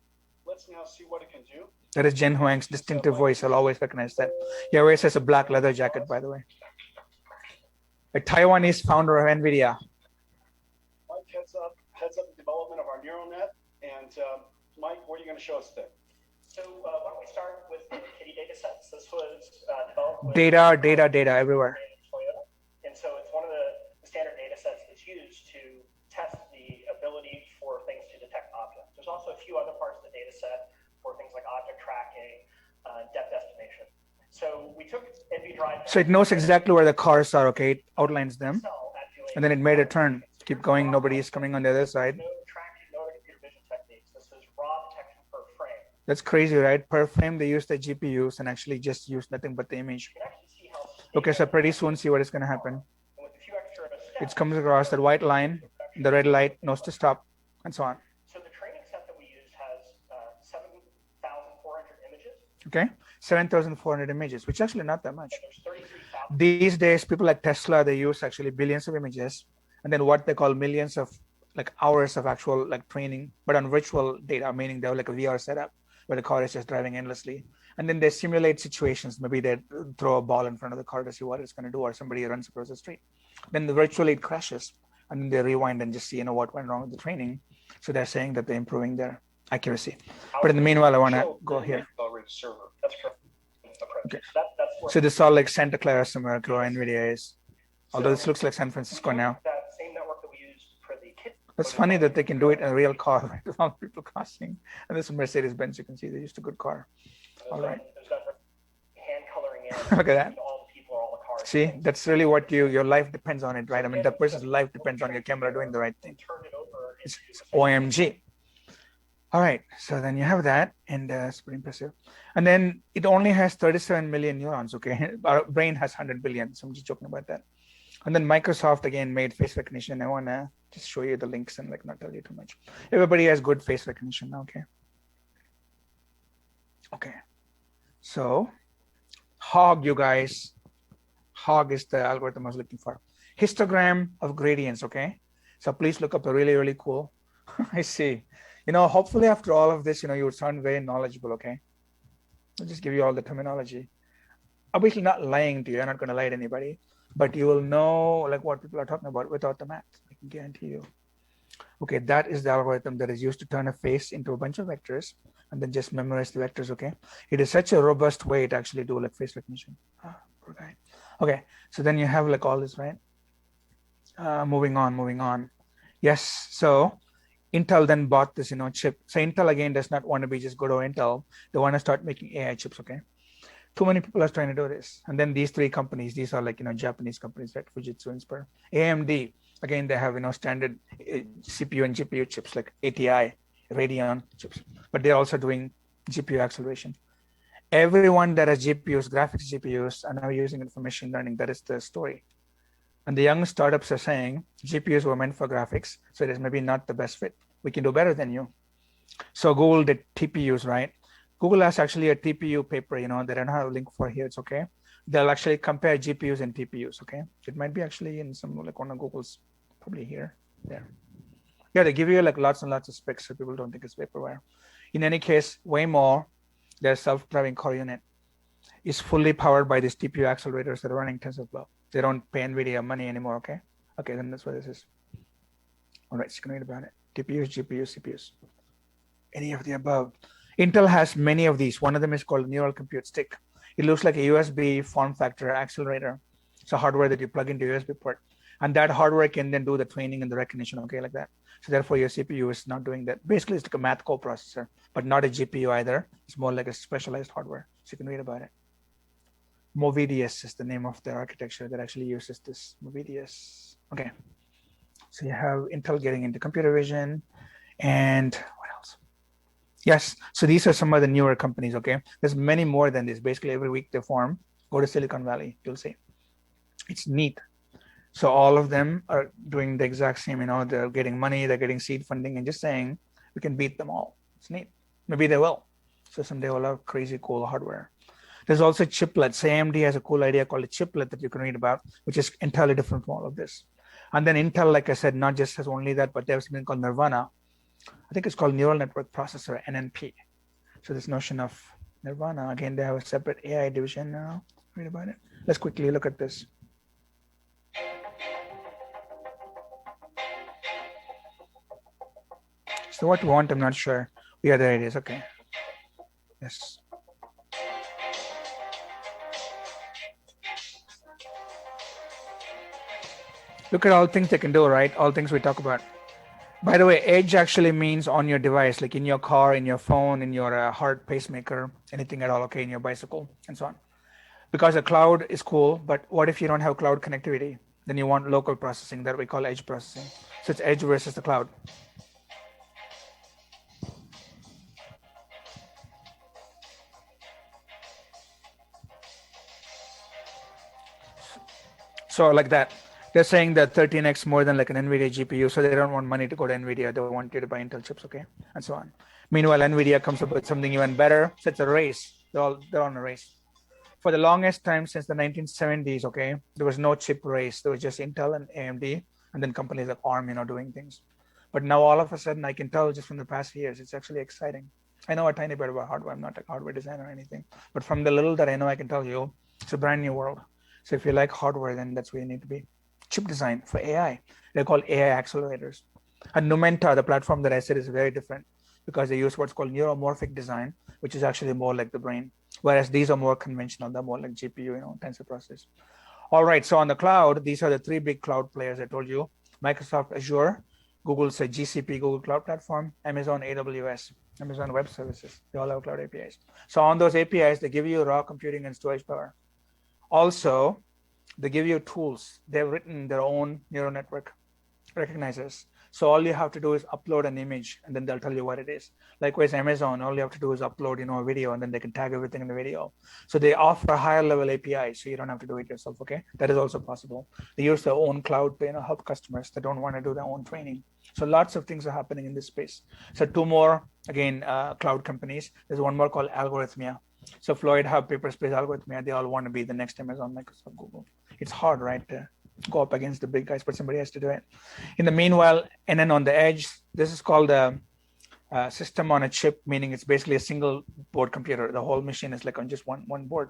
Speaker 3: let's now see what it can do.
Speaker 1: That is Jen Huang's distinctive voice. I'll always recognize that. He always has a black leather jacket, by the way. A Taiwanese founder of NVIDIA.
Speaker 3: Mike heads up the development of our neural net. And Mike, what are you going to show us today?
Speaker 4: So why don't we start with the Kitty data sets? This was developed with
Speaker 1: Data everywhere.
Speaker 4: Toyota. And so it's one of the standard data sets that's used to test the ability for things to detect objects. There's also a few other parts of the data
Speaker 1: So it knows exactly where the cars are, okay? It outlines them.
Speaker 4: cell at doing
Speaker 1: And then it made a turn. Keep going, nobody is coming on the other side.
Speaker 4: no tracking, no computer vision techniques. This is raw detection per frame.
Speaker 1: That's crazy, right? Per frame, they use the GPUs and actually just use nothing but the image.
Speaker 4: You can actually see how
Speaker 1: Okay, so pretty soon see what is going to happen.
Speaker 4: and with a few extra steps,
Speaker 1: It comes across that white line, the red light knows to stop, and so on.
Speaker 4: So the training set that we use has 7,400 images.
Speaker 1: Okay, 7,400 images, which is actually not that much.
Speaker 4: There's 33,000.
Speaker 1: These days, people like Tesla, they use actually billions of images, and then what they call millions of like hours of actual like training, but on virtual data, meaning they have like a VR setup where the car is just driving endlessly. And then they simulate situations. Maybe they throw a ball in front of the car to see what it's going to do, or somebody runs across the street. Then virtually it crashes, and then they rewind and just see, what went wrong with the training. So they're saying that they're improving their accuracy. But in the meanwhile, I want to go here.
Speaker 2: Accelerated server.
Speaker 4: That's correct.
Speaker 1: Okay.
Speaker 4: That's where
Speaker 1: So this is all like Santa Clara somewhere, where NVIDIA is. Although this looks like San Francisco now.
Speaker 4: that same network that we use for the kit.
Speaker 1: That's funny that they can do it in a real car, right? Without people crossing. And this is Mercedes-Benz, you can see they used a good car. All right.
Speaker 4: There's that hand coloring in.
Speaker 1: Look at that.
Speaker 4: All the people, all the cars.
Speaker 1: See, that's really what your life depends on it, right? I mean, that person's life depends on your camera doing the right thing.
Speaker 4: Turn it over.
Speaker 1: It's OMG. All right, so then you have that, and it's pretty impressive. And then it only has 37 million neurons, okay? Our brain has 100 billion, so I'm just joking about that. And then Microsoft, again, made face recognition. I want to just show you the links and like not tell you too much. Everybody has good face recognition now, okay? Okay, so HOG, you guys. HOG is the algorithm I was looking for. Histogram of gradients, okay? So please look up a really, really cool. I see. Hopefully after all of this, you would sound very knowledgeable, okay? I'll just give you all the terminology. Obviously not lying to you. I'm not going to lie to anybody. But you will know like what people are talking about without the math. I can guarantee you. Okay, that is the algorithm that is used to turn a face into a bunch of vectors and then just memorize the vectors, okay? It is such a robust way to actually do like face recognition. Poor guy. Okay, so then you have like all this, right? Moving on. Yes, so Intel then bought this, chip. So Intel again does not want to be just good old Intel. They want to start making AI chips, okay? Too many people are trying to do this. And then these three companies, these are like, Japanese companies, right? Fujitsu, Inspur. AMD, again, they have, standard CPU and GPU chips like ATI, Radeon chips, but they're also doing GPU acceleration. Everyone that has GPUs, graphics GPUs, are now using it for machine learning. That is the story. And the young startups are saying GPUs were meant for graphics, so it is maybe not the best fit. We can do better than you. So Google did TPUs, right? Google has actually a TPU paper, that I don't have a link for here. It's okay. They'll actually compare GPUs and TPUs, okay? It might be actually in some like one of Google's, probably here, there. Yeah, they give you like lots and lots of specs so people don't think it's vaporware. In any case, Waymo, their self-driving car unit, is fully powered by these TPU accelerators that are running TensorFlow. They don't pay NVIDIA money anymore, okay? Okay, then that's what this is. All right, so you can read about it. TPUs, GPUs, CPUs. Any of the above. Intel has many of these. One of them is called Neural Compute Stick. It looks like a USB form factor accelerator. It's a hardware that you plug into a USB port. And that hardware can then do the training and the recognition, okay, like that. So therefore, your CPU is not doing that. Basically, it's like a math coprocessor, but not a GPU either. It's more like a specialized hardware. So you can read about it. Movidius is the name of the architecture that actually uses this. Movidius. Okay. So you have Intel getting into computer vision. And what else? Yes. So these are some of the newer companies, okay? There's many more than this. Basically, every week they form. Go to Silicon Valley. You'll see. It's neat. So all of them are doing the exact same, they're getting money, they're getting seed funding, and just saying, we can beat them all. It's neat. Maybe they will. So someday we'll have crazy cool hardware. There's also chiplets. AMD has a cool idea called a chiplet that you can read about, which is entirely different from all of this. And then Intel, like I said, not just has only that, but they have something called Nirvana. I think it's called Neural Network Processor, NNP. So this notion of Nirvana, again, they have a separate AI division now. Read about it. Let's quickly look at this. So what we want, I'm not sure. Yeah, there it is. Okay. Yes. Look at all things they can do, right? All things we talk about. By the way, edge actually means on your device, like in your car, in your phone, in your heart pacemaker, anything at all, okay, in your bicycle, and so on. because the cloud is cool, but what if you don't have cloud connectivity? Then you want local processing that we call edge processing. So it's edge versus the cloud. So like that, they're saying that 13x more than like an NVIDIA GPU. So they don't want money to go to NVIDIA. They want you to buy Intel chips, okay, and so on. Meanwhile, NVIDIA comes up with something even better. So it's a race. They're on a race. For the longest time since the 1970s, okay, there was no chip race. There was just Intel and AMD, and then companies like ARM, doing things. But now all of a sudden, I can tell just from the past years, it's actually exciting. I know a tiny bit about hardware. I'm not a hardware designer or anything, but from the little that I know, I can tell you it's a brand new world. So if you like hardware, then that's where you need to be. Chip design for AI. They're called AI accelerators. And Numenta, the platform that I said, is very different because they use what's called neuromorphic design, which is actually more like the brain. Whereas these are more conventional, they're more like GPU, tensor processors. All right, so on the cloud, these are the three big cloud players I told you. Microsoft Azure, Google's GCP, Google Cloud Platform, Amazon AWS, Amazon Web Services. They all have cloud APIs. So on those APIs, they give you raw computing and storage power. Also, they give you tools. They've written their own neural network recognizers. So all you have to do is upload an image and then they'll tell you what it is. Likewise, Amazon, all you have to do is upload, a video and then they can tag everything in the video. So they offer higher level APIs, so you don't have to do it yourself, okay? That is also possible. They use their own cloud to help customers that don't want to do their own training. So lots of things are happening in this space. So two more, again, cloud companies. There's one more called Algorithmia. So Floyd Hub, Paperspace, Algorithmia, they all want to be the next Amazon, Microsoft, Google. It's hard, right, to go up against the big guys, but somebody has to do it. In the meanwhile, and then on the edge, this is called a system on a chip, meaning it's basically a single board computer. The whole machine is like on just one board.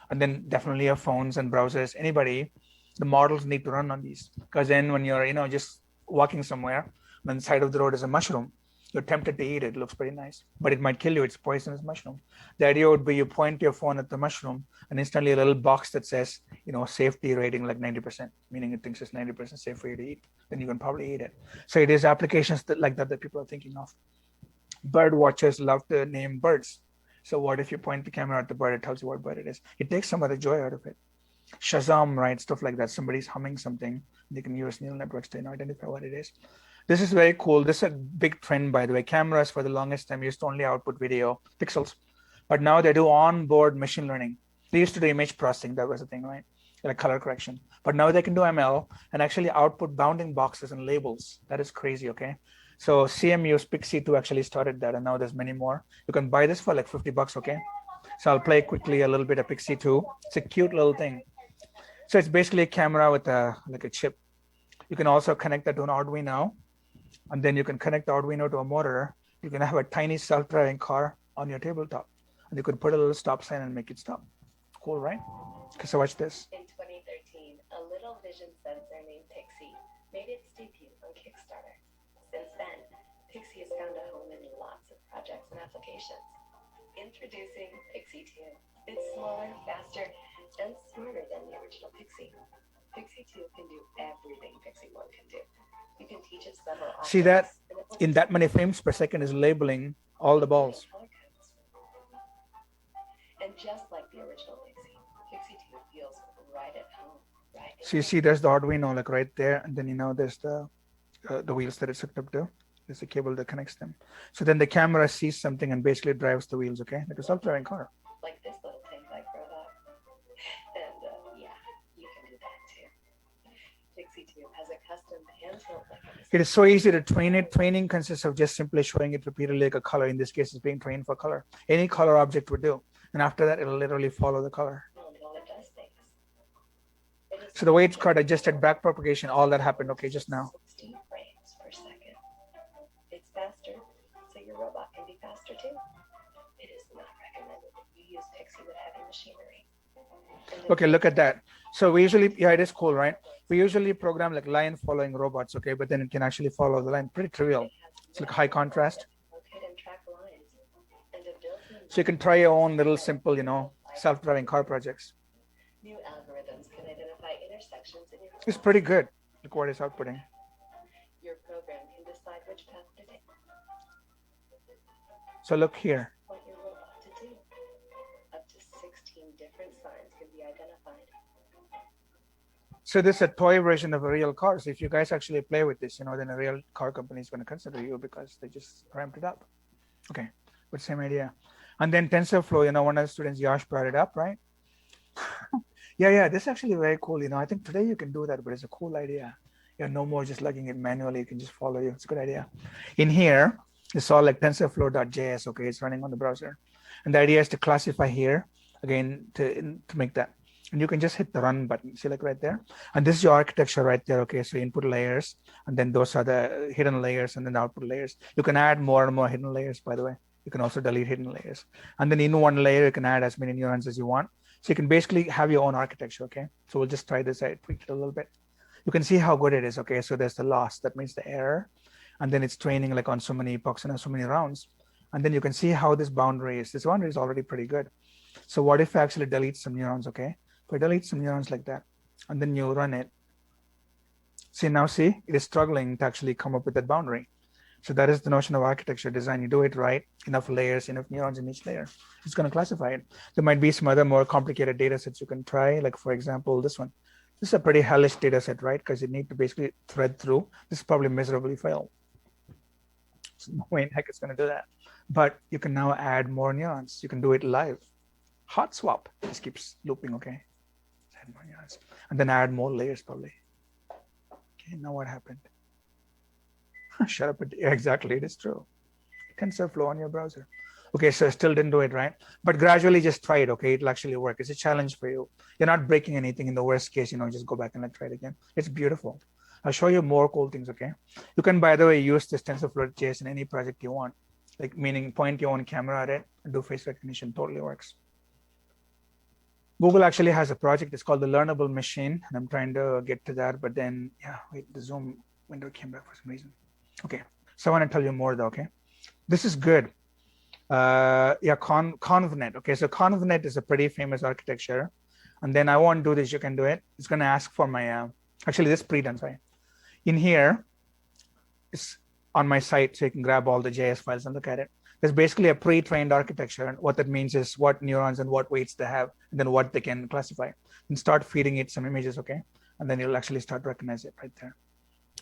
Speaker 1: And then definitely your phones and browsers, anybody, the models need to run on these. Because then when you're, just walking somewhere, on the side of the road is a mushroom, you're tempted to eat it. It looks pretty nice, but it might kill you. It's poisonous mushroom. The idea would be you point your phone at the mushroom and instantly a little box that says, safety rating like 90%, meaning it thinks it's 90% safe for you to eat. Then you can probably eat it. So it is applications like that people are thinking of. Bird watchers love to name birds. So what if you point the camera at the bird, it tells you what bird it is. It takes some of the joy out of it. Shazam, right? Stuff like that. Somebody's humming something. They can use neural networks to identify what it is. This is very cool. This is a big trend, by the way. Cameras for the longest time used to only output video pixels, but now they do onboard machine learning. They used to do image processing. That was the thing, right? Like color correction. But now they can do ML and actually output bounding boxes and labels. That is crazy, okay? So CMU's Pixie 2 actually started that, and now there's many more. You can buy this for like $50, okay? So I'll play quickly a little bit of Pixie 2. It's a cute little thing. So it's basically a camera with a chip. You can also connect that to an Arduino, and then you can connect the Arduino to a motor. You can have a tiny self-driving car on your tabletop, and you could put a little stop sign and make it stop. Cool, right? Okay, so watch this.
Speaker 5: In 2013, a little vision sensor named Pixie made its debut on Kickstarter. Since then, Pixie has found a home in lots of projects and applications. Introducing Pixie 2. It's smaller, faster, and smarter than the original Pixie. Pixie 2 can do everything Pixie 1 can do. You can teach it several objects.
Speaker 1: See that? In that many frames per second is labeling all the balls.
Speaker 5: And just like the original Pixie, Pixie 2 feels right at home. Right.
Speaker 1: So you see there's the Arduino like right there, and then there's the wheels that it's hooked up to. There's a cable that connects them. So then the camera sees something and basically drives the wheels, okay? Like a self-driving car.
Speaker 5: Like this little tank-like robot. And yeah, you can do that too. Pixie 2 has a custom handheld mechanism.
Speaker 1: It is so easy to train it. Training consists of just simply showing it repeatedly like a color. In this case, it's being trained for color. Any color object would do. And after that, it'll literally follow the color.
Speaker 5: Well, it does things.
Speaker 1: So the way it's got adjusted back propagation, all that happened, okay, just now.
Speaker 5: 60 frames per second. It's faster, so your robot can be faster too. It is not recommended that you use Pixie with heavy machinery.
Speaker 1: Okay, look at that. So we usually, yeah, it is cool, right? We usually program like line following robots, okay? But then it can actually follow the line. Pretty trivial. It's like high contrast.
Speaker 5: Locate and track lines. And a built-in
Speaker 1: So you can try your own little simple, self-driving car projects.
Speaker 5: new algorithms can identify intersections in your
Speaker 1: It's pretty good. Look what it's outputting.
Speaker 5: Your program can decide which path to take.
Speaker 1: So look here.
Speaker 5: What your robot to do. Up to 16 different signs can be identified.
Speaker 1: So this is a toy version of a real car. So if you guys actually play with this, then a real car company is going to consider you because they just ramped it up. Okay, but same idea. And then TensorFlow, one of the students, Yash, brought it up, right? Yeah, this is actually very cool. I think today you can do that, but it's a cool idea. No more just lugging it manually. You can just follow you. It's a good idea. In here, it's all like TensorFlow.js. Okay, it's running on the browser. And the idea is to classify here, again, to make that. And you can just hit the run button, see like right there. And this is your architecture right there. Okay, so input layers, and then those are the hidden layers and then the output layers. You can add more and more hidden layers, by the way. You can also delete hidden layers. And then in one layer, you can add as many neurons as you want. So you can basically have your own architecture, okay? So we'll just try this. I tweaked it a little bit. You can see how good it is, okay? So there's the loss, that means the error. And then it's training like on so many epochs and so many rounds. And then you can see how this boundary is. This boundary is already pretty good. So what if I actually delete some neurons, okay? If I delete some neurons like that, and then you run it. See, it is struggling to actually come up with that boundary. So that is the notion of architecture design. You do it right, enough layers, enough neurons in each layer. It's going to classify it. There might be some other more complicated data sets you can try. Like for example, this one. This is a pretty hellish data set, right? Because you need to basically thread through. This is probably miserably failed. So no way in heck it's going to do that. But you can now add more neurons. You can do it live. Hot swap. This keeps looping, okay? Add more neurons. And then add more layers probably. Okay, now what happened? Shut up. Yeah, exactly. It is true. TensorFlow on your browser. Okay, so I still didn't do it right. But gradually just try it, okay? It'll actually work. It's a challenge for you. You're not breaking anything. In the worst case, just go back and try it again. It's beautiful. I'll show you more cool things, okay? You can, by the way, use this TensorFlow.js in any project you want. Like meaning point your own camera at it and do face recognition. Totally works. Google actually has a project. It's called the Learnable Machine. And I'm trying to get to that. But then, the Zoom window came back for some reason. Okay, so I want to tell you more though, okay? This is good. ConvNet. Okay, so ConvNet is a pretty famous architecture. And then I won't do this, you can do it. It's going to ask for my, actually this is pre-done, sorry. In here, it's on my site, so you can grab all the JS files and look at it. There's basically a pre-trained architecture. And what that means is what neurons and what weights they have, and then what they can classify. And start feeding it some images, okay? And then it'll actually start recognize it right there.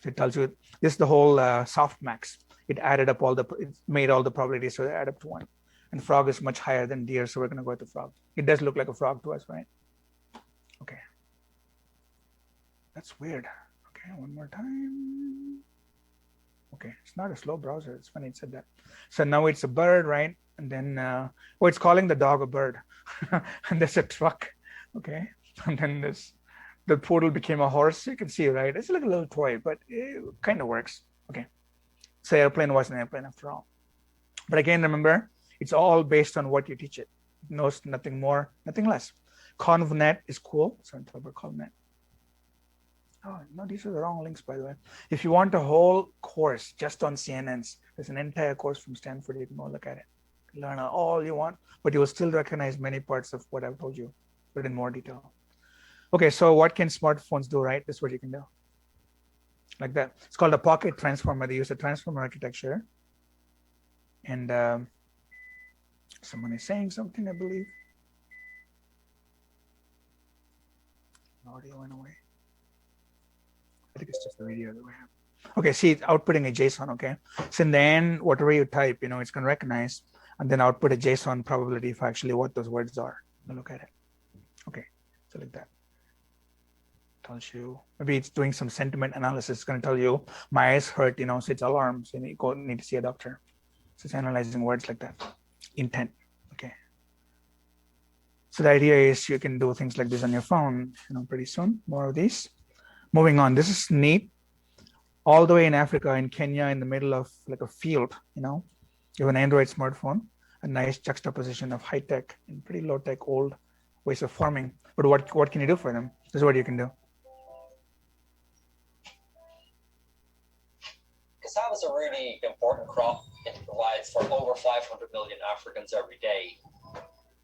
Speaker 1: So it tells you this is the whole softmax. It added up it made all the probabilities, so they add up to 1. And frog is much higher than deer, so we're going to go with the frog. It does look like a frog to us, right? Okay. That's weird. Okay, one more time. Okay, it's not a slow browser. It's funny it said that. So now it's a bird, right? And then, it's calling the dog a bird. And there's a truck, okay? And then the poodle became a horse. You can see, right? It's like a little toy, but it kind of works. Okay. So airplane was an airplane after all. But again, remember, it's all based on what you teach it. Nothing more, nothing less. ConvNet is cool. So talk about ConvNet. Oh, no, these are the wrong links, by the way. If you want a whole course just on CNNs, there's an entire course from Stanford. You can go look at it. Learn all you want, but you will still recognize many parts of what I've told you, but in more detail. Okay, so what can smartphones do, right? This is what you can do. Like that. It's called a pocket transformer. They use a transformer architecture. And someone is saying something, I believe. Audio went away. I think it's just the video that we have. Okay, see, it's outputting a JSON, okay? So in the end, whatever you type, it's going to recognize and then output a JSON probability for actually what those words are. Look at it. Okay, so like that. Tells you, maybe it's doing some sentiment analysis. It's going to tell you, my eyes hurt, so it's alarm. So you need to see a doctor. So it's analyzing words like that. Intent, okay. So the idea is you can do things like this on your phone, pretty soon. More of these. Moving on, this is neat. All the way in Africa, in Kenya, in the middle of like a field, you have an Android smartphone, a nice juxtaposition of high tech and pretty low tech, old ways of farming. But what can you do for them? This is what you can do.
Speaker 6: Cassava is a really important crop. It provides for over 500 million Africans every day.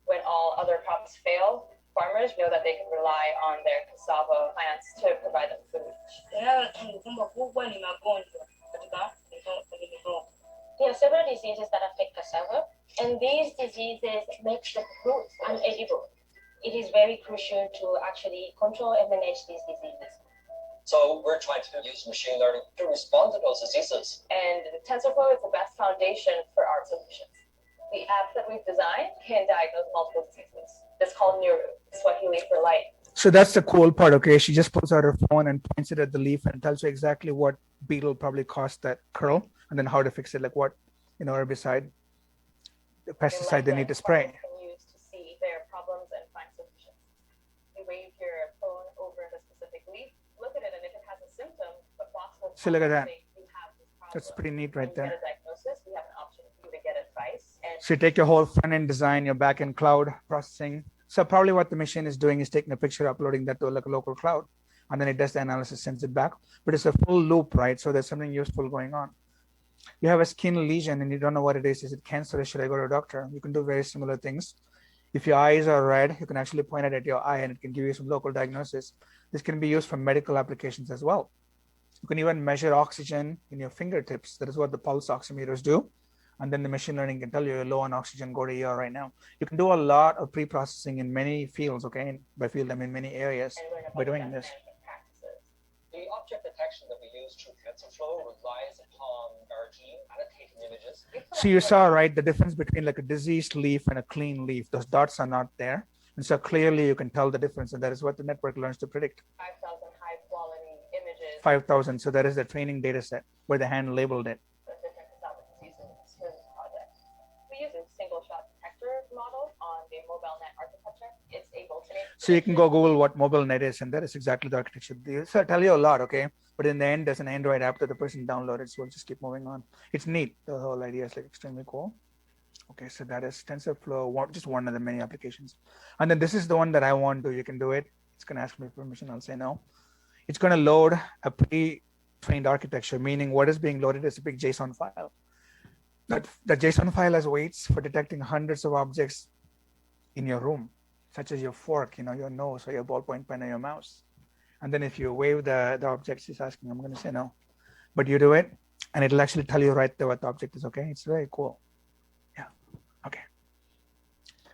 Speaker 7: When all other crops fail, farmers know that they can rely on their cassava plants to provide them food.
Speaker 8: There are several diseases that affect cassava, and these diseases make the fruits unedible.
Speaker 7: it is very crucial to actually control and manage these diseases.
Speaker 6: So we're trying to use machine learning to respond to those diseases.
Speaker 7: And TensorFlow is the best foundation for our solutions. The app that we've designed can diagnose multiple diseases. It's called Neuro, Swahili for light.
Speaker 1: So that's the cool part, okay? She just pulls out her phone and points it at the leaf and tells you exactly what beetle probably caused that curl and then how to fix it, like what, herbicide, the pesticide they need to spray.
Speaker 7: Can use to see their problems and find solutions. You wave your phone over the specific leaf, look at it, and if it has a symptom, but possible.
Speaker 1: So look at that.
Speaker 7: You have this problem.
Speaker 1: That's pretty neat right
Speaker 7: When you
Speaker 1: there.
Speaker 7: get a diagnosis, we have an option for you to get advice. And
Speaker 1: So you take your whole front-end design, your back-end cloud processing. So probably what the machine is doing is taking a picture, uploading that to like a local cloud, and then it does the analysis, sends it back. But it's a full loop, right? So there's something useful going on. You have a skin lesion and you don't know what it is. Is it cancer or should I go to a doctor? You can do very similar things. If your eyes are red, you can actually point it at your eye and it can give you some local diagnosis. This can be used for medical applications as well. You can even measure oxygen in your fingertips. That is what the pulse oximeters do. And then the machine learning can tell you you're low on oxygen, go to ER right now. You can do a lot of pre-processing in many fields, okay? By field, I mean many areas
Speaker 7: learn about
Speaker 1: by doing
Speaker 7: best
Speaker 1: this.
Speaker 7: management practices.
Speaker 6: The object detection that we use through TensorFlow relies upon our team annotating images.
Speaker 1: So you saw, right, the difference between like a diseased leaf and a clean leaf. Those dots are not there. And so clearly you can tell the difference. And that is what the network learns to predict.
Speaker 7: 5,000 high quality images
Speaker 1: 5,000. So that is the training data set where the hand labeled it.
Speaker 7: of different cassava diseases for this project. We use a single shot detector model on the mobile net architecture. It's able to make.
Speaker 1: So you can go Google what mobile net is, and that is exactly the architecture. So I tell you a lot, okay? But in the end, there's an Android app that the person downloaded. So we'll just keep moving on. It's neat. The whole idea is like extremely cool. Okay, so that is TensorFlow, just one of the many applications. And then this is the one that I want to, you can do it. It's going to ask me permission. I'll say no. It's going to load a pre-trained architecture, meaning what is being loaded is a big JSON file. That JSON file has weights for detecting hundreds of objects in your room, such as your fork, your nose, or your ballpoint pen, or your mouse. And then if you wave the objects, it's asking, I'm going to say no. But you do it, and it'll actually tell you right there what the object is, okay? It's very cool. Yeah, okay.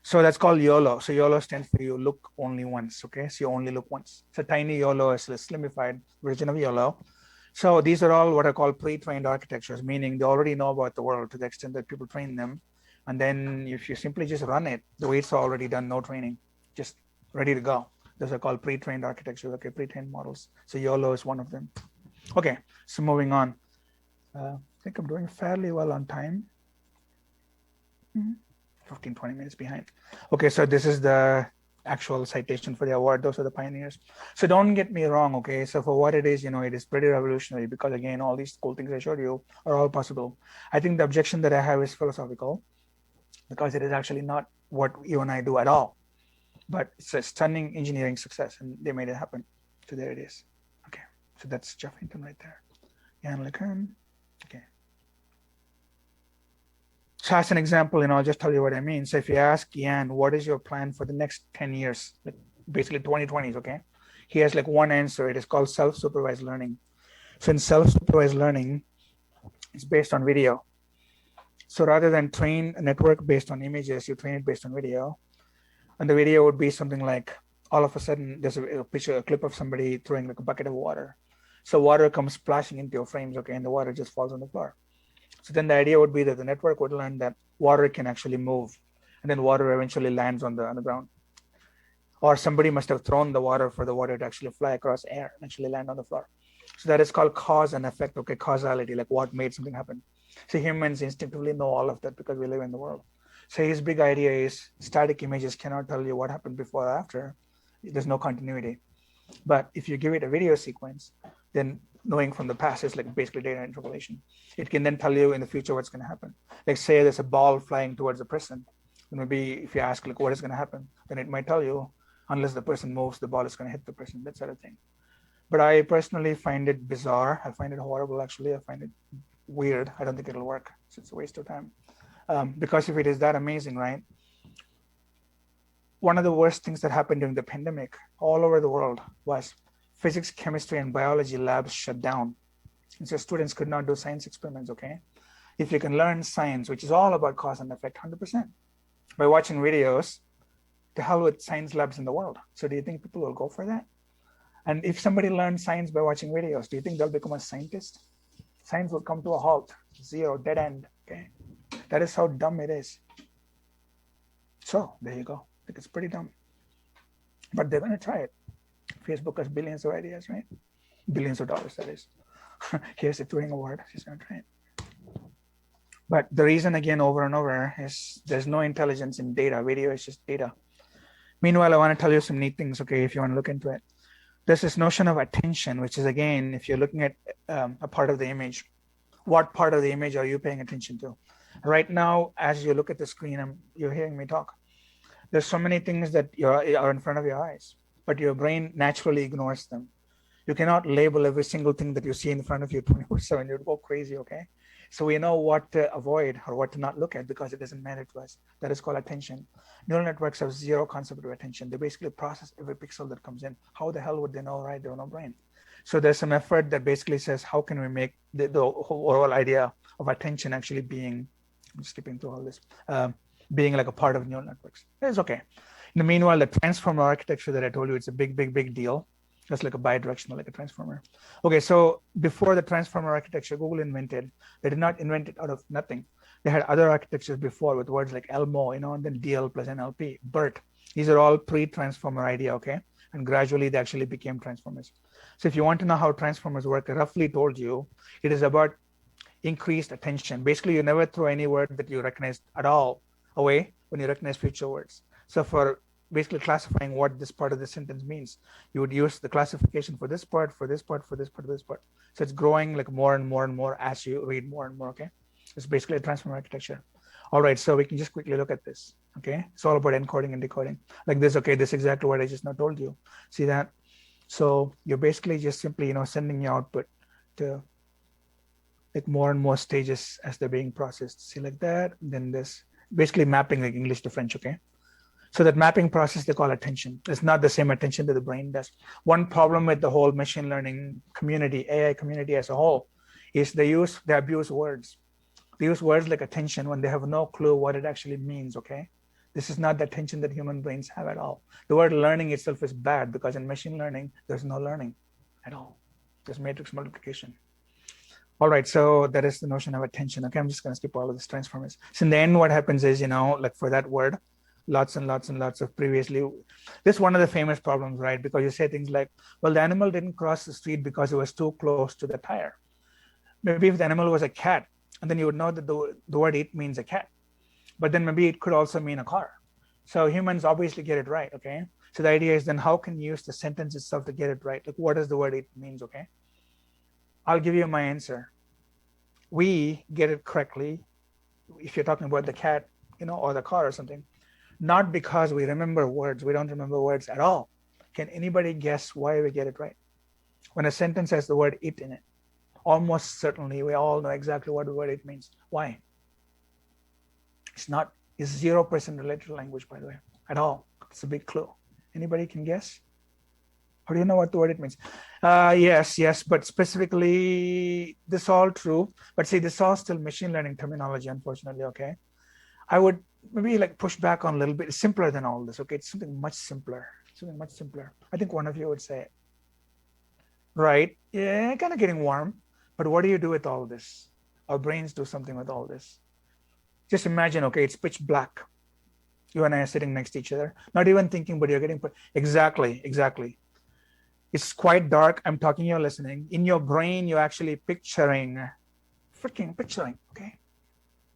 Speaker 1: So that's called YOLO. So YOLO stands for you look only once, okay? So you only look once. So tiny YOLO is a slimified version of YOLO. So these are all what are called pre-trained architectures, meaning they already know about the world to the extent that people train them. And then if you simply just run it, the weights are already done, no training, just ready to go. Those are called pre-trained architectures, okay, pre-trained models. So YOLO is one of them. Okay, so moving on. I think I'm doing fairly well on time. 15, 20 minutes behind. Okay, so this is the actual citation for the award. Those are the pioneers. So don't get me wrong, okay? So for what it is, it is pretty revolutionary because again, all these cool things I showed you are all possible. I think the objection that I have is philosophical because it is actually not what you and I do at all. But it's a stunning engineering success and they made it happen. So there it is. Okay, so that's Geoff Hinton right there. Yann LeCun. Okay. So as an example, I'll just tell you what I mean. So if you ask Yann, what is your plan for the next 10 years? Like basically 2020s, okay? He has like one answer. It is called self-supervised learning. So in self-supervised learning, it's based on video. So rather than train a network based on images, you train it based on video. And the video would be something like, all of a sudden, there's a picture, a clip of somebody throwing like a bucket of water. So water comes splashing into your frames, okay, and the water just falls on the floor. So then the idea would be that the network would learn that water can actually move, and then water eventually lands on the ground. Or somebody must have thrown the water for the water to actually fly across air and actually land on the floor. So that is called cause and effect, okay, causality, like what made something happen. So humans instinctively know all of that because we live in the world. So his big idea is static images cannot tell you what happened before or after. There's no continuity. But if you give it a video sequence, then knowing from the past is like basically data interpolation. It can then tell you in the future what's going to happen. Like say there's a ball flying towards a person. Maybe if you ask like what is going to happen, then it might tell you unless the person moves, the ball is going to hit the person, that sort of thing. But I personally find it bizarre. I find it horrible, actually. I find it weird. I don't think it'll work. So it's a waste of time. Because if it is that amazing, right? One of the worst things that happened during the pandemic all over the world was physics, chemistry, and biology labs shut down. And so students could not do science experiments, okay? If you can learn science, which is all about cause and effect, 100%, by watching videos to hell with science labs in the world. So do you think people will go for that? And if somebody learns science by watching videos, do you think they'll become a scientist? Science will come to a halt, zero, dead end. Okay, that is how dumb it is. So there you go. I think it's pretty dumb, but they're going to try it. Facebook has billions of ideas, right? Billions of dollars, that is. Here's a Turing Award. She's going to try it. But the reason, again, over and over, is there's no intelligence in data. Video is just data. Meanwhile, I want to tell you some neat things, okay, if you want to look into it. There's this notion of attention, which is, again, if you're looking at a part of the image, what part of the image are you paying attention to? Right now, as you look at the screen, you're hearing me talk. There's so many things that are in front of your eyes, but your brain naturally ignores them. You cannot label every single thing that you see in front of you 24/7. You'd go crazy, okay? So we know what to avoid or what to not look at because it doesn't matter to us. That is called attention. Neural networks have zero concept of attention. They basically process every pixel that comes in. How the hell would they know, right? They have no brain. So there's some effort that basically says, how can we make the whole overall idea of attention actually being, I'm skipping through all this, being like a part of neural networks. It's okay. In the meanwhile, the transformer architecture that I told you, it's a big, big, big deal. Just like a bidirectional, like a transformer. Okay, so before the transformer architecture Google invented, they did not invent it out of nothing. They had other architectures before with words like Elmo, and then DL plus NLP, BERT. These are all pre-transformer idea, okay? And gradually they actually became transformers. So if you want to know how transformers work, I roughly told you, it is about increased attention. Basically, you never throw any word that you recognize at all away when you recognize future words. So for basically classifying what this part of the sentence means, you would use the classification for this part, for this part, for this part, for this part. So it's growing like more and more and more as you read more and more, okay? It's basically a transformer architecture. All right, so we can just quickly look at this, okay? It's all about encoding and decoding. Like this, okay, this is exactly what I just now told you. See that? So you're basically just simply, sending your output to like more and more stages as they're being processed. See like that, then this, basically mapping like English to French, okay? So that mapping process they call attention. It's not the same attention that the brain does. One problem with the whole machine learning community, AI community as a whole, is they abuse words. They use words like attention when they have no clue what it actually means, okay? This is not the attention that human brains have at all. The word learning itself is bad because in machine learning, there's no learning at all. There's matrix multiplication. All right, so that is the notion of attention. Okay, I'm just gonna skip all of this transformers. So in the end, what happens is, like for that word, lots and lots and lots of previously, this is one of the famous problems, right? Because you say things like, well, the animal didn't cross the street because it was too close to the tire. Maybe if the animal was a cat, and then you would know that the word it means a cat, but then maybe it could also mean a car. So humans obviously get it right, okay? So the idea is then how can you use the sentence itself to get it right? Like what does the word it means, okay? I'll give you my answer. We get it correctly, if you're talking about the cat, or the car or something, not because we remember words. We don't remember words at all. Can anybody guess why we get it right? When a sentence has the word it in it, almost certainly we all know exactly what the word it means. Why? It's 0% related to language, by the way, at all. It's a big clue. Anybody can guess? How do you know what the word it means? Yes, but specifically, this is all true. But see, this is all still machine learning terminology, unfortunately, okay? I would maybe like push back on a little bit. It's simpler than all this, okay? It's something much simpler. I think one of you would say it. Right, yeah, kind of getting warm. But what do you do with all this? Our brains do something with all this. Just imagine, okay, it's pitch black. You and I are sitting next to each other, not even thinking, but you're getting, exactly. It's quite dark. I'm talking, you're listening. In your brain, you're actually picturing, okay?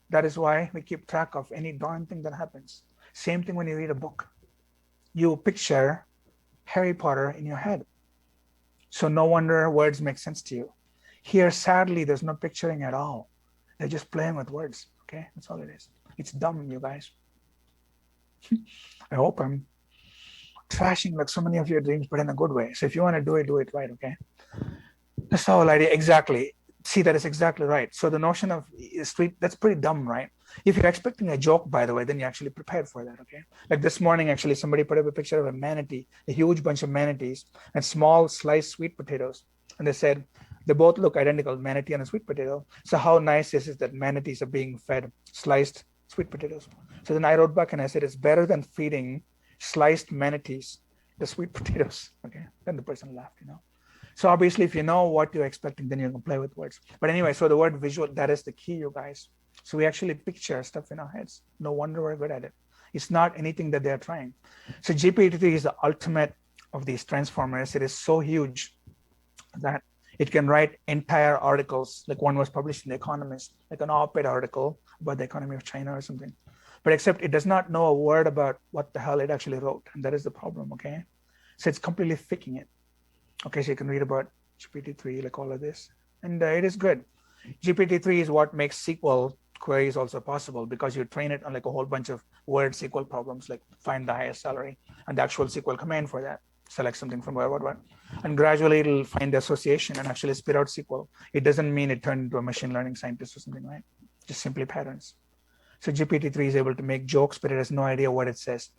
Speaker 1: That is why we keep track of any darn thing that happens. Same thing when you read a book. You picture Harry Potter in your head. So no wonder words make sense to you. Here, sadly, there's no picturing at all. They're just playing with words, okay? That's all it is. It's dumb, you guys. I hope I'm trashing like so many of your dreams, but in a good way. So if you want to do it right, okay? That's the whole idea, exactly. See, that is exactly right. So the notion of street, that's pretty dumb, right? If you're expecting a joke, by the way, then you're actually prepared for that, okay? Like this morning, actually, somebody put up a picture of a manatee, a huge bunch of manatees, and small sliced sweet potatoes. And they said, they both look identical, manatee and a sweet potato. So how nice is it that manatees are being fed sliced sweet potatoes? So then I wrote back and I said, it's better than feeding sliced manatees, the sweet potatoes. Okay, then the person laughed, So obviously, if you know what you're expecting, then you can play with words. But anyway, so the word visual, that is the key, you guys. So we actually picture stuff in our heads. No wonder we're good at it. It's not anything that they're trying. So GPT-3 is the ultimate of these transformers. It is so huge that it can write entire articles, like one was published in The Economist, like an op-ed article about the economy of China or something. But except it does not know a word about what the hell it actually wrote. And that is the problem, okay? So it's completely faking it. Okay, so you can read about GPT-3, like all of this. And it is good. GPT-3 is what makes SQL queries also possible, because you train it on like a whole bunch of word SQL problems, like find the highest salary and the actual SQL command for that. Select something from what. And gradually it'll find the association and actually spit out SQL. It doesn't mean it turned into a machine learning scientist or something, right? Just simply patterns. So GPT-3 is able to make jokes, but it has no idea what it says.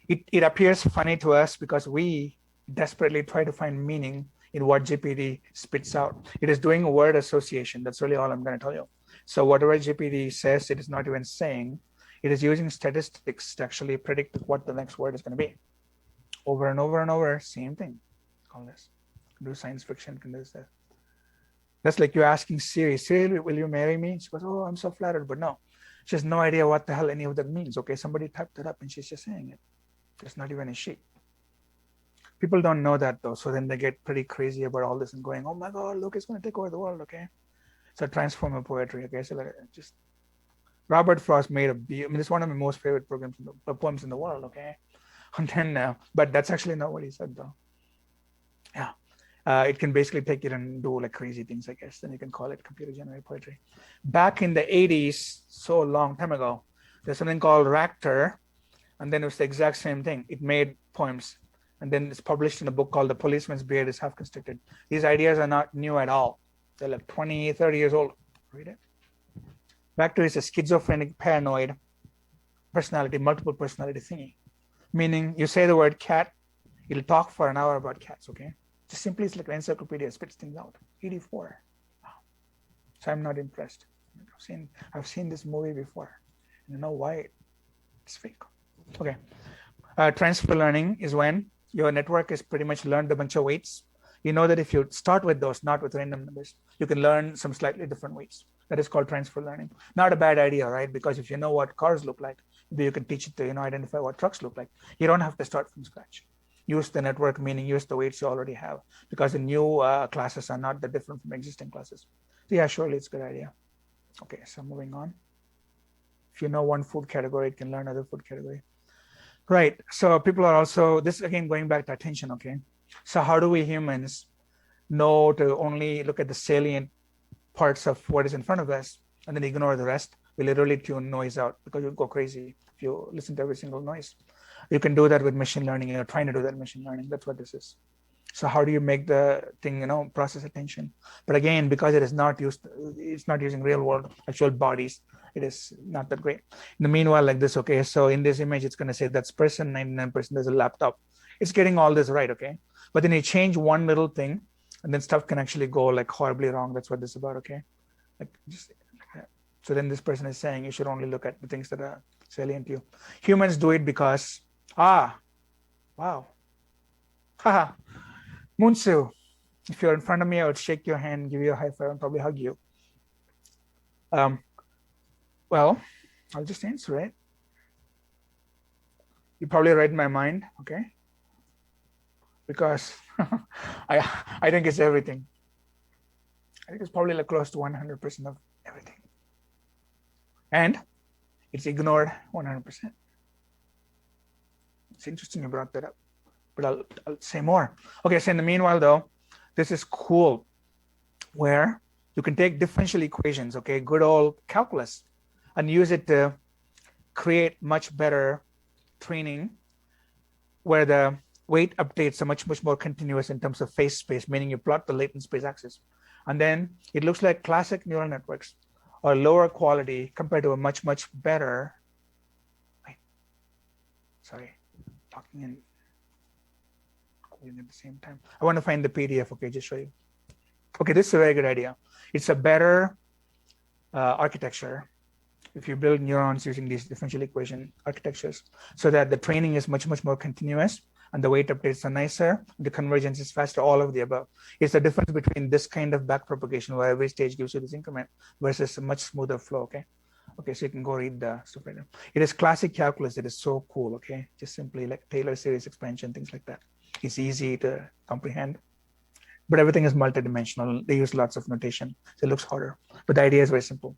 Speaker 1: It appears funny to us because we desperately try to find meaning in what GPT spits out. It is doing a word association. That's really all I'm going to tell you. So whatever GPT says, it is not even saying. It is using statistics to actually predict what the next word is going to be. Over and over and over, same thing. Call this. Do science fiction, can do this. That's like you're asking Siri, will you marry me? She goes, oh, I'm so flattered, but no. She has no idea what the hell any of that means. Okay, somebody typed it up and she's just saying it. It's not even a she. People don't know that though, so then they get pretty crazy about all this and going, oh my God, look, it's going to take over the world, okay? So transformer poetry, okay? So just Robert Frost made it's one of my most favorite poems in the world, okay? And then, but that's actually not what he said though. Yeah, it can basically take it and do like crazy things, I guess. Then you can call it computer-generated poetry. Back in the 80s, so long time ago, there's something called Racter, and then it was the exact same thing. It made poems. And then it's published in a book called The Policeman's Beard is Half Constricted. These ideas are not new at all. They're like 20, 30 years old. Read it. Racter is a schizophrenic, paranoid personality, multiple personality thingy. Meaning you say the word cat, it'll talk for an hour about cats, okay? Just simply it's like an encyclopedia, spits things out. 84. Wow. So I'm not impressed. I've seen this movie before. And I know why it's fake. Okay. Transfer learning is when your network is pretty much learned a bunch of weights. You know that if you start with those, not with random numbers, you can learn some slightly different weights. That is called transfer learning. Not a bad idea, right? Because if you know what cars look like, maybe you can teach it to identify what trucks look like. You don't have to start from scratch. Use the network, meaning use the weights you already have, because the new classes are not that different from existing classes. So yeah, surely it's a good idea. Okay, so moving on. If you know one food category, it can learn other food category. Right, so people are also, this again going back to attention, okay? So how do we humans know to only look at the salient parts of what is in front of us and then ignore the rest? We literally tune noise out because you'll go crazy if you listen to every single noise. You can do that with machine learning. You're trying to do that in machine learning. That's what this is. So how do you make the thing, process attention? But again, because it is not used, it's not using real world actual bodies, it is not that great. In the meanwhile, like this, okay, so in this image, it's going to say that's person, 99%, there's a laptop. It's getting all this right, okay? But then you change one little thing, and then stuff can actually go like horribly wrong. That's what this is about, okay? Like just like that. So then this person is saying you should only look at the things that are salient to you. Humans do it because, wow. Haha. Munsu, if you're in front of me, I would shake your hand, give you a high five, and probably hug you. Well, I'll just answer it. You probably read my mind, okay? Because I think it's everything. I think it's probably like close to 100% of everything. And it's ignored 100%. It's interesting you brought that up, but I'll say more. Okay, so in the meanwhile though, this is cool where you can take differential equations, okay, good old calculus, and use it to create much better training where the weight updates are much more continuous in terms of phase space, meaning you plot the latent space axis. And then it looks like classic neural networks are lower quality compared to a much better, talking and calling at the same time. I want to find the PDF, okay, just show you. Okay, this is a very good idea. It's a better architecture. if you build neurons using these differential equation architectures, so that the training is much more continuous and the weight updates are nicer, the convergence is faster, all of the above. It's the difference between this kind of backpropagation where every stage gives you this increment versus a much smoother flow. Okay, so you can go read the stuff right now. It is classic calculus. It is so cool. Okay, just simply like Taylor series expansion, things like that. It's easy to comprehend, but everything is multidimensional. They use lots of notation, so it looks harder, but the idea is very simple.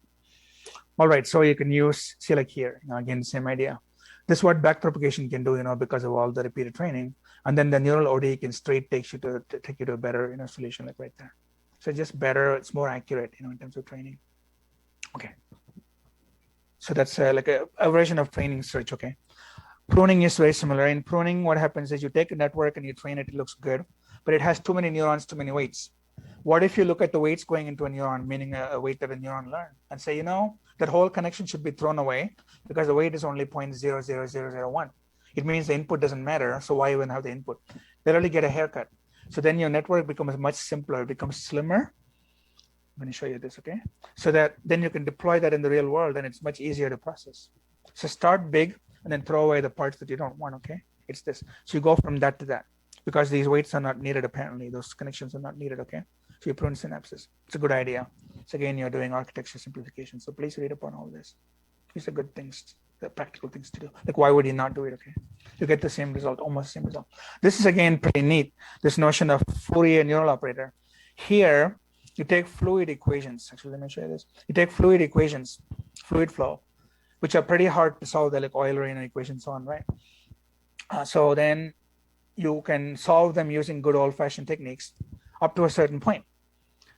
Speaker 1: All right, so you can use, see like here, again, same idea. This is what backpropagation can do, because of all the repeated training, and then the neural ODE can straight take you to a better, solution like right there. So just better, it's more accurate, in terms of training. Okay. So that's like a version of training search. Okay. Pruning is very similar. In pruning, what happens is you take a network and you train it, it looks good, but it has too many neurons, too many weights. What if you look at the weights going into a neuron, meaning a weight that a neuron learned, and say, that whole connection should be thrown away because the weight is only 0.00001. It means the input doesn't matter, so why even have the input? Literally get a haircut. So then your network becomes much simpler, it becomes slimmer. I'm going to show you this, okay? So that then you can deploy that in the real world and it's much easier to process. So start big and then throw away the parts that you don't want, okay? It's this. So you go from that to that because these weights are not needed apparently. Those connections are not needed, okay? So you prune synapses. It's a good idea. So again, you're doing architecture simplification. So please read upon all this. These are good things, the practical things to do. Like why would you not do it, okay? You get the same result, almost the same result. This is again pretty neat, this notion of Fourier neural operator. Here, you take fluid equations. Actually, let me show you this. You take fluid equations, fluid flow, which are pretty hard to solve. They're like Euler equations, so on, right? So then you can solve them using good old-fashioned techniques up to a certain point,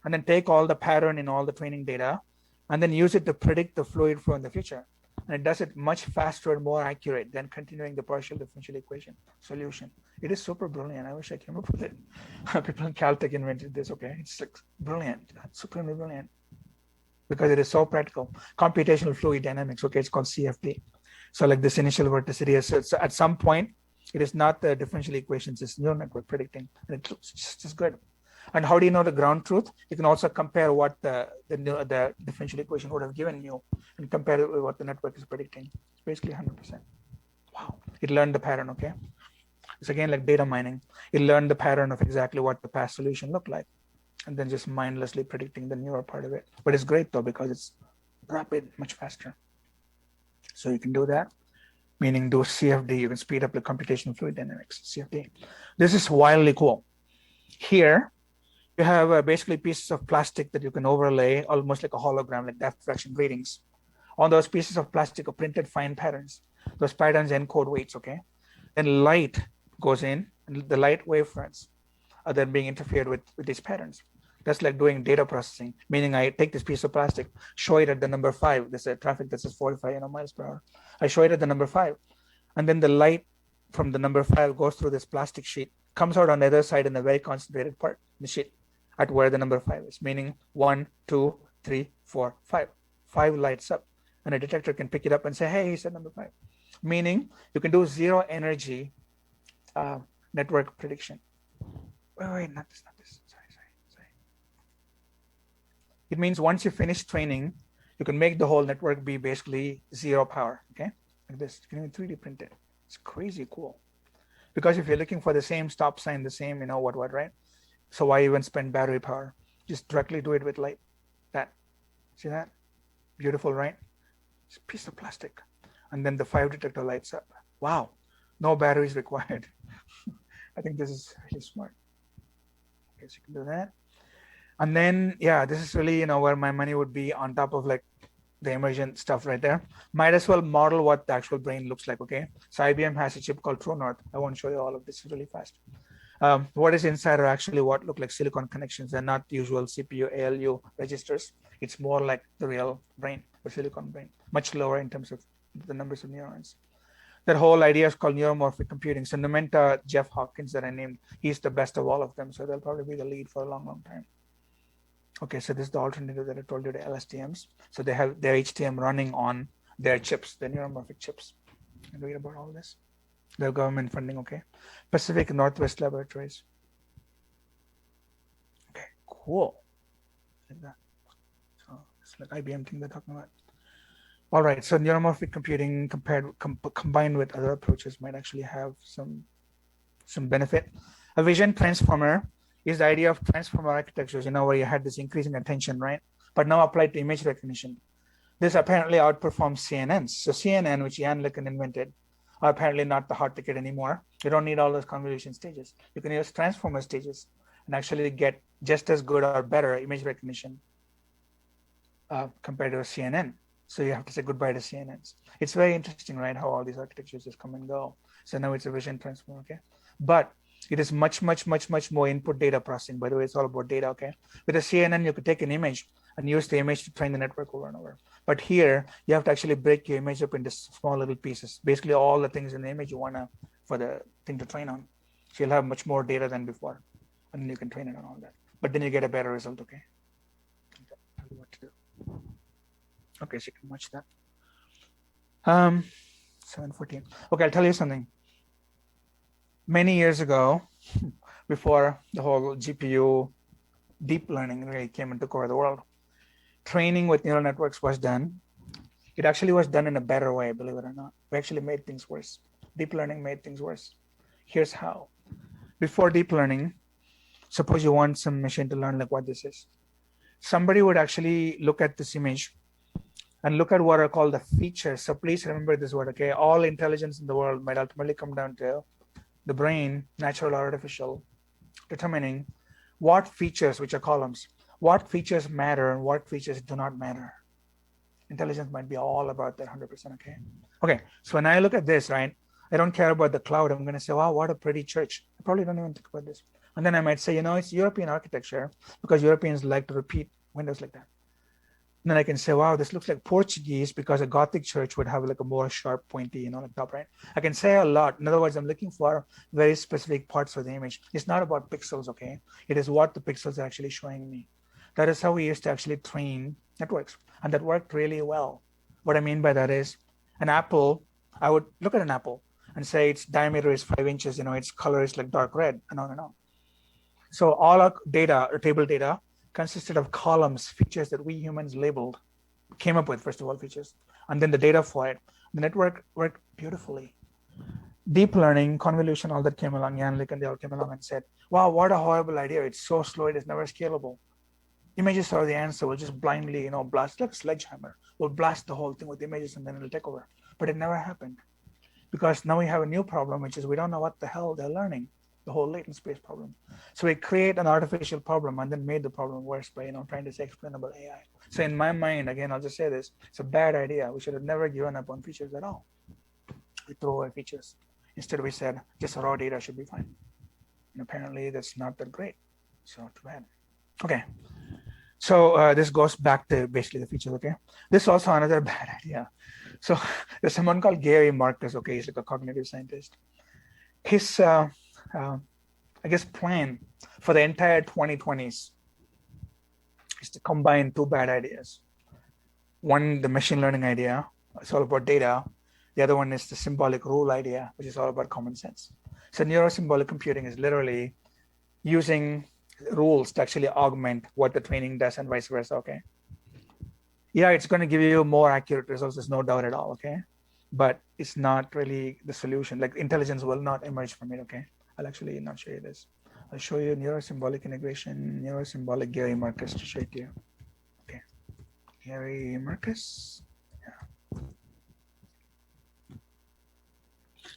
Speaker 1: and then take all the pattern in all the training data, and then use it to predict the fluid flow in the future. And it does it much faster and more accurate than continuing the partial differential equation solution. It is super brilliant. I wish I came up with it. People in Caltech invented this, okay? It's like brilliant, supremely brilliant, because it is so practical. Computational fluid dynamics, okay, it's called CFD. So like this initial vorticity is, so at some point, it is not the differential equations, it's neural network predicting, and it looks just good. And how do you know the ground truth? You can also compare what the differential equation would have given you and compare it with what the network is predicting. Basically 100%. Wow, it learned the pattern, okay? It's again like data mining. It learned the pattern of exactly what the past solution looked like and then just mindlessly predicting the newer part of it. But it's great though, because it's rapid, much faster. So you can do that, meaning do CFD, you can speed up the computational fluid dynamics, CFD. This is wildly cool. Here, you have basically pieces of plastic that you can overlay almost like a hologram, like depth fraction readings. On those pieces of plastic are printed fine patterns. Those patterns encode weights, okay? Then light goes in, and the light wavefronts are then being interfered with these patterns. That's like doing data processing, meaning I take this piece of plastic, show it at the number 5. There's a traffic that says 45 miles per hour. I show it at the number 5, and then the light from the number 5 goes through this plastic sheet, comes out on the other side in a very concentrated part in the sheet at where the number 5 is, meaning 1, 2, 3, 4, 5. 5 lights up, and a detector can pick it up and say, hey, he said number 5. Meaning you can do zero energy network prediction. Wait, not this. Sorry. It means once you finish training, you can make the whole network be basically zero power, okay? Like this, you can even 3D print it. It's crazy cool. Because if you're looking for the same stop sign, the same, what, right? So why even spend battery power? Just directly do it with light. That, see that? Beautiful, right? It's a piece of plastic. And then the 5 detector lights up. Wow, no batteries required. I think this is really smart. Okay, so you can do that. And then, yeah, this is really, where my money would be on top of like the emergent stuff right there. Might as well model what the actual brain looks like, okay? So IBM has a chip called TrueNorth. I won't show you all of this really fast. What is inside are actually what look like silicon connections. They're not usual CPU, ALU registers. It's more like the real brain, or silicon brain, much lower in terms of the numbers of neurons. That whole idea is called neuromorphic computing. So Numenta, Jeff Hawkins that I named, he's the best of all of them. So they'll probably be the lead for a long time. Okay, so this is the alternative that I told you, the LSTMs. So they have their HTM running on their chips, the neuromorphic chips. And read about all this. Their government funding, okay. Pacific Northwest Laboratories. Okay, cool. Like that. So it's like IBM thing they're talking about. All right, so neuromorphic computing combined with other approaches might actually have some benefit. A vision transformer is the idea of transformer architectures, where you had this increasing attention, right? But now applied to image recognition. This apparently outperforms CNNs. So CNN, which Jan LeCun invented, are apparently not the hot ticket anymore. You don't need all those convolution stages. You can use transformer stages and actually get just as good or better image recognition compared to a CNN. So you have to say goodbye to CNNs. It's very interesting, right, how all these architectures just come and go. So now it's a vision transformer, okay? But it is much, much, much, much more input data processing. By the way, it's all about data, okay? With a CNN, you could take an image and use the image to train the network over and over. But here, you have to actually break your image up into small little pieces. Basically, all the things in the image you want for the thing to train on. So you'll have much more data than before, and you can train it on all that. But then you get a better result, okay? Tell you what to do. Okay, so you can watch that. 7:14. Okay, I'll tell you something. Many years ago, before the whole GPU deep learning really came and took over the world, training with neural networks was done. It actually was done in a better way, believe it or not. We actually made things worse. Deep learning made things worse. Here's how. Before deep learning, suppose you want some machine to learn like what this is. Somebody would actually look at this image and look at what are called the features. So please remember this word, okay? All intelligence in the world might ultimately come down to the brain, natural or artificial, determining what features, which are columns, what features matter and what features do not matter. Intelligence might be all about that 100%, okay? Okay, so when I look at this, right, I don't care about the cloud. I'm going to say, wow, what a pretty church. I probably don't even think about this. And then I might say, it's European architecture because Europeans like to repeat windows like that. And then I can say, wow, this looks like Portuguese because a Gothic church would have like a more sharp, pointy, like top, right? I can say a lot. In other words, I'm looking for very specific parts of the image. It's not about pixels, okay? It is what the pixels are actually showing me. That is how we used to actually train networks. And that worked really well. What I mean by that is an apple, I would look at an apple and say its diameter is 5 inches, its color is like dark red, and on and on. So all our data, or table data, consisted of columns, features that we humans labeled, came up with, first of all, features, and then the data for it. The network worked beautifully. Deep learning, convolution, all that came along, Jan LeCun, they all came along and said, wow, what a horrible idea. It's so slow, it is never scalable. Images are the answer. We'll just blindly, blast, like a sledgehammer. We'll blast the whole thing with images and then it'll take over. But it never happened. Because now we have a new problem, which is we don't know what the hell they're learning. The whole latent space problem. So we create an artificial problem and then made the problem worse by trying to say explainable AI. So in my mind, again, I'll just say this, it's a bad idea. We should have never given up on features at all. We throw away features. Instead we said just raw data should be fine. And apparently that's not that great. So too bad. Okay. So this goes back to basically the features, okay? This is also another bad idea. So there's someone called Gary Marcus, okay? He's like a cognitive scientist. His I guess plan for the entire 2020s is to combine two bad ideas. One, the machine learning idea, it's all about data. The other one is the symbolic rule idea, which is all about common sense. So neurosymbolic computing is literally using rules to actually augment what the training does and vice versa, okay? Yeah, it's going to give you more accurate results, there's no doubt at all, okay? But it's not really the solution. Like intelligence will not emerge from it, okay? I'll actually not show you this. I'll show you neurosymbolic integration, neurosymbolic Gary Marcus to show it to you. Okay, Gary Marcus. Yeah.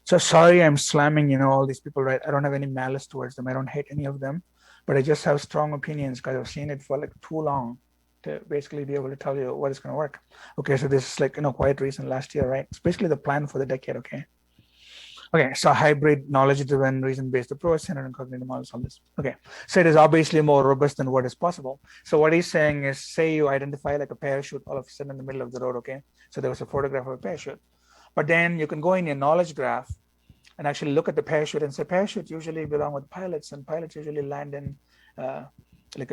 Speaker 1: So sorry, I'm slamming, all these people, right? I don't have any malice towards them. I don't hate any of them, but I just have strong opinions because I've seen it for like too long to basically be able to tell you what is going to work. Okay, so this is like, quite recent last year, right? It's basically the plan for the decade, okay? Okay, so hybrid knowledge-driven reason-based approach, centered on cognitive models, all this. Okay, so it is obviously more robust than what is possible. So what he's saying is, say you identify like a parachute all of a sudden in the middle of the road, okay? So there was a photograph of a parachute. But then you can go in your knowledge graph and actually look at the parachute and say, parachutes usually belong with pilots, and pilots usually land in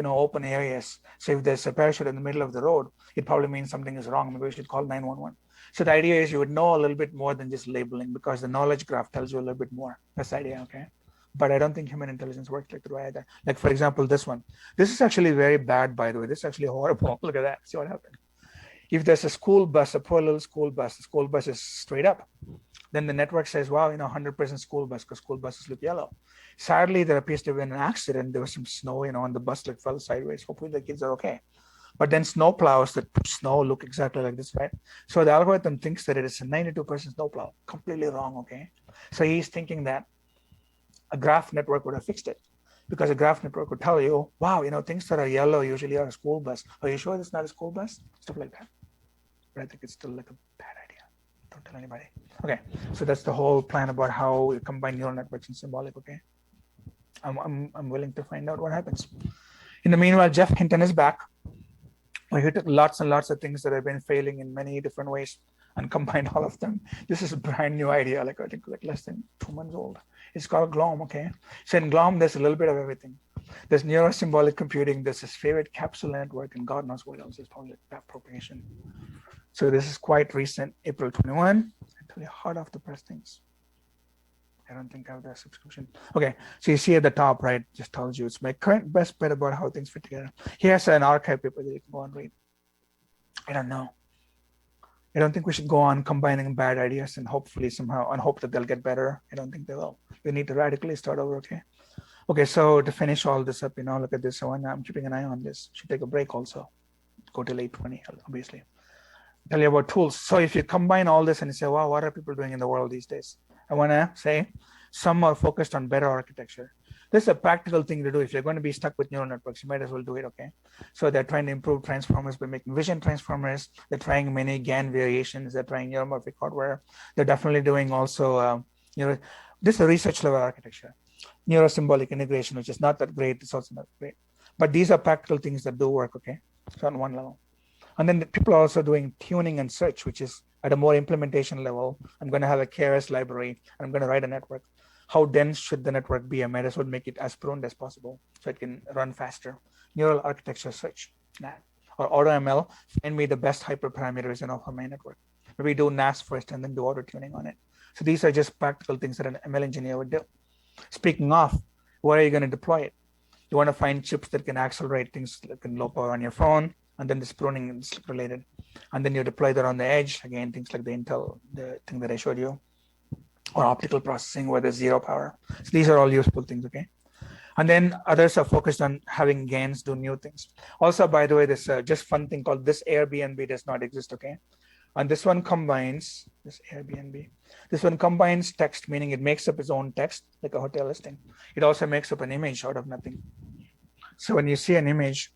Speaker 1: open areas. So if there's a parachute in the middle of the road, it probably means something is wrong. Maybe we should call 911. So the idea is you would know a little bit more than just labeling, because the knowledge graph tells you a little bit more. That's the idea, okay? But I don't think human intelligence works like the way that. Like, for example, this one. This is actually very bad, by the way. This is actually horrible. Look at that. See what happened. If there's a school bus, a poor little school bus, the school bus is straight up. Then the network says, wow, 100% school bus, because school buses look yellow. Sadly, there appears to have been an accident. There was some snow, and the bus fell sideways. Hopefully the kids are okay. But then snow plows that push snow look exactly like this, right? So the algorithm thinks that it is a 92% snow plow. Completely wrong, okay? So he's thinking that a graph network would have fixed it, because a graph network would tell you, wow, things that are yellow usually are a school bus. Are you sure it's not a school bus? Stuff like that. But I think it's still like a bad idea. Don't tell anybody. Okay, so that's the whole plan about how we combine neural networks and symbolic, okay? I'm willing to find out what happens. In the meanwhile, Geoff Hinton is back. He took lots and lots of things that have been failing in many different ways and combined all of them. This is a brand new idea, I think less than 2 months old. It's called GLOM, okay? So in GLOM, there's a little bit of everything. There's neurosymbolic computing, there's his favorite capsule network, and God knows what else is probably backpropagation. So this is quite recent, April 21. I tell you, hot off the press things. I don't think I have the subscription. Okay, so you see at the top, right, just tells you it's my current best bet about how things fit together. Here's an archive paper that you can go and read. I don't know. I don't think we should go on combining bad ideas and hopefully somehow and hope that they'll get better. I don't think they will. We need to radically start over, okay? Okay, so to finish all this up, look at this. So I'm keeping an eye on this. Should take a break also. Go till 8:20, obviously. Tell you about tools. So if you combine all this and you say, wow, what are people doing in the world these days? I want to say some are focused on better architecture. This is a practical thing to do. If you're going to be stuck with neural networks, you might as well do it, okay? So they're trying to improve transformers by making vision transformers. They're trying many GAN variations. They're trying neuromorphic hardware. They're definitely doing also, this is a research level architecture. Neurosymbolic integration, which is not that great. It's also not great. But these are practical things that do work, okay? So on one level. And then people are also doing tuning and search, which is at a more implementation level. I'm going to have a KRS library, and I'm going to write a network. How dense should the network be? I might as well make it as pruned as possible so it can run faster. Neural architecture search, or AutoML, find me the best hyperparameters for my network. Maybe do NAS first and then do auto tuning on it. So these are just practical things that an ML engineer would do. Speaking of, where are you going to deploy it? You want to find chips that can accelerate things that can low power on your phone, and then this pruning is related. And then you deploy that on the edge, again, things like the Intel, the thing that I showed you, or optical processing where there's zero power. So these are all useful things, okay? And then others are focused on having GANs do new things. Also, by the way, this just fun thing called this Airbnb does not exist, okay? And this one combines, this Airbnb, this one combines text, meaning it makes up its own text, like a hotel listing. It also makes up an image out of nothing. So when you see an image,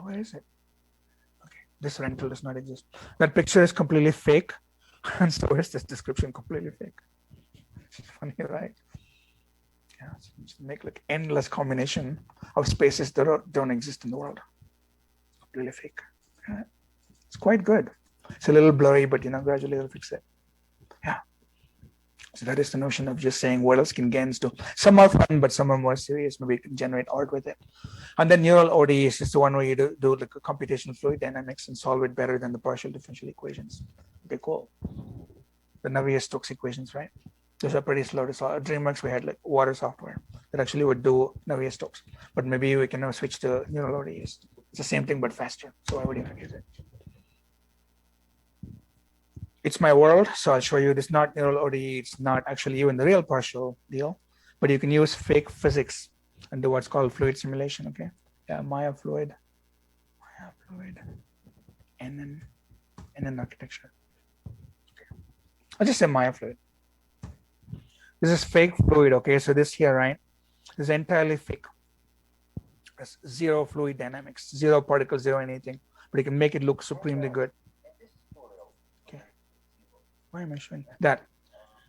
Speaker 1: where is it? Okay, this rental does not exist. That picture is completely fake. And so is this description completely fake. It's funny, right? Yeah, just make like endless combination of spaces that don't exist in the world. Completely fake. Yeah. It's quite good. It's a little blurry, but gradually it'll fix it. Yeah. So that is the notion of just saying what else can GANs do. Some are fun, but some are more serious. Maybe you can generate art with it. And then neural ODEs is the one where you do like computational fluid dynamics and solve it better than the partial differential equations. Okay, cool. The Navier-Stokes equations, right? Those are pretty slow to solve. At DreamWorks, we had like water software that actually would do Navier-Stokes. But maybe we can now switch to neural ODEs. It's the same thing, but faster. So why would you not use it? It's my world, so I'll show you this. Not neural ODE, it's not actually even the real partial deal, but you can use fake physics and do what's called fluid simulation, okay? Yeah, Maya fluid, and then architecture. Okay. I'll just say Maya fluid. This is fake fluid, okay? So this here, right? This is entirely fake. There's zero fluid dynamics, zero particles, zero anything, but you can make it look supremely good. Why am I showing that?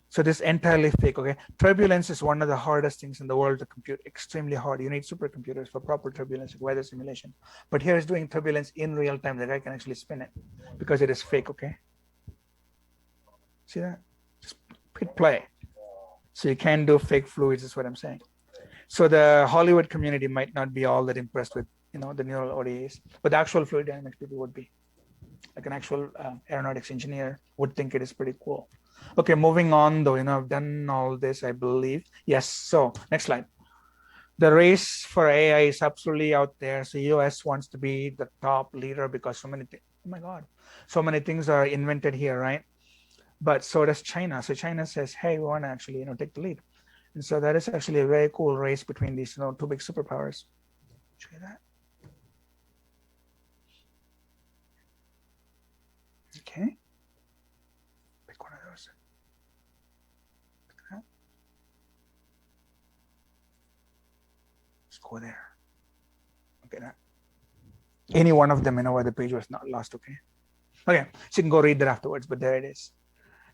Speaker 1: So this entirely fake, okay? Turbulence is one of the hardest things in the world to compute, extremely hard. You need supercomputers for proper turbulence, like weather simulation. But here is doing turbulence in real time. The guy can actually spin it because it is fake, okay? See that? Just hit play. So you can do fake fluids is what I'm saying. So the Hollywood community might not be all that impressed with, the neural ODEs, but the actual fluid dynamics people would be. Like an actual aeronautics engineer would think it is pretty cool. Okay, moving on though, I've done all this, I believe. Yes, so next slide. The race for AI is absolutely out there. So US wants to be the top leader because so many things, oh my God, so many things are invented here, right? But so does China. So China says, hey, we want to actually, take the lead. And so that is actually a very cool race between these, two big superpowers. Show you that. Okay. Pick one of those. Pick that. Let's go there. Okay, that. Any one of them, where the page was not lost, okay? Okay, so you can go read that afterwards, but there it is.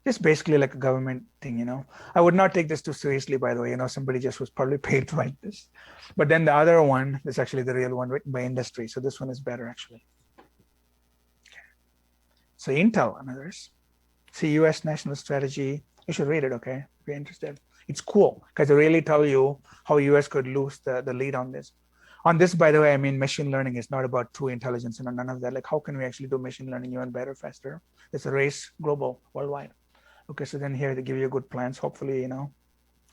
Speaker 1: Just basically like a government thing, I would not take this too seriously, by the way. Somebody just was probably paid to write this. But then the other one is actually the real one written by industry. So this one is better, actually. Okay. So Intel and others. See US national strategy. You should read it, okay, if you're interested. It's cool because they really tell you how US could lose the lead on this. On this, by the way, I mean, machine learning is not about true intelligence and none of that. Like, how can we actually do machine learning even better, faster? It's a race global, worldwide. Okay, so then here they give you good plans. Hopefully,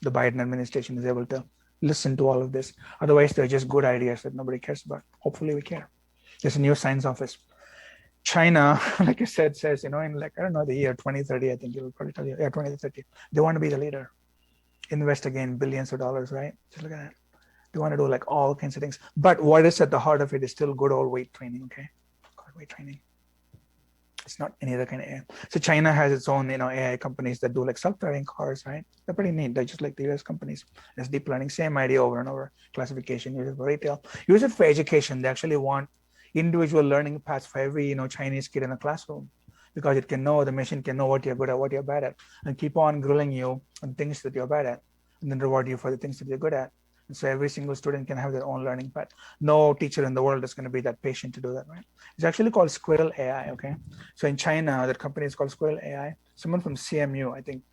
Speaker 1: the Biden administration is able to listen to all of this. Otherwise, they're just good ideas that nobody cares about. Hopefully we care. There's a new science office. China, like I said, says, in like, I don't know, the year 2030, I think it'll probably tell you, 2030. They want to be the leader. Invest again billions of dollars, right? Just look at that. They want to do like all kinds of things. But what is at the heart of it is still good old weight training, okay? Good weight training. It's not any other kind of AI. So China has its own, AI companies that do like self-driving cars, right? They're pretty neat. They're just like the US companies. There's deep learning, same idea over and over. Classification, use it for retail. Use it for education. They actually want individual learning paths for every, Chinese kid in a classroom, because it can know, the machine can know what you're good at, what you're bad at, and keep on grilling you on things that you're bad at, and then reward you for the things that you're good at. And so every single student can have their own learning path. No teacher in the world is going to be that patient to do that, right? It's actually called Squirrel AI, okay? So in China, that company is called Squirrel AI. Someone from CMU, I think,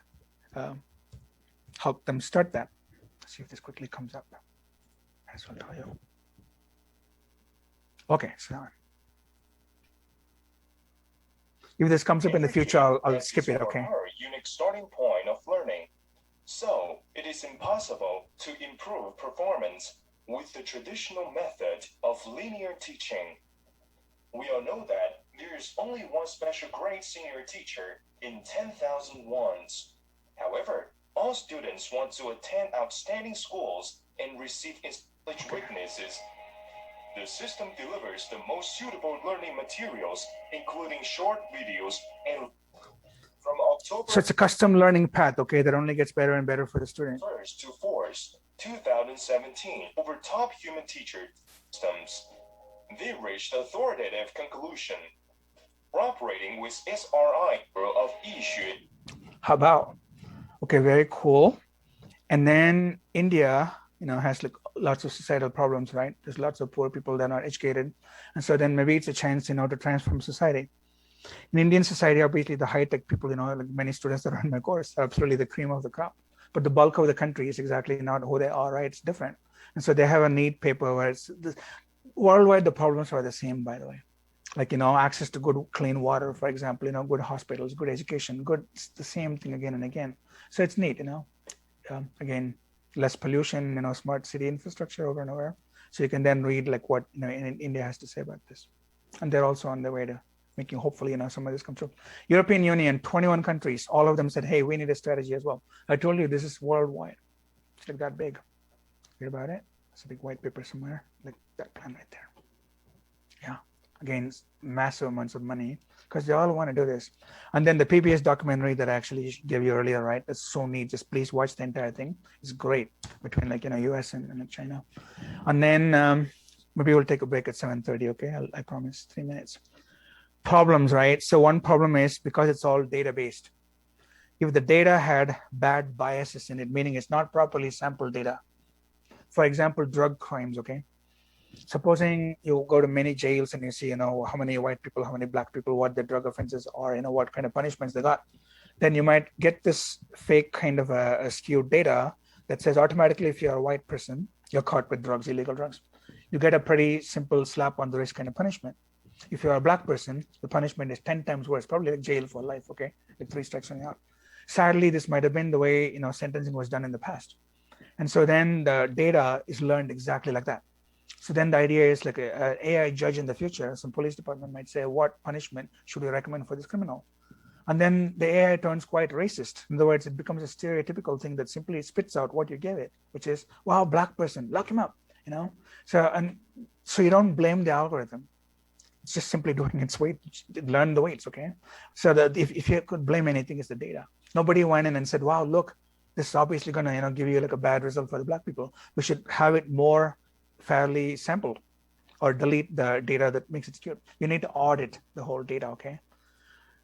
Speaker 1: helped them start that. Let's see if this quickly comes up. As I'll tell you. Okay, so if this comes up in the future, I'll skip it, okay?
Speaker 8: Our unique starting point of learning. So it is impossible to improve performance with the traditional method of linear teaching. We all know that there is only one special grade senior teacher in 10,000 ones. However, all students want to attend outstanding schools and receive knowledge weaknesses. The system delivers the most suitable learning materials, including short videos and from October.
Speaker 1: So it's a custom learning path, okay, that only gets better and better for the student.
Speaker 8: 1st to 4th, 2017, over top human teacher systems. They reached authoritative conclusion. Cooperating with SRI of Yixue.
Speaker 1: How about? Okay, very cool. And then India, has like lots of societal problems, right? There's lots of poor people that are not educated. And so then maybe it's a chance, to transform society. In Indian society, obviously the high-tech people, like many students that are in my course, are absolutely the cream of the crop. But the bulk of the country is exactly not who they are, right? It's different. And so they have a neat paper where it's worldwide, the problems are the same, by the way. Like, access to good, clean water, for example, good hospitals, good education, it's the same thing again and again. So it's neat, again, less pollution, smart city infrastructure over and over. So you can then read like what, India has to say about this. And they're also on their way to making, hopefully, some of this come true. European Union, 21 countries, all of them said, hey, we need a strategy as well. I told you this is worldwide. It's like that big. Read about it. It's a big white paper somewhere, like that plan right there. Yeah, again, massive amounts of money because they all want to do this. And then the PBS documentary that I actually gave you earlier, right? That's so neat. Just please watch the entire thing. It's great between like, US and China. And then maybe we'll take a break at 7:30, okay? I promise, 3 minutes. Problems, right? So one problem is because it's all data-based. If the data had bad biases in it, meaning it's not properly sampled data. For example, drug crimes, okay? Supposing you go to many jails and you see, how many white people, how many black people, what their drug offenses are, what kind of punishments they got. Then you might get this fake kind of a skewed data that says automatically if you're a white person, you're caught with drugs, illegal drugs. You get a pretty simple slap on the wrist kind of punishment. If you're a black person, the punishment is 10 times worse, probably like jail for life, okay? Like 3 strikes on you out. Sadly, this might have been the way, sentencing was done in the past. And so then the data is learned exactly like that. So then the idea is like an AI judge in the future, some police department might say, what punishment should we recommend for this criminal? And then the AI turns quite racist. In other words, it becomes a stereotypical thing that simply spits out what you gave it, which is, wow, black person, lock him up, you know? So you don't blame the algorithm. It's just simply doing its weight, learn the weights, okay? So that if you could blame anything, it's the data. Nobody went in and said, wow, look, this is obviously gonna give you like a bad result for the black people. We should have it more fairly sampled, or delete the data that makes it skewed. You need to audit the whole data, okay?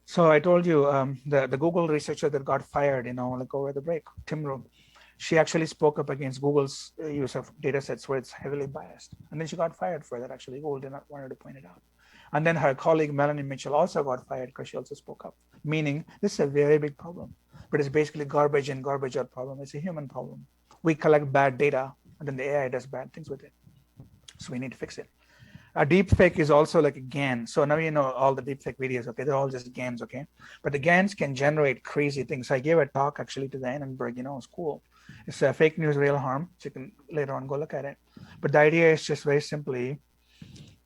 Speaker 1: So I told you the Google researcher that got fired, like over the break, Tim Rue, she actually spoke up against Google's use of data sets where it's heavily biased. And then she got fired for that, actually. Google did not want her to point it out. And then her colleague, Melanie Mitchell, also got fired because she also spoke up, meaning this is a very big problem. But it's basically garbage in, garbage out problem. It's a human problem. We collect bad data, and then the AI does bad things with it. So we need to fix it. A deep fake is also like a GAN. So now you know all the deep fake videos, okay? They're all just GANs, okay? But the GANs can generate crazy things. I gave a talk actually to the Annenberg, it was cool. It's fake news, real harm. So you can later on go look at it. But the idea is just very simply,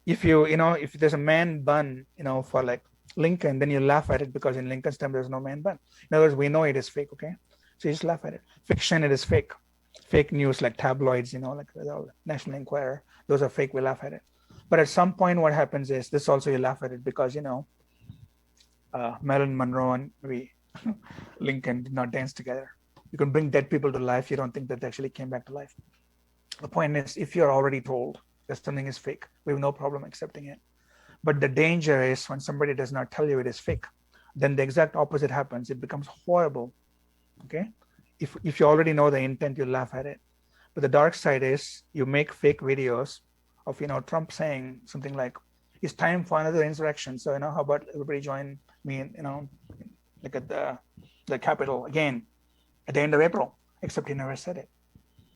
Speaker 1: if there's a man bun, for like Lincoln, then you laugh at it because in Lincoln's time, there's no man bun. In other words, we know it is fake, okay? So you just laugh at it. Fiction, it is fake. Fake news like tabloids, like the National Enquirer, those are fake, we laugh at it. But at some point, what happens is this also you laugh at it because, Marilyn Monroe and maybe Lincoln did not dance together. You can bring dead people to life. You don't think that they actually came back to life. The point is, if you're already told that something is fake, we have no problem accepting it. But the danger is when somebody does not tell you it is fake, then the exact opposite happens. It becomes horrible, okay? If you already know the intent, you laugh at it. But the dark side is you make fake videos of Trump saying something like, it's time for another insurrection. So how about everybody join me in, like at the Capitol again at the end of April, except he never said it.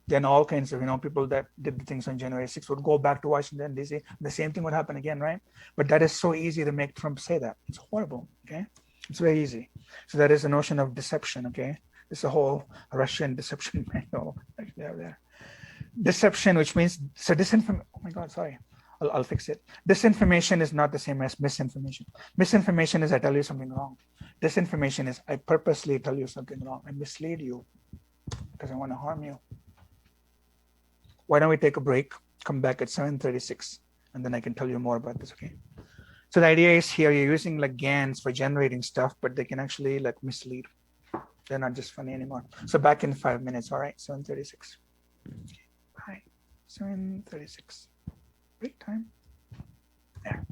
Speaker 1: Then all kinds of people that did the things on January 6th would go back to Washington, D.C. The same thing would happen again, right? But that is so easy to make Trump say that. It's horrible, okay? It's very easy. So that is a notion of deception, okay? It's a whole Russian deception manual actually out there. Deception, which means, so disinformation, oh my God, sorry, I'll fix it. Disinformation is not the same as misinformation. Misinformation is I tell you something wrong. Disinformation is I purposely tell you something wrong. I mislead you because I want to harm you. Why don't we take a break, come back at 7:36, and then I can tell you more about this, okay? So the idea is here, you're using like GANs for generating stuff, but they can actually like mislead. They're not just funny anymore. So back in 5 minutes, all right, 7:36. Bye, 7:36. Break time. There.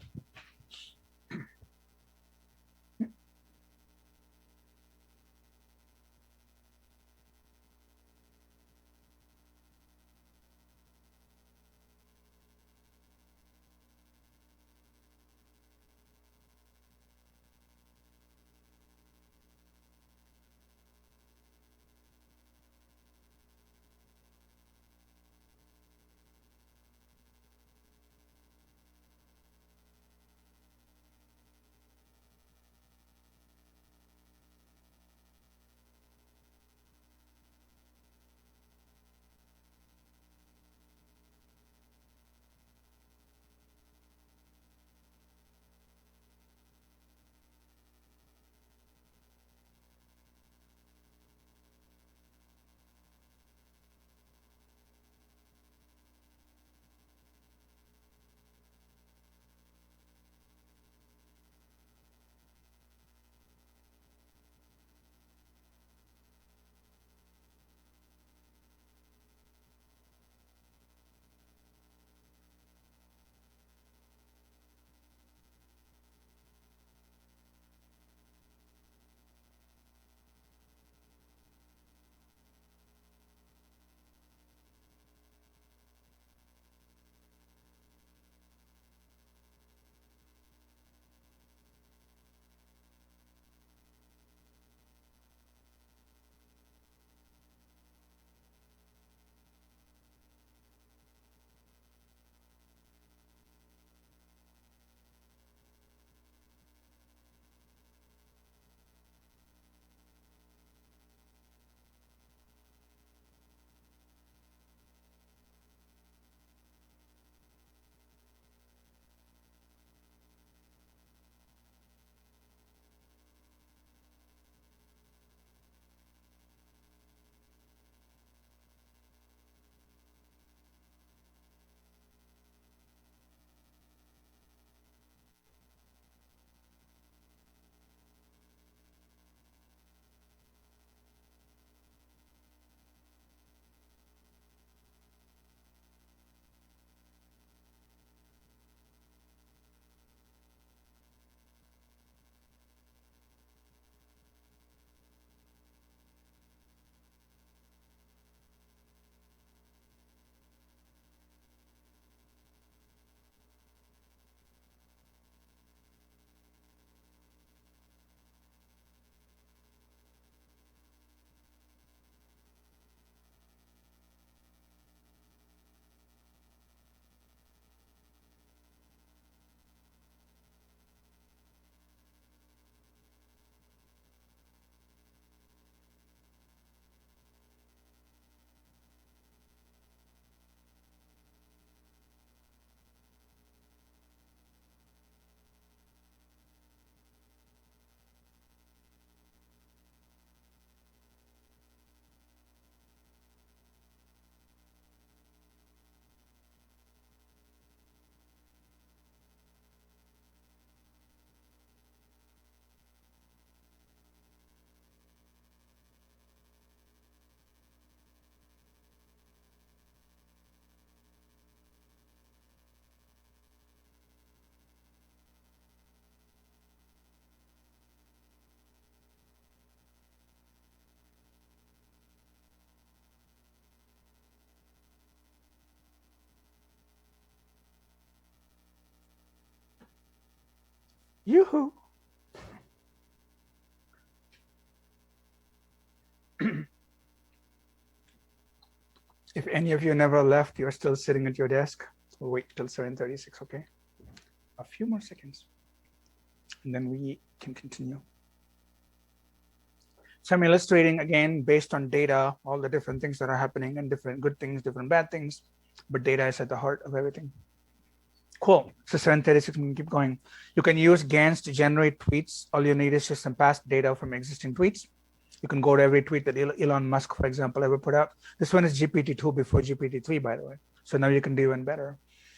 Speaker 1: Yoo-hoo. If any of you never left, you're still sitting at your desk. We'll wait till 7:36, okay? A few more seconds, and then we can continue. So I'm illustrating again based on data, all the different things that are happening and different good things, different bad things, but data is at the heart of everything. Cool. So 7:36, we can keep going. You can use GANs to generate tweets. All you need is just some past data from existing tweets. You can go to every tweet that Elon Musk, for example, ever put out. This one is GPT-2 before GPT-3, by the way. So now you can do even better.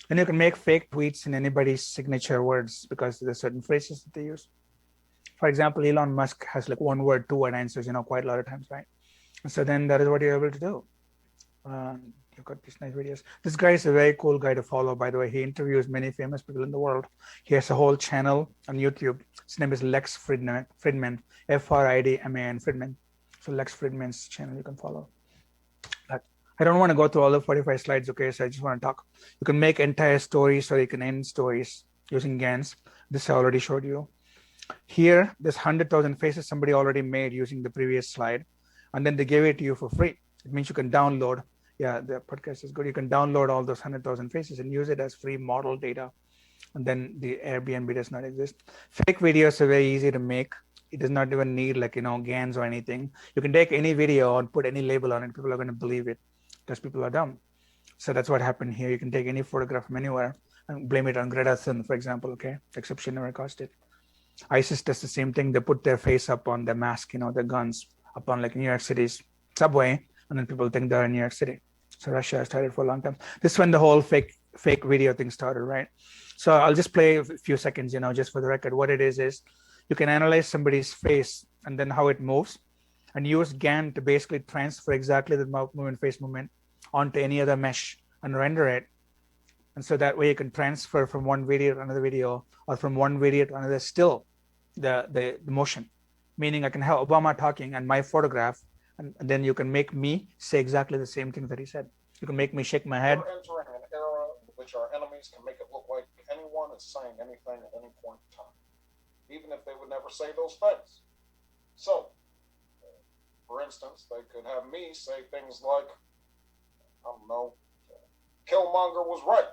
Speaker 1: And you can make fake tweets in anybody's signature words because there's certain phrases that they use. For example, Elon Musk has like 1 word, 2 word answers, quite a lot of times, right? And so then that is what you're able to do. You've got these nice videos. This guy is a very cool guy to follow, by the way. He interviews many famous people in the world. He has a whole channel on YouTube. His name is Lex Fridman, F-R-I-D-M-A-N, Fridman. So Lex Fridman's channel you can follow. But I don't want to go through all the 45 slides, okay? So I just want to talk. You can make entire stories or you can end stories using GANs. This I already showed you. Here, there's 100,000 faces somebody already made using the previous slide. And then they gave it to you for free. It means you can download. Yeah, the podcast is good. You can download all those 100,000 faces and use it as free model data. And then the Airbnb does not exist. Fake videos are very easy to make. It does not even need GANs or anything. You can take any video and put any label on it. People are going to believe it because people are dumb. So that's what happened here. You can take any photograph from anywhere and blame it on Greta Thunberg, for example, okay? Except she never caused it. ISIS does the same thing. They put their face up on their mask, their guns up on New York City's subway, and then people think they're in New York City. So Russia started for a long time. This is when the whole fake video thing started, right? So I'll just play a few seconds, just for the record. What it is you can analyze somebody's face and then how it moves and use GAN to basically transfer exactly the mouth movement, face movement onto any other mesh and render it. And so that way you can transfer from one video to another video or from one video to another still the motion. Meaning I can have Obama talking and my photograph, and then you can make me say exactly the same thing that he said. You can make me shake my head.
Speaker 9: We're entering an era in which our enemies can make it look like anyone is saying anything at any point in time, even if they would never say those things. So, for instance, they could have me say things like, I don't know, Killmonger was right,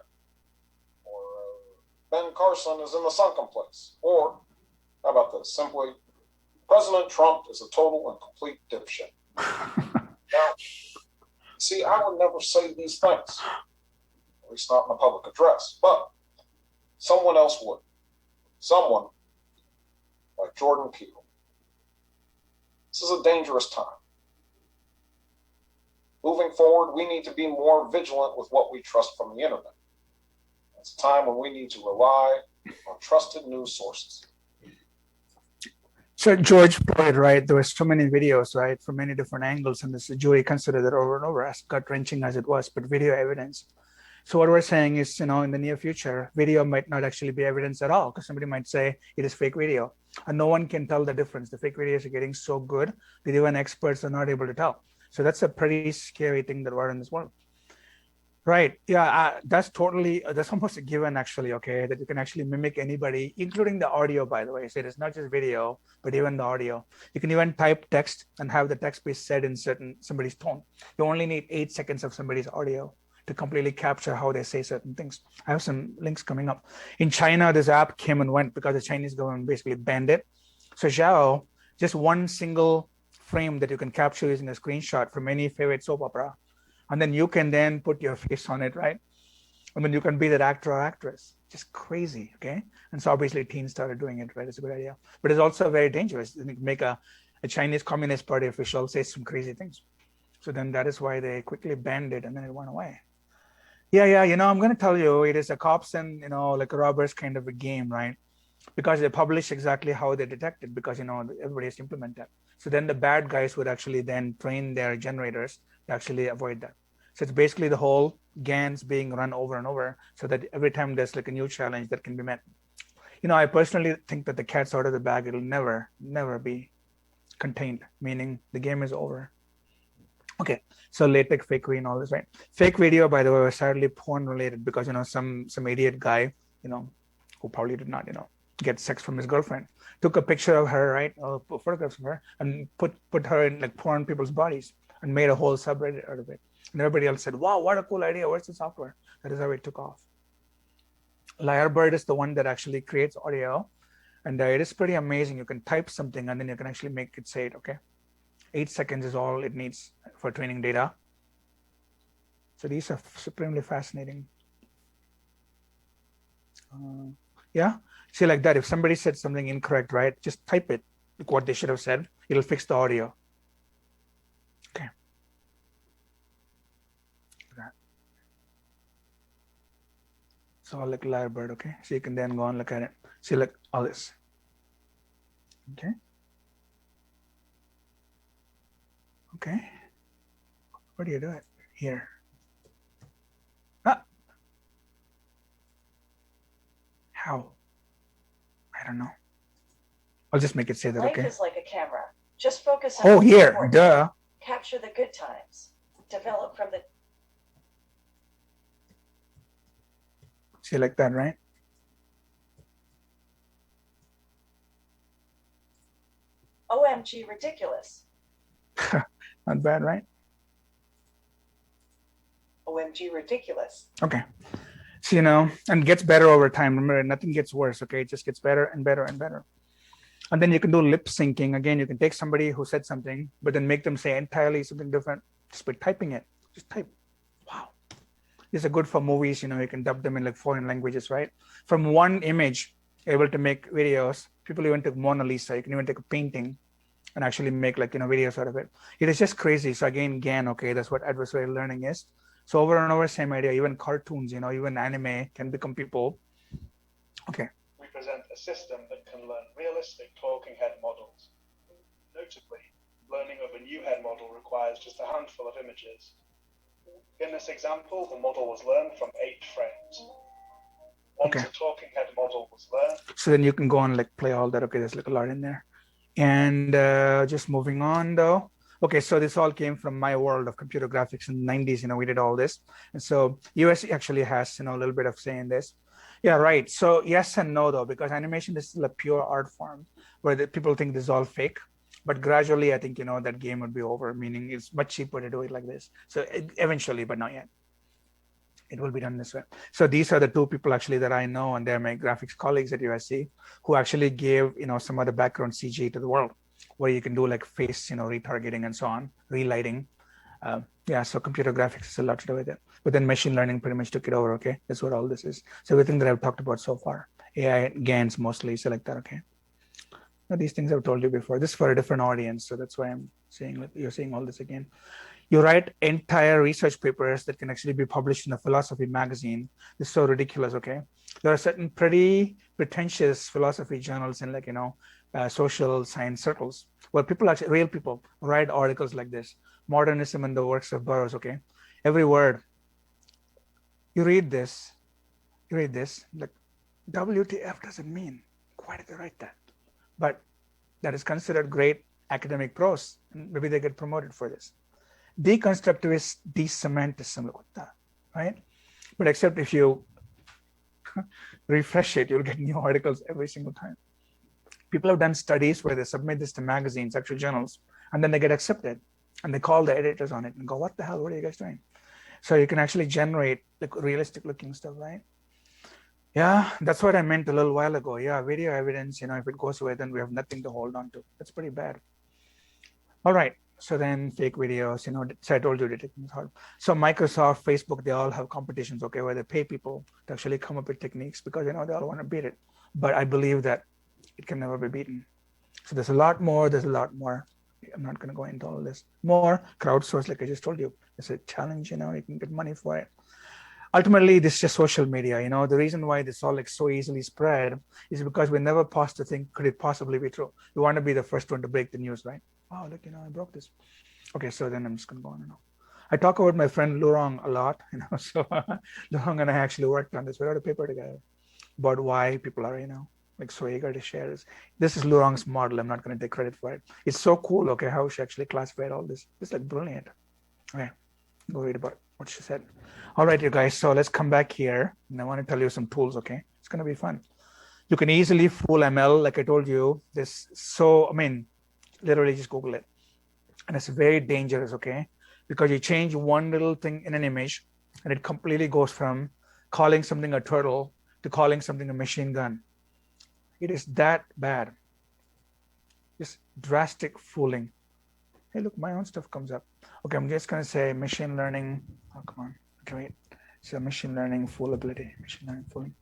Speaker 9: or Ben Carson is in the sunken place, or how about this? Simply, President Trump is a total and complete dipshit. Now, see, I would never say these things, at least not in a public address, but someone else would. Someone like Jordan Peele. This is a dangerous time. Moving forward, we need to be more vigilant with what we trust from the internet. It's a time when we need to rely on trusted news sources.
Speaker 1: So George Floyd, right? There were so many videos, right, from many different angles, and the jury considered it over and over, as gut-wrenching as it was, but video evidence. So what we're saying is, in the near future, video might not actually be evidence at all, because somebody might say it is fake video, and no one can tell the difference. The fake videos are getting so good that even experts are not able to tell. So that's a pretty scary thing that we're in this world. Right. Yeah, that's almost a given, actually, okay, that you can actually mimic anybody, including the audio, by the way. So it's not just video, but even the audio. You can even type text and have the text be said in somebody's tone. You only need 8 seconds of somebody's audio to completely capture how they say certain things. I have some links coming up. In China, this app came and went because the Chinese government basically banned it. So Zhao, just one single frame that you can capture using a screenshot from any favorite soap opera. And then you can then put your face on it, right? And then you can be that actor or actress. Just crazy, okay? And so obviously teens started doing it, right? It's a good idea. But it's also very dangerous. You can make a Chinese Communist Party official say some crazy things. So then that is why they quickly banned it and then it went away. Yeah, I'm going to tell you, it is a cops and, like a robbers kind of a game, right? Because they publish exactly how they detect it because, everybody has to implement that. So then the bad guys would actually then train their generators to actually avoid that. So it's basically the whole GANs being run over and over so that every time there's like a new challenge that can be met. I personally think that the cat's out of the bag. It'll never be contained, meaning the game is over. Okay, so latex, fakery, and all this, right? Fake video, by the way, was sadly porn related because, some idiot guy, who probably did not, get sex from his girlfriend. Took a picture of her, right, or photographs of her, and put her in like porn people's bodies, and made a whole subreddit out of it. And everybody else said, "Wow, what a cool idea! Where's the software?" That is how it took off. Lyrebird is the one that actually creates audio, and it is pretty amazing. You can type something, and then you can actually make it say it. Okay, 8 seconds is all it needs for training data. So these are supremely fascinating. Yeah, see, like that, if somebody said something incorrect, right, just type it, like what they should have said. It'll fix the audio. Okay. So like Lyrebird, okay? So you can then go and look at it. See, like all this. Okay. Okay. Where do you do it? Here. Ah. How? I don't know. I'll just make it say that,
Speaker 10: Life
Speaker 1: okay?
Speaker 10: is like a camera. Just focus on
Speaker 1: Oh,
Speaker 10: what's
Speaker 1: here,
Speaker 10: important.
Speaker 1: duh.
Speaker 10: Capture the good times. Develop from the
Speaker 1: See, like that, right?
Speaker 10: OMG ridiculous.
Speaker 1: Not bad, right?
Speaker 10: OMG ridiculous.
Speaker 1: Okay. So, you know, and gets better over time. Remember, nothing gets worse, okay? It just gets better and better and better. And then you can do lip syncing. Again, you can take somebody who said something, but then make them say entirely something different just by typing it. Just type. Wow. These are good for movies. You know, you can dub them in like foreign languages, right? From one image, able to make videos. People even took Mona Lisa. You can even take a painting and actually make like, you know, videos out of it. It is just crazy. So again, GAN, okay, that's what adversarial learning is. So over and over, same idea. Even cartoons, you know, even anime can become people. Okay.
Speaker 3: We present a system that can learn realistic talking head models. Notably, learning of a new head model requires just a handful of images. In this example, the model was learned from 8 frames. Once
Speaker 1: Okay.
Speaker 3: a talking head model was learned,
Speaker 1: So then you can go and like play all that. Okay, there's like a lot in there. And just moving on though. Okay, so this all came from my world of computer graphics in the 90s. You know, we did all this. And so USC actually has, you know, a little bit of say in this. Yeah, right. So yes and no though, because animation is still a pure art form where the people think this is all fake. But gradually, I think, you know, that game would be over, meaning it's much cheaper to do it like this. So eventually, but not yet. It will be done this way. So these are the 2 people actually that I know, and they're my graphics colleagues at USC, who actually gave, you know, some other background CG to the world, where you can do like face, you know, retargeting and so on, relighting. Yeah, so computer graphics is a lot to do with it. But then machine learning pretty much took it over, okay? That's what all this is. So everything that I've talked about so far, AI, GANs mostly, so like that, okay? Now, these things I've told you before. This is for a different audience, so that's why I'm saying, like, you're seeing all this again. You write entire research papers that can actually be published in a philosophy magazine. This is so ridiculous, okay? There are certain pretty pretentious philosophy journals in, like, you know, social science circles where people actually, real people, write articles like this. Modernism and the Works of Burroughs, okay? Every word. You read this, like, WTF does it mean? Why did they write that? But that is considered great academic prose. And maybe they get promoted for this. Deconstructivist desemantism, look at that, right? But except if you refresh it, you'll get new articles every single time. People have done studies where they submit this to magazines, actual journals, and then they get accepted. And they call the editors on it and go, what the hell, what are you guys doing? So you can actually generate like realistic looking stuff, right? Yeah, that's what I meant a little while ago. Yeah, video evidence, you know, if it goes away, then we have nothing to hold on to. That's pretty bad. All right. So then fake videos, you know, so I told you detecting is hard. So Microsoft, Facebook, they all have competitions, okay, where they pay people to actually come up with techniques because, you know, they all want to beat it. But I believe that it can never be beaten. So there's a lot more. I'm not going to go into all this. More crowdsource, like I just told you. It's a challenge, you know, you can get money for it. Ultimately, this is just social media, you know. The reason why this all like so easily spread is because we never paused to think, could it possibly be true? We want to be the first one to break the news, right? Oh, look, you know, I broke this. Okay, so then I'm just going to go on and on. I talk about my friend Lurong a lot, you know, so Lurong and I actually worked on this. We wrote a paper together about why people are, you know, like so eager to share this. This is Lurong's model. I'm not going to take credit for it. It's so cool, okay, how she actually classified all this. It's like brilliant. Okay, go read about what she said. All right, you guys, so let's come back here. And I want to tell you some tools, okay? It's going to be fun. You can easily fool ML, like I told you. Literally just Google it. And it's very dangerous, okay? Because you change one little thing in an image and it completely goes from calling something a turtle to calling something a machine gun. It is that bad. Just drastic fooling. Hey, look, my own stuff comes up. Okay, I'm just going to say machine learning. Oh, come on. Okay, wait. So machine learning foolability. Machine learning fooling.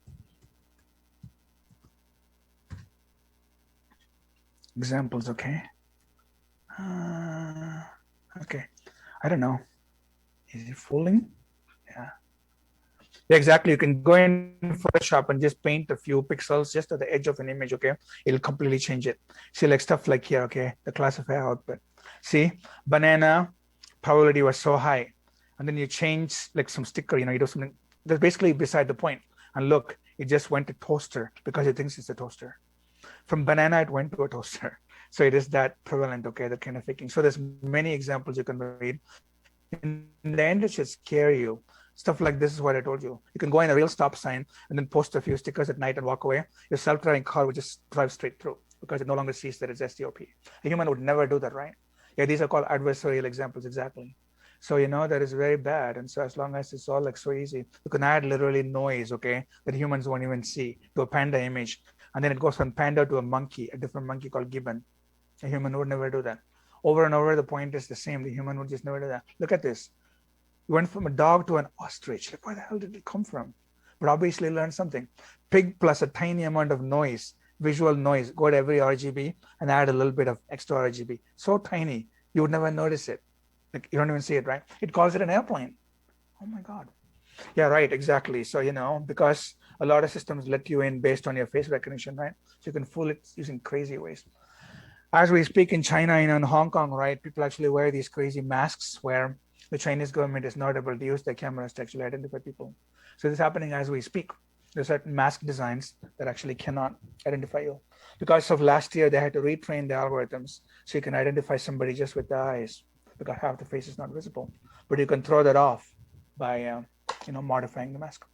Speaker 1: Examples, okay? Okay. I don't know. Is it fooling? Yeah. Exactly. You can go in Photoshop and just paint a few pixels just at the edge of an image, okay? It'll completely change it. See, like stuff like here, okay? The classifier output. See, banana probability was so high. And then you change like some sticker, you do something that's basically beside the point. And look, it just went to toaster because it thinks it's a toaster. From banana, it went to a toaster. So it is that prevalent, okay, the kind of faking. So there's many examples you can read. In the end, it should scare you. Stuff like this is what I told you. You can go in a real stop sign and then post a few stickers at night and walk away. Your self-driving car will just drive straight through because it no longer sees that it's STOP. A human would never do that, right? Yeah, these are called adversarial examples, exactly. So, that is very bad. And so as long as it's all like so easy, you can add literally noise, okay, that humans won't even see to a panda image. And then it goes from panda to a monkey, a different monkey called gibbon. A human would never do that. Over and over, the point is the same. The human would just never do that. Look at this. You went from a dog to an ostrich. Like, where the hell did it come from? But obviously learned something. Pig plus a tiny amount of noise, visual noise, go to every RGB and add a little bit of extra RGB. So tiny, you would never notice it. Like, you don't even see it, right? It calls it an airplane. Oh my God. Yeah, right, exactly. So, because a lot of systems let you in based on your face recognition, right? So you can fool it using crazy ways. As we speak in China and in Hong Kong, right, people actually wear these crazy masks where the Chinese government is not able to use their cameras to actually identify people. So this is happening as we speak. There's certain mask designs that actually cannot identify you. Because of last year, they had to retrain the algorithms so you can identify somebody just with the eyes because half the face is not visible. But you can throw that off by, modifying the mask.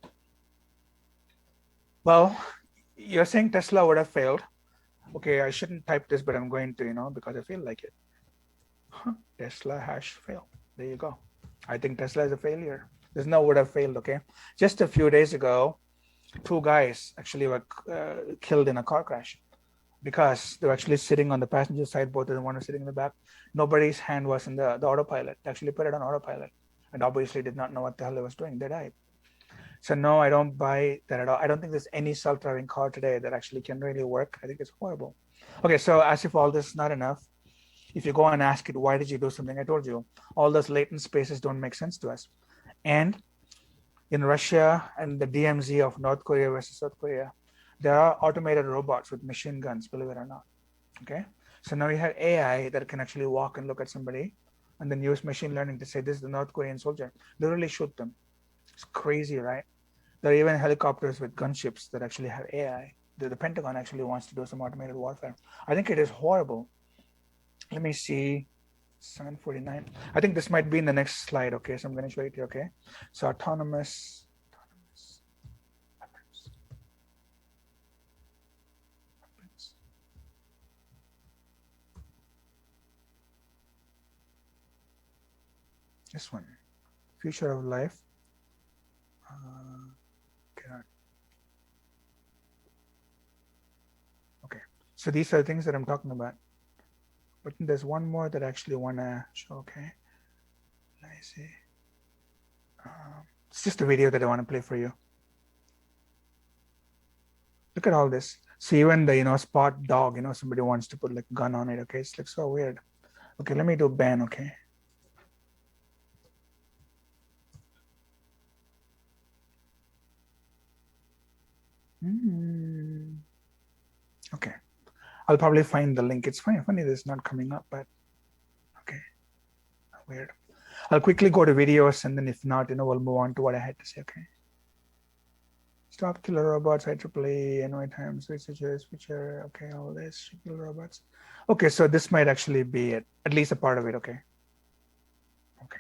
Speaker 1: Well, you're saying Tesla would have failed. Okay, I shouldn't type this, but I'm going to, because I feel like it. Tesla hash failed. There you go. I think Tesla is a failure. There's no would have failed, okay? Just a few days ago, 2 guys actually were killed in a car crash because they were actually sitting on the passenger side, both of them were sitting in the back. Nobody's hand was in the autopilot. They actually put it on autopilot and obviously did not know what the hell they was doing. They died. So no, I don't buy that at all. I don't think there's any self-driving car today that actually can really work. I think it's horrible. Okay, so as if all this is not enough, if you go and ask it, why did you do something? I told you, all those latent spaces don't make sense to us. And in Russia and the DMZ of North Korea versus South Korea, there are automated robots with machine guns, believe it or not. Okay, so now you have AI that can actually walk and look at somebody and then use machine learning to say, this is the North Korean soldier. Literally shoot them. It's crazy, right? There are even helicopters with gunships that actually have AI. The Pentagon actually wants to do some automated warfare. I think it is horrible. Let me see, 749. I think this might be in the next slide, okay? So I'm going to show it here, okay? So autonomous weapons. This one, future of life. Okay, so these are the things that I'm talking about. But there's one more that I actually want to show, okay? Let me see. It's just a video that I want to play for you. Look at all this. See, even the, spot dog, somebody wants to put like a gun on it, okay? It's like so weird. Okay, let me do ban, okay? Okay. I'll probably find the link. It's funny that it's not coming up, but okay. Weird. I'll quickly go to videos and then if not, we'll move on to what I had to say, okay? Stop killer robots, IEEE, NY Times, researchers, feature, okay, all this, killer robots. Okay, so this might actually be it, at least a part of it, okay? Okay.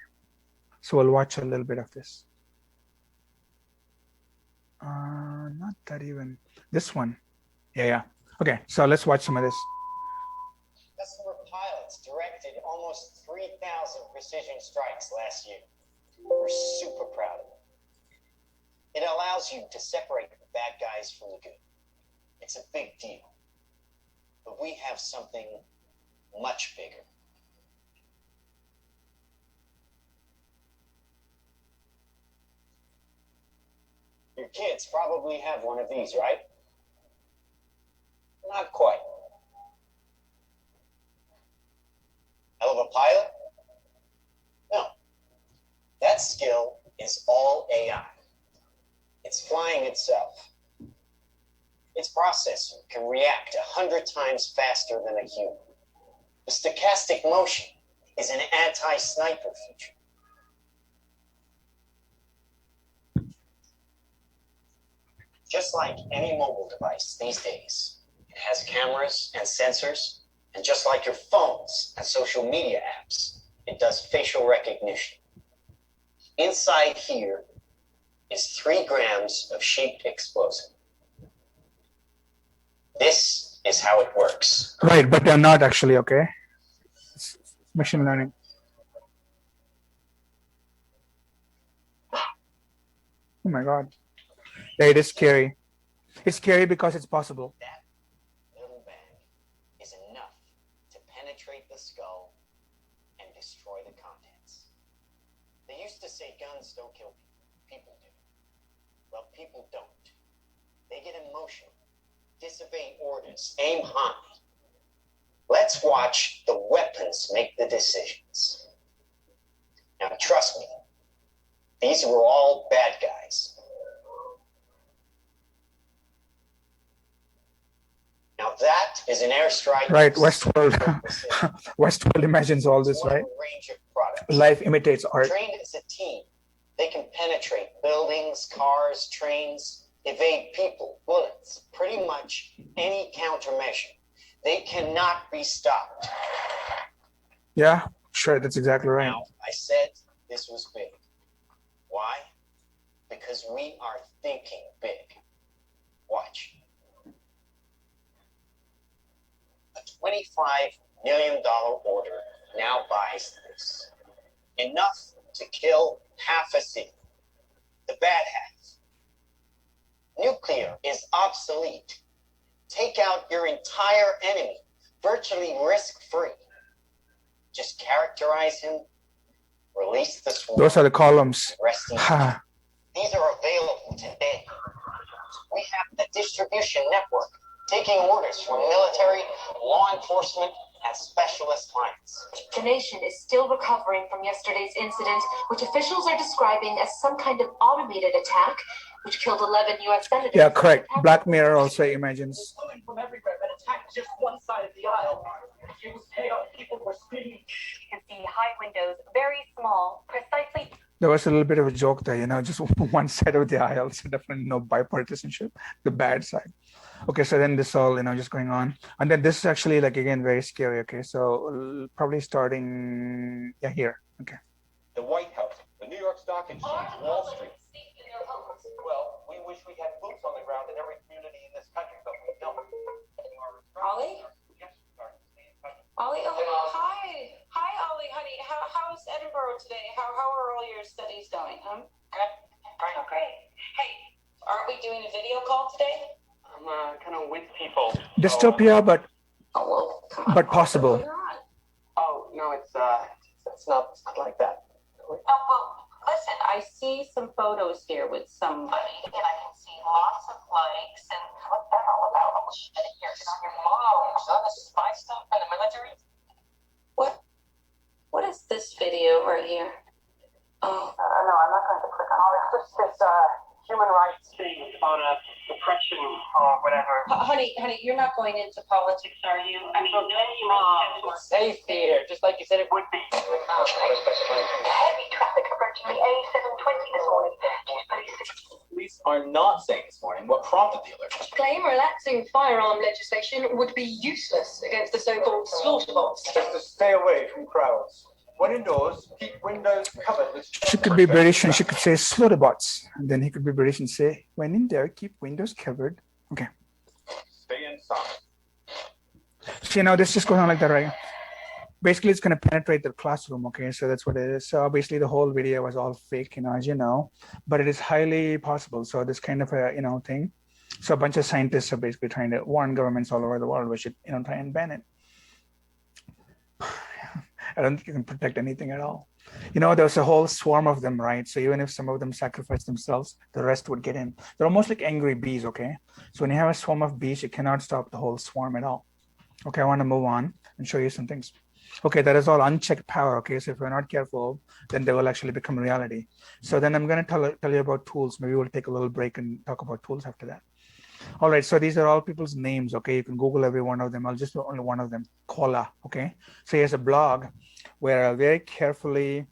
Speaker 1: So we'll watch a little bit of this. Not that even. This one. Yeah. Okay, so let's watch some of this.
Speaker 11: Customer pilots directed almost 3,000 precision strikes last year. We're super proud of it. It allows you to separate the bad guys from the good. It's a big deal. But we have something much bigger. Your kids probably have one of these, right? Not quite. Hell of a pilot? No. That skill is all AI. It's flying itself. Its processor can react 100 times faster than a human. The stochastic motion is an anti-sniper feature. Just like any mobile device these days, it has cameras and sensors, and just like your phones and social media apps, it does facial recognition. Inside here is 3 grams of shaped explosive. This is how it works.
Speaker 1: Right, but they're not actually, okay? It's machine learning. Oh my God. Yeah, it is scary. It's scary because it's possible.
Speaker 11: That little bang is enough to penetrate the skull and destroy the contents. They used to say guns don't kill people. People do. Well, people don't. They get emotional, disobey orders, aim high. Let's watch the weapons make the decisions. Now, trust me, these were all bad guys. Now that is an airstrike.
Speaker 1: Right, Westworld. Westworld imagines all this, right?
Speaker 11: Range of products.
Speaker 1: Life imitates art.
Speaker 11: Trained as a team, they can penetrate buildings, cars, trains, evade people, bullets, pretty much any countermeasure. They cannot be stopped.
Speaker 1: Yeah, sure, that's exactly right.
Speaker 11: Now, I said this was big. Why? Because we are thinking big. Watch. A $25 million order now buys this. Enough to kill half a city. The bad half. Nuclear is obsolete. Take out your entire enemy, virtually risk-free. Just characterize him, release the swarm.
Speaker 1: Those are the columns.
Speaker 11: Rest in peace. These are available today. We have a distribution network taking orders from military, law enforcement, and specialist clients.
Speaker 12: The nation is still recovering from yesterday's incident, which officials are describing as some kind of automated attack, which killed 11 U.S. senators.
Speaker 1: Yeah, correct. Black Mirror also imagines.
Speaker 4: Coming from everywhere, but attacked just one side of the aisle. It was chaos. People were screaming.
Speaker 12: You can see high windows, very small, precisely.
Speaker 1: There was a little bit of a joke there, just one side of the aisle, so definitely no bipartisanship, the bad side. Okay, so then this all, just going on. And then this is actually, again, very scary, okay? So probably starting, here, okay.
Speaker 13: The White House, the New York Stock Exchange, Wall Street. Well, we wish we had boots on the ground in every community in this country, but we don't.
Speaker 14: Ollie? Ollie, hi. Hi, Ollie, honey. How's Edinburgh today? How are all your studies going, huh?
Speaker 4: Oh, great.
Speaker 14: Hey, aren't we doing a video call today?
Speaker 4: I'm kind of with people.
Speaker 1: Dystopia, but possible.
Speaker 4: Oh, no, it's not like that.
Speaker 14: Oh, well, listen, I see some photos here with somebody, and I can see lots of likes, and what's that all about? Oh, shit, here, it's on your mom. Is that the spy stuff from the military? What is this video right here? Oh.
Speaker 4: No, I'm not going to click on all this. Just this human rights thing on depression or whatever.
Speaker 14: Honey, you're not going into politics, are you? I mean,
Speaker 4: Safety here, just like you said it would be.
Speaker 12: Heavy traffic approaching the A720 this morning.
Speaker 13: Police are not saying this morning what prompted the alert.
Speaker 12: Claim relaxing firearm legislation would be useless against the so-called slaughter bots.
Speaker 13: Just to stay away from crowds. When indoors, keep windows covered with...
Speaker 1: She could be British and she could say slaughterbots. And then he could be British and say, when in there, keep windows covered. Okay.
Speaker 13: stay inside.
Speaker 1: So, this just goes on like that, right? Basically, it's going to penetrate the classroom, okay? So that's what it is. So obviously, the whole video was all fake, as you know, but it is highly possible. So this kind of a, thing. So a bunch of scientists are basically trying to warn governments all over the world we should, try and ban it. I don't think you can protect anything at all. There's a whole swarm of them, right? So even if some of them sacrifice themselves, the rest would get in. They're almost like angry bees, okay? So when you have a swarm of bees, you cannot stop the whole swarm at all. Okay, I want to move on and show you some things. Okay, that is all unchecked power, okay? So if we're not careful, then they will actually become reality. So then I'm going to tell you about tools. Maybe we'll take a little break and talk about tools after that. All right, so these are all people's names, okay? You can Google every one of them. I'll just do only one of them, Kola, okay? So he has a blog where very carefully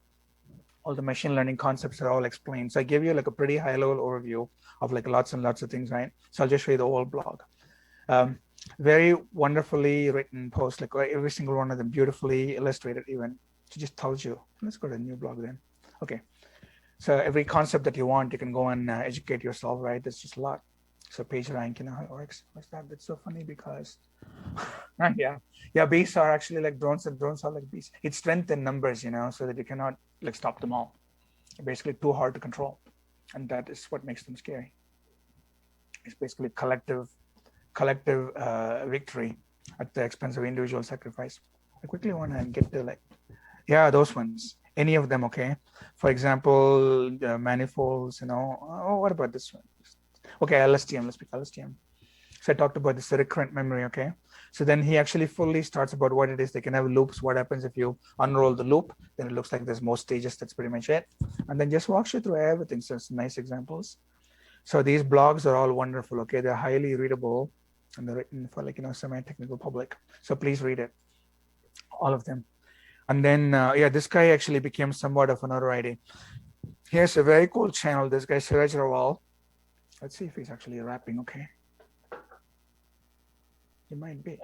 Speaker 1: all the machine learning concepts are all explained. So I give you like a pretty high level overview of like lots and lots of things, right? So I'll just show you the whole blog. Very wonderfully written post, like every single one of them, beautifully illustrated even. So just tells you. Let's go to a new blog then. Okay. So every concept that you want, you can go and educate yourself, right? There's just a lot. So PageRank, how it works. What's that? That's so funny because, yeah, bees are actually like drones, and drones are like bees. It's strength in numbers, so that you cannot like stop them all. They're basically too hard to control, and that is what makes them scary. It's basically collective victory at the expense of individual sacrifice. I quickly want to get to those ones. Any of them, okay? For example, manifolds, what about this one? Okay, LSTM, let's pick LSTM. So I talked about this recurrent memory, okay? So then he actually fully starts about what it is. They can have loops. What happens if you unroll the loop? Then it looks like there's more stages. That's pretty much it. And then just walks you through everything. So it's nice examples. So these blogs are all wonderful, okay? They're highly readable and they're written for semi-technical public. So please read it, all of them. And then, this guy actually became somewhat of a notoriety. He has a very cool channel. This guy, Suraj Rawal. Let's see if he's actually rapping, okay? He might be.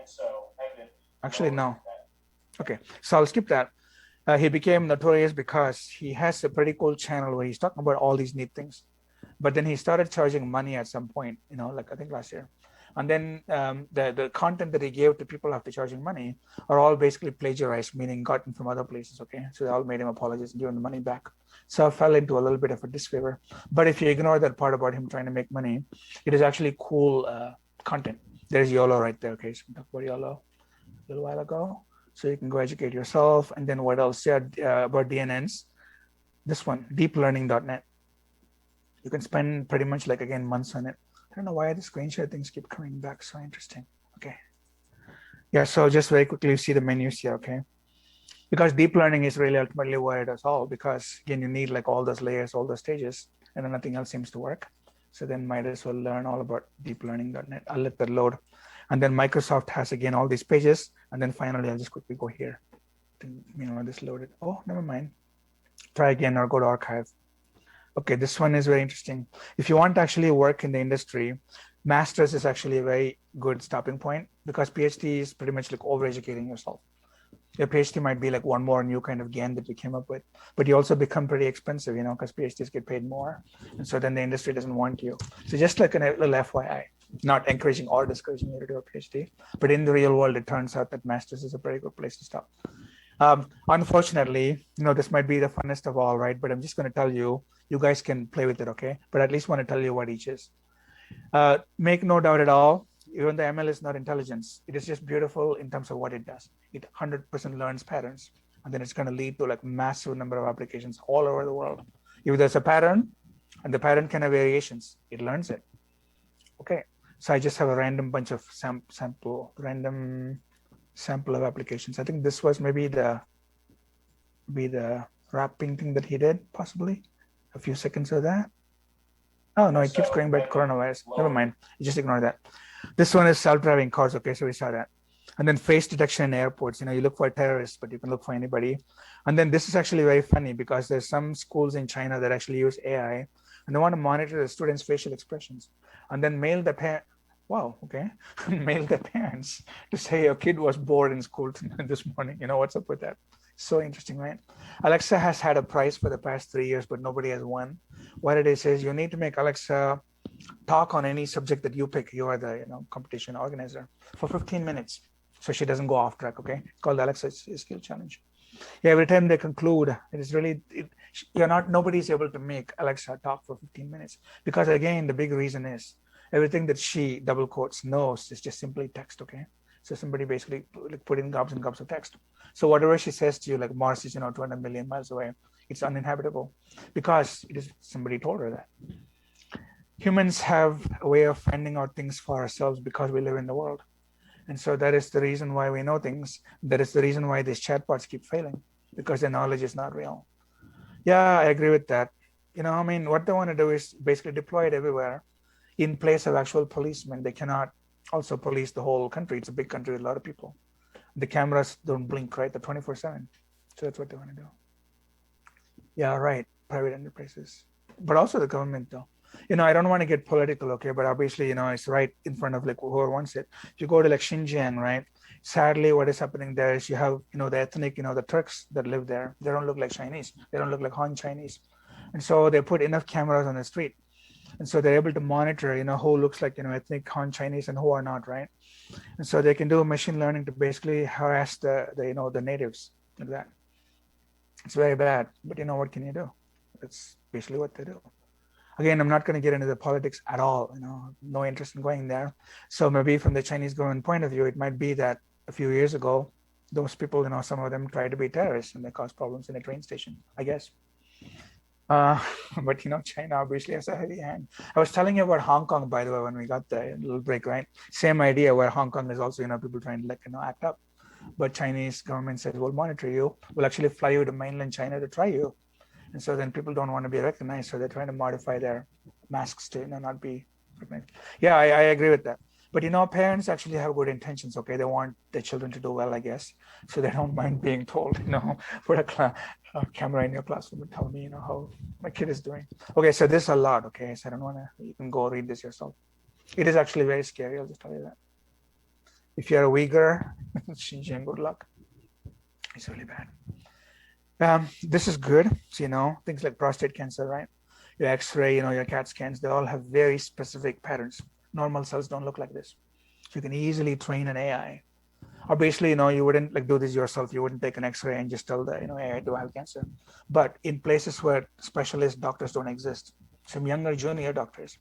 Speaker 1: Actually, no. Okay, so I'll skip that. He became notorious because he has a pretty cool channel where he's talking about all these neat things. But then he started charging money at some point, like I think last year. And then the content that he gave to people after charging money are all basically plagiarized, meaning gotten from other places, okay? So they all made him apologize and give him the money back. So I fell into a little bit of a disfavor. But if you ignore that part about him trying to make money, it is actually cool content. There's YOLO right there, okay? So we talked about YOLO a little while ago. So you can go educate yourself. And then what else? Yeah, about DNNs. This one, deeplearning.net. You can spend pretty much months on it. I don't know why the screen share things keep coming back. So interesting. Okay. Yeah, so just very quickly see the menus here, okay? Because deep learning is really ultimately what it does all, because again, you need all those layers, all those stages, and then nothing else seems to work. So then might as well learn all about deeplearning.net. I'll let that load. And then Microsoft has again all these pages. And then finally, I'll just quickly go here. This loaded. Oh, never mind. Try again or go to archive. Okay, this one is very interesting. If you want to actually work in the industry, master's is actually a very good stopping point, because PhD is pretty much overeducating yourself. Your PhD might be one more new kind of GAN that you came up with, but you also become pretty expensive, because PhDs get paid more. And so then the industry doesn't want you. So just a little FYI, not encouraging or discouraging you to do a PhD, but in the real world, it turns out that master's is a very good place to stop. Unfortunately, this might be the funnest of all, right? But I'm just going to tell you, you guys can play with it, okay? But at least want to tell you what each is. Make no doubt at all, even the ML is not intelligence. It is just beautiful in terms of what it does. It 100% learns patterns, and then it's going to lead to massive number of applications all over the world. If there's a pattern, and the pattern can have variations, it learns it. Okay, so I just have a random bunch of random sample of applications. I think this was maybe the wrapping thing that he did, possibly. A few seconds of that. Oh, no, it keeps going back to coronavirus. Never mind. You just ignore that. This one is self-driving cars. Okay, so we saw that. And then face detection in airports. You look for terrorists, but you can look for anybody. And then this is actually very funny, because there's some schools in China that actually use AI, and they want to monitor the students' facial expressions, and then mail the parent. Wow, okay. Mail the parents to say your kid was bored in school this morning. What's up with that? So interesting, right? Alexa has had a prize for the past 3 years, but nobody has won. What it is you need to make Alexa talk on any subject that you pick. You are the competition organizer for 15 minutes. So she doesn't go off track, okay? It's called the Alexa Skill Challenge. Yeah, every time they conclude, it is really, nobody's able to make Alexa talk for 15 minutes. Because again, the big reason is everything that she, double quotes, knows is just simply text, okay? So somebody basically put in gobs and gobs of text. So whatever she says to you, like Mars is 200 million miles away, it's uninhabitable because somebody told her that. Humans have a way of finding out things for ourselves because we live in the world. And so that is the reason why we know things. That is the reason why these chatbots keep failing, because their knowledge is not real. Yeah, I agree with that. What they want to do is basically deploy it everywhere in place of actual policemen. They cannot also police the whole country. It's a big country with a lot of people. The cameras don't blink, right? They're 24/7. So that's what they want to do. Yeah, right. Private enterprises, but also the government, though. I don't want to get political, okay, but obviously, it's right in front of whoever wants it. If you go to Xinjiang, right, sadly, what is happening there is you have, the ethnic, the Turks that live there. They don't look like Chinese. They don't look like Han Chinese. And so they put enough cameras on the street. And so they're able to monitor, who looks like, ethnic Han Chinese and who are not, right? And so they can do machine learning to basically harass the natives like that. It's very bad, but what can you do? That's basically what they do. Again, I'm not going to get into the politics at all, no interest in going there. So maybe from the Chinese government point of view, it might be that a few years ago, those people, some of them tried to be terrorists and they caused problems in a train station, I guess. But China obviously has a heavy hand. I was telling you about Hong Kong, by the way, when we got the little break, right? Same idea where Hong Kong is also, people trying to act up. But Chinese government says, we'll monitor you. We'll actually fly you to mainland China to try you. And so then people don't want to be recognized. So they're trying to modify their masks to not be recognized. Yeah, I agree with that. But parents actually have good intentions, okay? They want their children to do well, I guess. So they don't mind being told, put a camera in your classroom and tell me, how my kid is doing. Okay, so this is a lot, okay? So I don't want to, you can go read this yourself. It is actually very scary, I'll just tell you that. If you're a Uyghur, Xinjiang, good luck. It's really bad. This is good. So, things like prostate cancer, right? Your X-ray, your CAT scans, they all have very specific patterns. Normal cells don't look like this. So you can easily train an AI. Or basically, you wouldn't do this yourself. You wouldn't take an X-ray and just tell the AI, do I have cancer? But in places where specialist doctors don't exist, some younger junior doctors,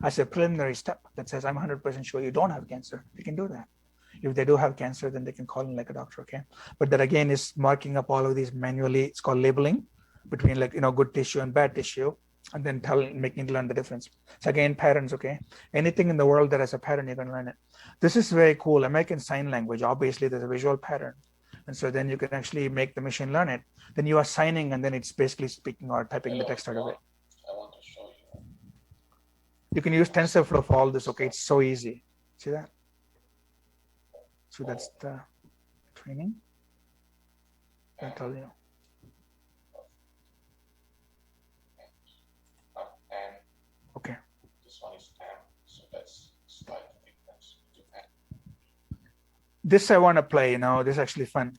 Speaker 1: as a preliminary step that says, I'm 100% sure you don't have cancer, you can do that. If they do have cancer, then they can call in like a doctor, okay? But that again is marking up all of these manually. It's called labeling between good tissue and bad tissue, and then making it learn the difference. So again, patterns, okay? Anything in the world that has a pattern, you can learn it. This is very cool. American Sign Language, obviously there's a visual pattern. And so then you can actually make the machine learn it. Then you are signing and then it's basically speaking or typing the text out of it.
Speaker 13: I want to show you.
Speaker 1: You can use TensorFlow for all this, okay? It's so easy. See that? So that's the training. I'll tell you. Okay.
Speaker 13: This one is M, so that's slight difference to M.
Speaker 1: This I want to play, this is actually fun.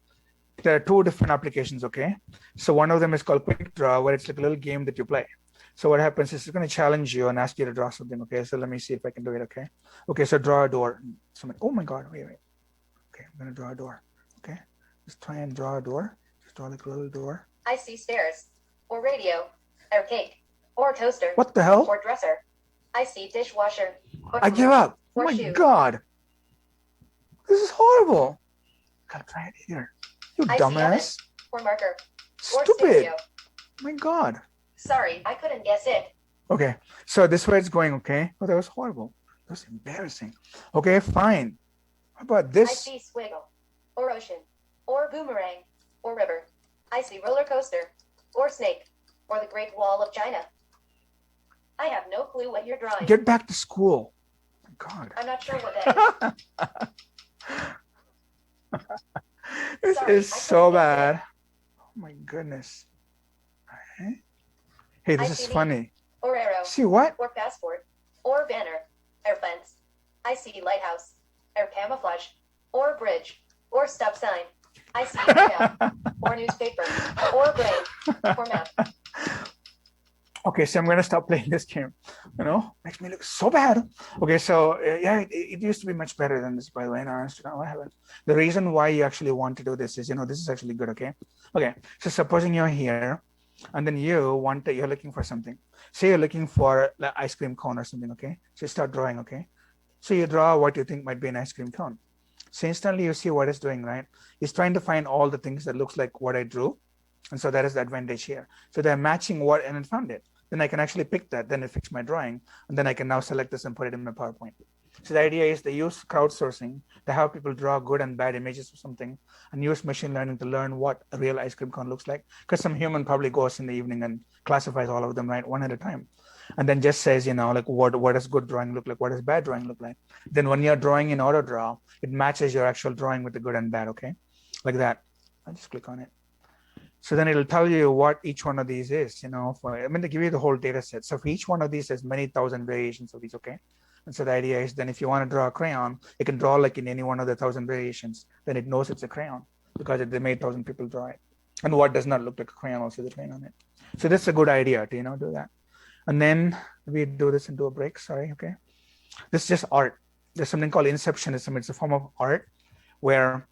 Speaker 1: There are two different applications, okay? So one of them is called Quick Draw, where it's like a little game that you play. So what happens is it's going to challenge you and ask you to draw something, okay? So let me see if I can do it, okay? Okay, so draw a door. Oh my God, wait. Okay, I'm going to draw a door, okay? Just try and draw a door. Just draw like a little door.
Speaker 12: I see stairs, or radio, or cake, or toaster.
Speaker 1: What the hell?
Speaker 12: Or dresser. I see dishwasher. Or
Speaker 1: I give up. Oh
Speaker 12: or
Speaker 1: my
Speaker 12: shoe.
Speaker 1: God. This is horrible. Gotta try it here. You
Speaker 12: I see
Speaker 1: dumbass.
Speaker 12: oven, or marker. Or
Speaker 1: Stupid.
Speaker 12: stereo.
Speaker 1: Oh my God.
Speaker 12: Sorry, I couldn't guess it.
Speaker 1: Okay, so this way it's going, okay? Oh, that was horrible. That was embarrassing. Okay, fine. How about
Speaker 12: I
Speaker 1: this?
Speaker 12: see swiggle, or ocean, or boomerang, or river. I see roller coaster, or snake, or the Great Wall of China. I have no clue what you're drawing.
Speaker 1: Get back to school. Oh my God.
Speaker 12: I'm not sure what that is.
Speaker 1: This
Speaker 12: Sorry,
Speaker 1: is so bad. Oh my goodness. Okay. Hey, this
Speaker 12: I
Speaker 1: is
Speaker 12: see
Speaker 1: funny.
Speaker 12: Or arrow.
Speaker 1: See what?
Speaker 12: Or passport. Or banner. Or fence. I see lighthouse. Or camouflage. Or bridge. Or stop sign. I see email. Or newspaper. Or brain. Or map.
Speaker 1: Okay, Okay, so I'm going to stop playing this game. Makes me look so bad. Okay, so yeah, it used to be much better than this, by the way. No, I haven't. The reason why you actually want to do this is, this is actually good, okay? Okay, so supposing you're here, and then you're looking for something. Say you're looking for the ice cream cone or something, okay? So you start drawing, okay? So you draw what you think might be an ice cream cone. So instantly you see what it's doing, right? It's trying to find all the things that looks like what I drew. And so that is the advantage here. So they're matching what, and it found it. Then I can actually pick that, then it fix my drawing, and then I can now select this and put it in my PowerPoint. So the idea is they use crowdsourcing to have people draw good and bad images of something, and use machine learning to learn what a real ice cream cone looks like. Because some human probably goes in the evening and classifies all of them, right, one at a time. And then just says, like what does good drawing look like? What does bad drawing look like? Then when you're drawing in AutoDraw, it matches your actual drawing with the good and bad, okay? Like that. I'll just click on it. So then it'll tell you what each one of these is, they give you the whole data set. So for each one of these, there's many thousand variations of these, okay? And so the idea is then if you want to draw a crayon, it can draw like in any one of the 1,000 variations, then it knows it's a crayon because they made 1,000 people draw it. And what does not look like a crayon also the crayon on it. So that's a good idea to, do that. And then we do this into a break, sorry, okay? This is just art. There's something called inceptionism. It's a form of art where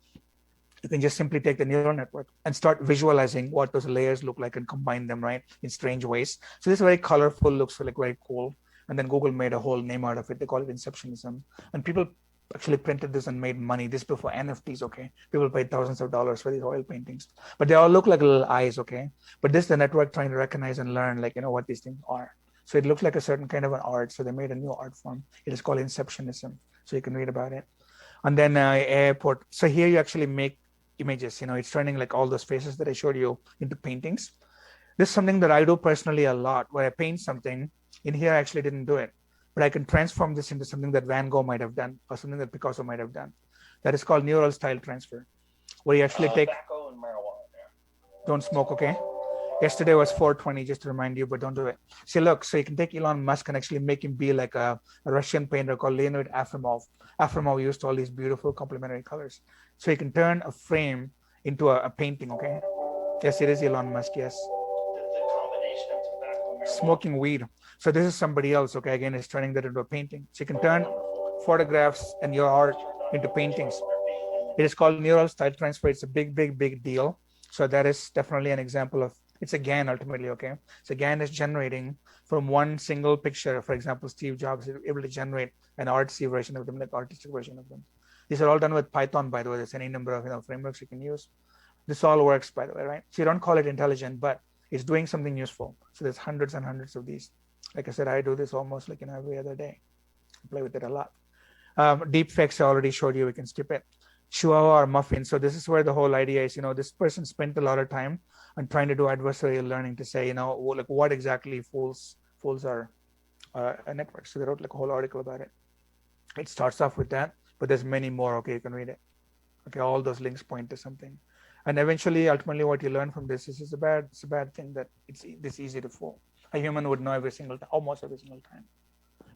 Speaker 1: you can just simply take the neural network and start visualizing what those layers look like and combine them, right, in strange ways. So this is very colorful, looks like very cool. And then Google made a whole name out of it. They call it inceptionism. And people actually printed this and made money. This before NFTs, okay? People paid thousands of dollars for these oil paintings. But they all look like little eyes, okay? But this is the network trying to recognize and learn, what these things are. So it looks like a certain kind of an art. So they made a new art form. It is called inceptionism. So you can read about it. And then airport. So here you actually make images, it's turning like all those faces that I showed you into paintings. This is something that I do personally a lot, where I paint something. In here, I actually didn't do it, but I can transform this into something that Van Gogh might have done or something that Picasso might have done. That is called neural style transfer, where you actually take,
Speaker 9: Tobacco and marijuana.
Speaker 1: don't smoke, okay? Yesterday was 420, just to remind you, but don't do it. See, look, so you can take Elon Musk and actually make him be like a Russian painter called Leonid Afremov. Afremov used all these beautiful complementary colors. So you can turn a frame into a painting, okay? Yes, it is Elon Musk, yes.
Speaker 3: The combination of tobacco and marijuana.
Speaker 1: Smoking weed. So this is somebody else, okay? Again, it's turning that into a painting. So you can turn photographs and your art into paintings. It is called neural style transfer. It's a big, big, big deal. So that is definitely an example of, it's a GAN ultimately, okay? So GAN is generating from one single picture. For example, Steve Jobs is able to generate an artsy version of them, like artistic version of them. These are all done with Python, by the way. There's any number of frameworks you can use. This all works, by the way, right? So you don't call it intelligent, but it's doing something useful. So there's hundreds and hundreds of these. Like I said, I do this almost like every other day. I play with it a lot. Deepfakes I already showed you. We can skip it. Chihuahua or Muffin. So this is where the whole idea is, this person spent a lot of time on trying to do adversarial learning to say, like what exactly fools are networks. So they wrote like a whole article about it. It starts off with that, but there's many more. Okay, you can read it. Okay, all those links point to something. And eventually, ultimately, what you learn from this is it's a bad thing that it's this easy to fool. A human would know every single time, almost every single time.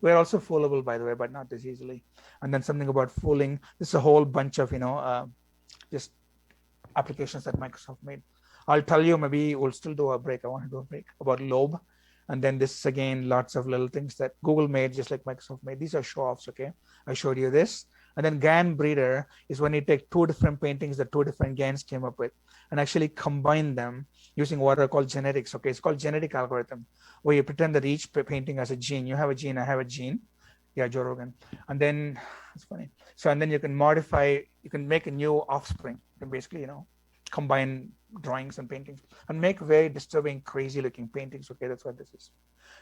Speaker 1: We're also foolable, by the way, but not this easily. And then something about fooling. This is a whole bunch of, just applications that Microsoft made. I'll tell you, maybe we'll still do a break. I want to do a break about Lobe. And then this is, again, lots of little things that Google made, just like Microsoft made. These are show-offs, okay? I showed you this. And then GAN breeder is when you take two different paintings that two different GANs came up with and actually combine them using what are called genetics, okay? It's called genetic algorithm, where you pretend that each painting has a gene. You have a gene, I have a gene. Yeah, Joe Rogan. And then, it's funny. So, and then you can modify, you can make a new offspring. You can basically, combine drawings and paintings and make very disturbing, crazy looking paintings, okay? That's what this is.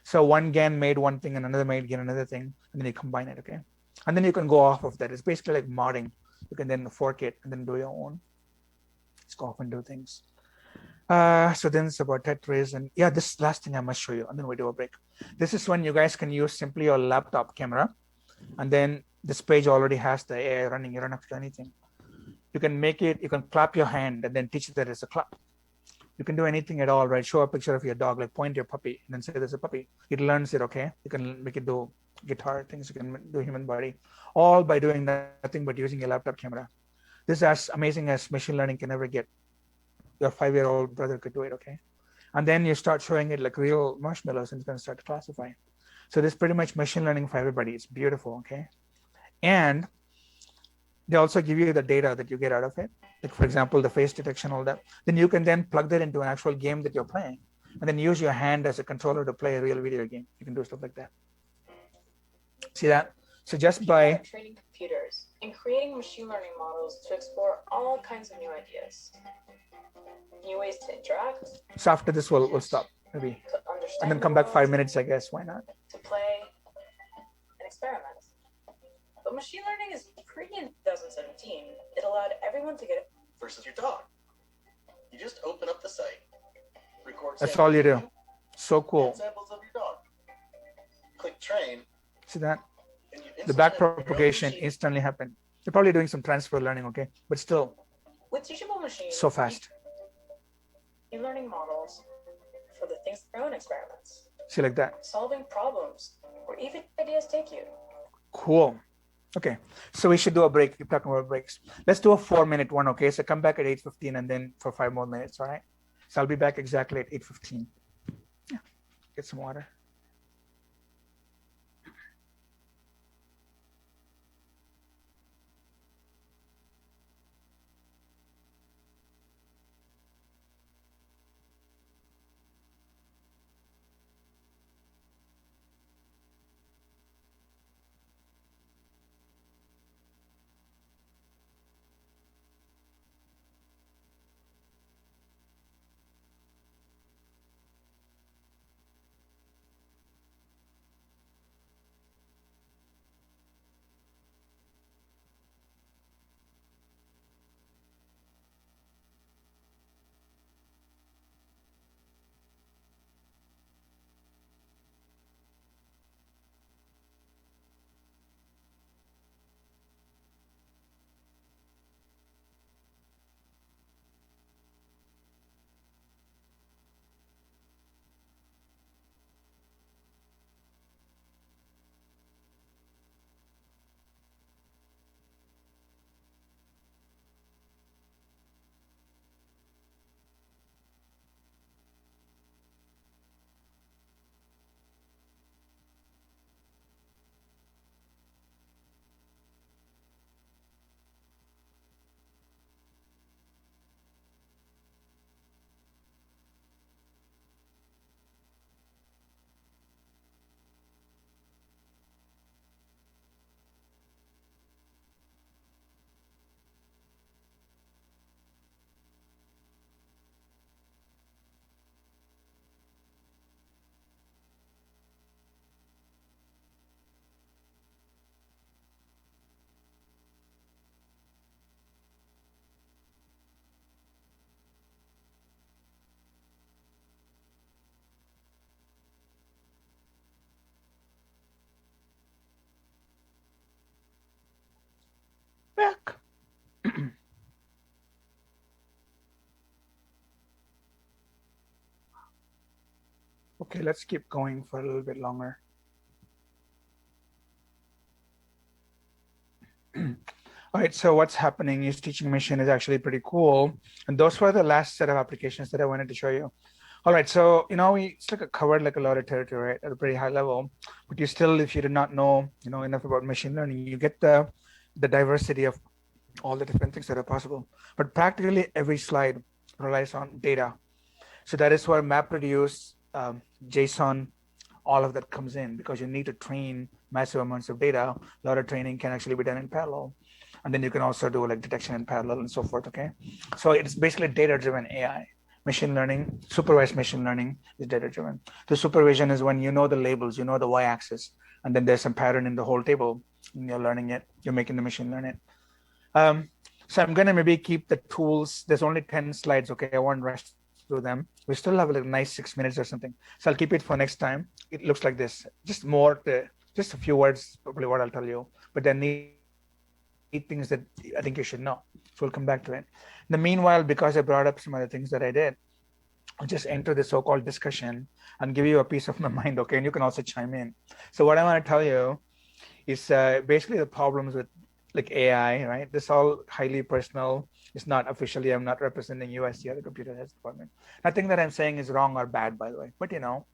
Speaker 1: So one GAN made one thing and another made another thing, and then you combine it, okay? And then you can go off of that. It's basically like modding. You can then fork it and then do your own. Let's go off and do things. So then it's about Tetris. And yeah, this last thing I must show you, and then we do a break. This is when you guys can use simply your laptop camera. And then this page already has the AI running. You don't have to do anything. You can make it, you can clap your hand and then teach it that it's a clap. You can do anything at all, right? Show a picture of your dog, like point your puppy and then say there's a puppy. It learns it, okay? You can make it do guitar things, you can do human body, all by doing nothing but using a laptop camera. This is as amazing as machine learning can ever get. Your 5-year-old brother could do it, okay? And then you start showing it like real marshmallows and it's going to start to classify. So this is pretty much machine learning for everybody. It's beautiful, okay? And they also give you the data that you get out of it. Like for example, the face detection, all that. Then you can then plug that into an actual game that you're playing and then use your hand as a controller to play a real video game. You can do stuff like that. See that? So just by
Speaker 7: training computers and creating machine learning models to explore all kinds of new ideas, new ways to interact.
Speaker 1: So after this, we'll stop maybe, and then come back 5 minutes, I guess. Why not?
Speaker 7: To play and experiment. But machine learning is pretty in 2017. It allowed everyone to get it.
Speaker 13: Versus your dog. You just open up the site, record.
Speaker 1: That's all you do. So cool.
Speaker 13: Samples of your dog. Click train.
Speaker 1: See that? The back propagation instantly happened. They're probably doing some transfer learning, okay? But still,
Speaker 7: with teachable machines,
Speaker 1: so fast.
Speaker 7: Learning models for the things their own experiments.
Speaker 1: See, like that.
Speaker 7: Solving problems, or even ideas take you.
Speaker 1: Cool. Okay, so we should do a break. Keep talking about breaks. Let's do a 4-minute one, okay? So come back at 8:15 and then for 5 more minutes, all right? So I'll be back exactly at 8:15. Yeah, get some water. Back. Okay, let's keep going for a little bit longer. All right, so what's happening is teaching machine is actually pretty cool. And those were the last set of applications that I wanted to show you. All right, so, it's like covered like a lot of territory, right, at a pretty high level, but you still, if you did not know, enough about machine learning, you get the diversity of all the different things that are possible. But practically every slide relies on data. So that is where MapReduce, JSON, all of that comes in, because you need to train massive amounts of data. A lot of training can actually be done in parallel. And then you can also do like detection in parallel and so forth, okay? So it's basically data-driven AI. Machine learning, supervised machine learning is data-driven. The supervision is when you know the labels, you know the y-axis, and then there's some pattern in the whole table, and you're learning it, you're making the machine learn it. So I'm gonna maybe keep the tools, there's only 10 slides, okay? I won't rush through them. We still have like a nice 6 minutes or something. So I'll keep it for next time. It looks like this, just a few words, probably what I'll tell you, but then neat things that I think you should know. So we'll come back to it. In the meanwhile, because I brought up some other things that I did, I'll just enter the so-called discussion and give you a piece of my mind, okay? And you can also chime in. So what I want to tell you is basically the problems with like AI, right? This all highly personal. It's not officially, I'm not representing USC or the computer science department. Nothing that I'm saying is wrong or bad, by the way, but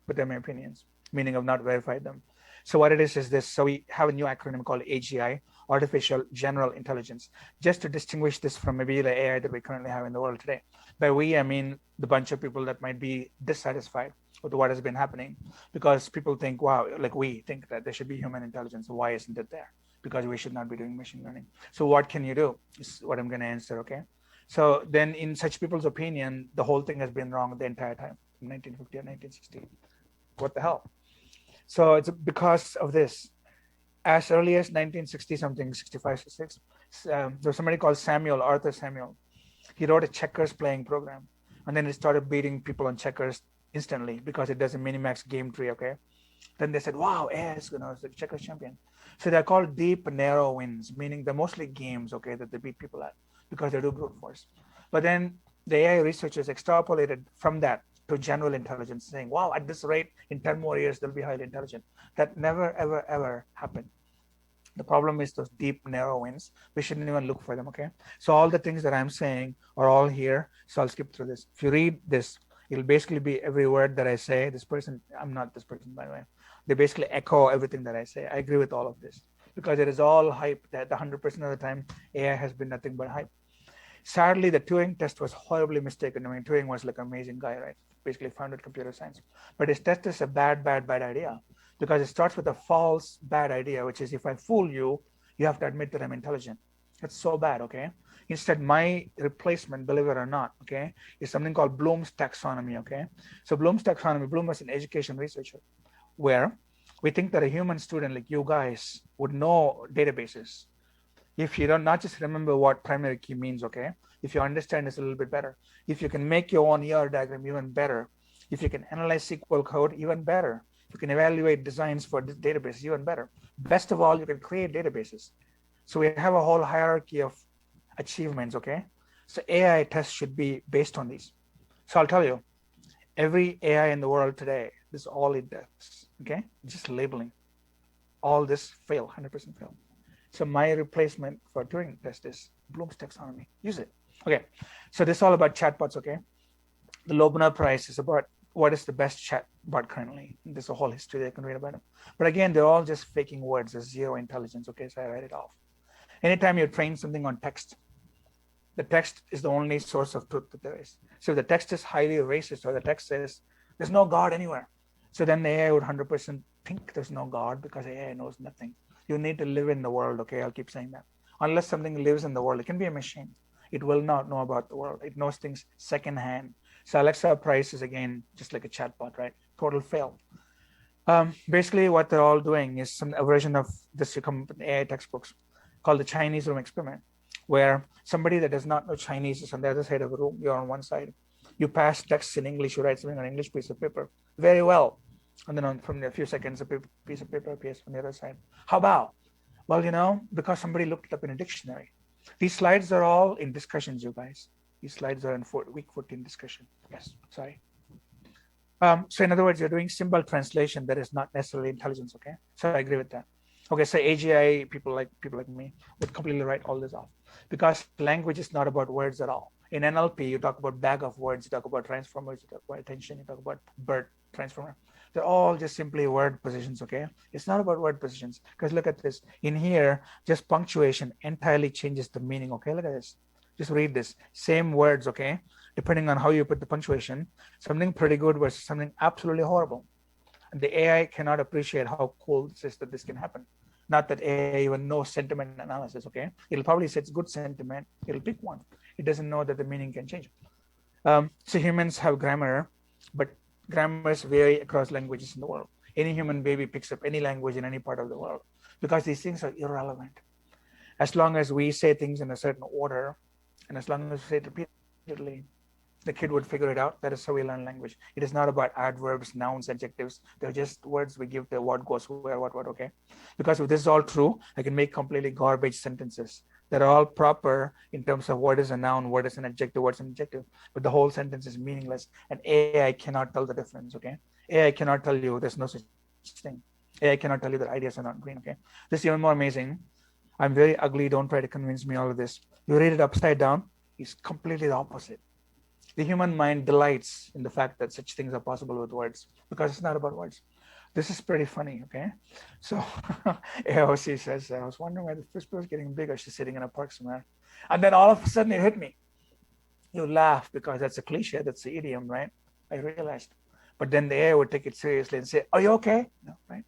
Speaker 1: but they're my opinions, meaning I've not verified them. So what it is this. So we have a new acronym called AGI, Artificial General Intelligence, just to distinguish this from maybe the AI that we currently have in the world today. By we, I mean the bunch of people that might be dissatisfied with what has been happening because people think, wow, like we think that there should be human intelligence. Why isn't it there? Because we should not be doing machine learning. So what can you do is what I'm going to answer, okay? So then in such people's opinion, the whole thing has been wrong the entire time, from 1950 or 1960. What the hell? So it's because of this. As early as 1960 something, 65, 66, there was somebody called Arthur Samuel. He wrote a checkers playing program. And then he started beating people on checkers instantly because it does a minimax game tree, okay? Then they said, wow, AI is the checkers champion. So they're called deep, narrow wins, meaning they're mostly games, okay, that they beat people at because they do brute force. But then the AI researchers extrapolated from that to general intelligence, saying, wow, at this rate, in 10 more years, they'll be highly intelligent. That never, ever, ever happened. The problem is those deep, narrow wins. We shouldn't even look for them, okay? So all the things that I'm saying are all here. So I'll skip through this. If you read this, it'll basically be every word that I say. This person, I'm not this person, by the way. They basically echo everything that I say. I agree with all of this because it is all hype. That 100% of the time, AI has been nothing but hype. Sadly, the Turing test was horribly mistaken. I mean, Turing was like an amazing guy, right? Basically founded computer science. But his test is a bad idea because it starts with a false bad idea, which is if I fool you, you have to admit that I'm intelligent. That's so bad, okay? Instead, my replacement, believe it or not, okay, is something called Bloom's taxonomy, okay? So Bloom's taxonomy, Bloom was an education researcher where we think that a human student like you guys would know databases. If you don't not just remember what primary key means, okay? If you understand this a little bit better, if you can make your own ER diagram even better, if you can analyze SQL code even better, you can evaluate designs for databases even better. Best of all, you can create databases. So we have a whole hierarchy of achievements, okay? So AI tests should be based on these. So I'll tell you, every AI in the world today, this is all it does, okay? Just labeling. All this fail, 100% fail. So my replacement for Turing test is Bloom's taxonomy. Use it. Okay, so this is all about chatbots, okay? The Loebner Prize is about what is the best chatbot currently. There's a whole history they can read about it. But again, they're all just faking words. There's zero intelligence, okay? So I write it off. Anytime you train something on text, the text is the only source of truth that there is. So if the text is highly racist or the text says there's no God anywhere, so then the AI would 100% think there's no God because AI knows nothing. You need to live in the world, okay? I'll keep saying that. Unless something lives in the world, it can be a machine. It will not know about the world. It knows things secondhand. So Alexa Price is, again, just like a chatbot, right? Total fail. Basically, what they're all doing is a version of this AI textbooks called the Chinese room experiment, where somebody that does not know Chinese is on the other side of the room. You're on one side. You pass text in English. You write something on an English piece of paper very well. And then from a few seconds, a piece of paper appears on the other side. How about? Well, because somebody looked it up in a dictionary. These slides are all in discussions, you guys. These slides are in week 14 discussion. Yes, sorry. So in other words, you're doing symbol translation that is not necessarily intelligence, okay? So I agree with that. Okay, so AGI, people like me, would completely write all this off because language is not about words at all. In NLP, you talk about bag of words, you talk about transformers, you talk about attention, you talk about BERT, transformer. They're all just simply word positions, okay? It's not about word positions because look at this. In here, just punctuation entirely changes the meaning, okay? Look at this. Just read this. Same words, okay? Depending on how you put the punctuation, something pretty good versus something absolutely horrible. And the AI cannot appreciate how cool this is that this can happen. Not that AI even knows sentiment analysis, okay? It'll probably say it's good sentiment. It'll pick one. It doesn't know that the meaning can change. So humans have grammar, but grammars vary across languages in the world. Any human baby picks up any language in any part of the world because these things are irrelevant. As long as we say things in a certain order, and as long as we say it repeatedly, the kid would figure it out. That is how we learn language. It is not about adverbs, nouns, adjectives. They're just words we give to what goes where, what, okay? Because if this is all true, I can make completely garbage sentences that are all proper in terms of what is a noun, what is an adjective, what's an adjective, but the whole sentence is meaningless, and AI cannot tell the difference, okay? AI cannot tell you there's no such thing. AI cannot tell you that ideas are not green, okay? This is even more amazing. I'm very ugly. Don't try to convince me all of this. You read it upside down, it's completely the opposite. The human mind delights in the fact that such things are possible with words because it's not about words. This is pretty funny, okay? So AOC says, I was wondering why the fish was getting bigger. She's sitting in a park somewhere. And then all of a sudden it hit me. You laugh because that's a cliche, that's the idiom, right? I realized. But then the AI would take it seriously and say, are you okay? No, right?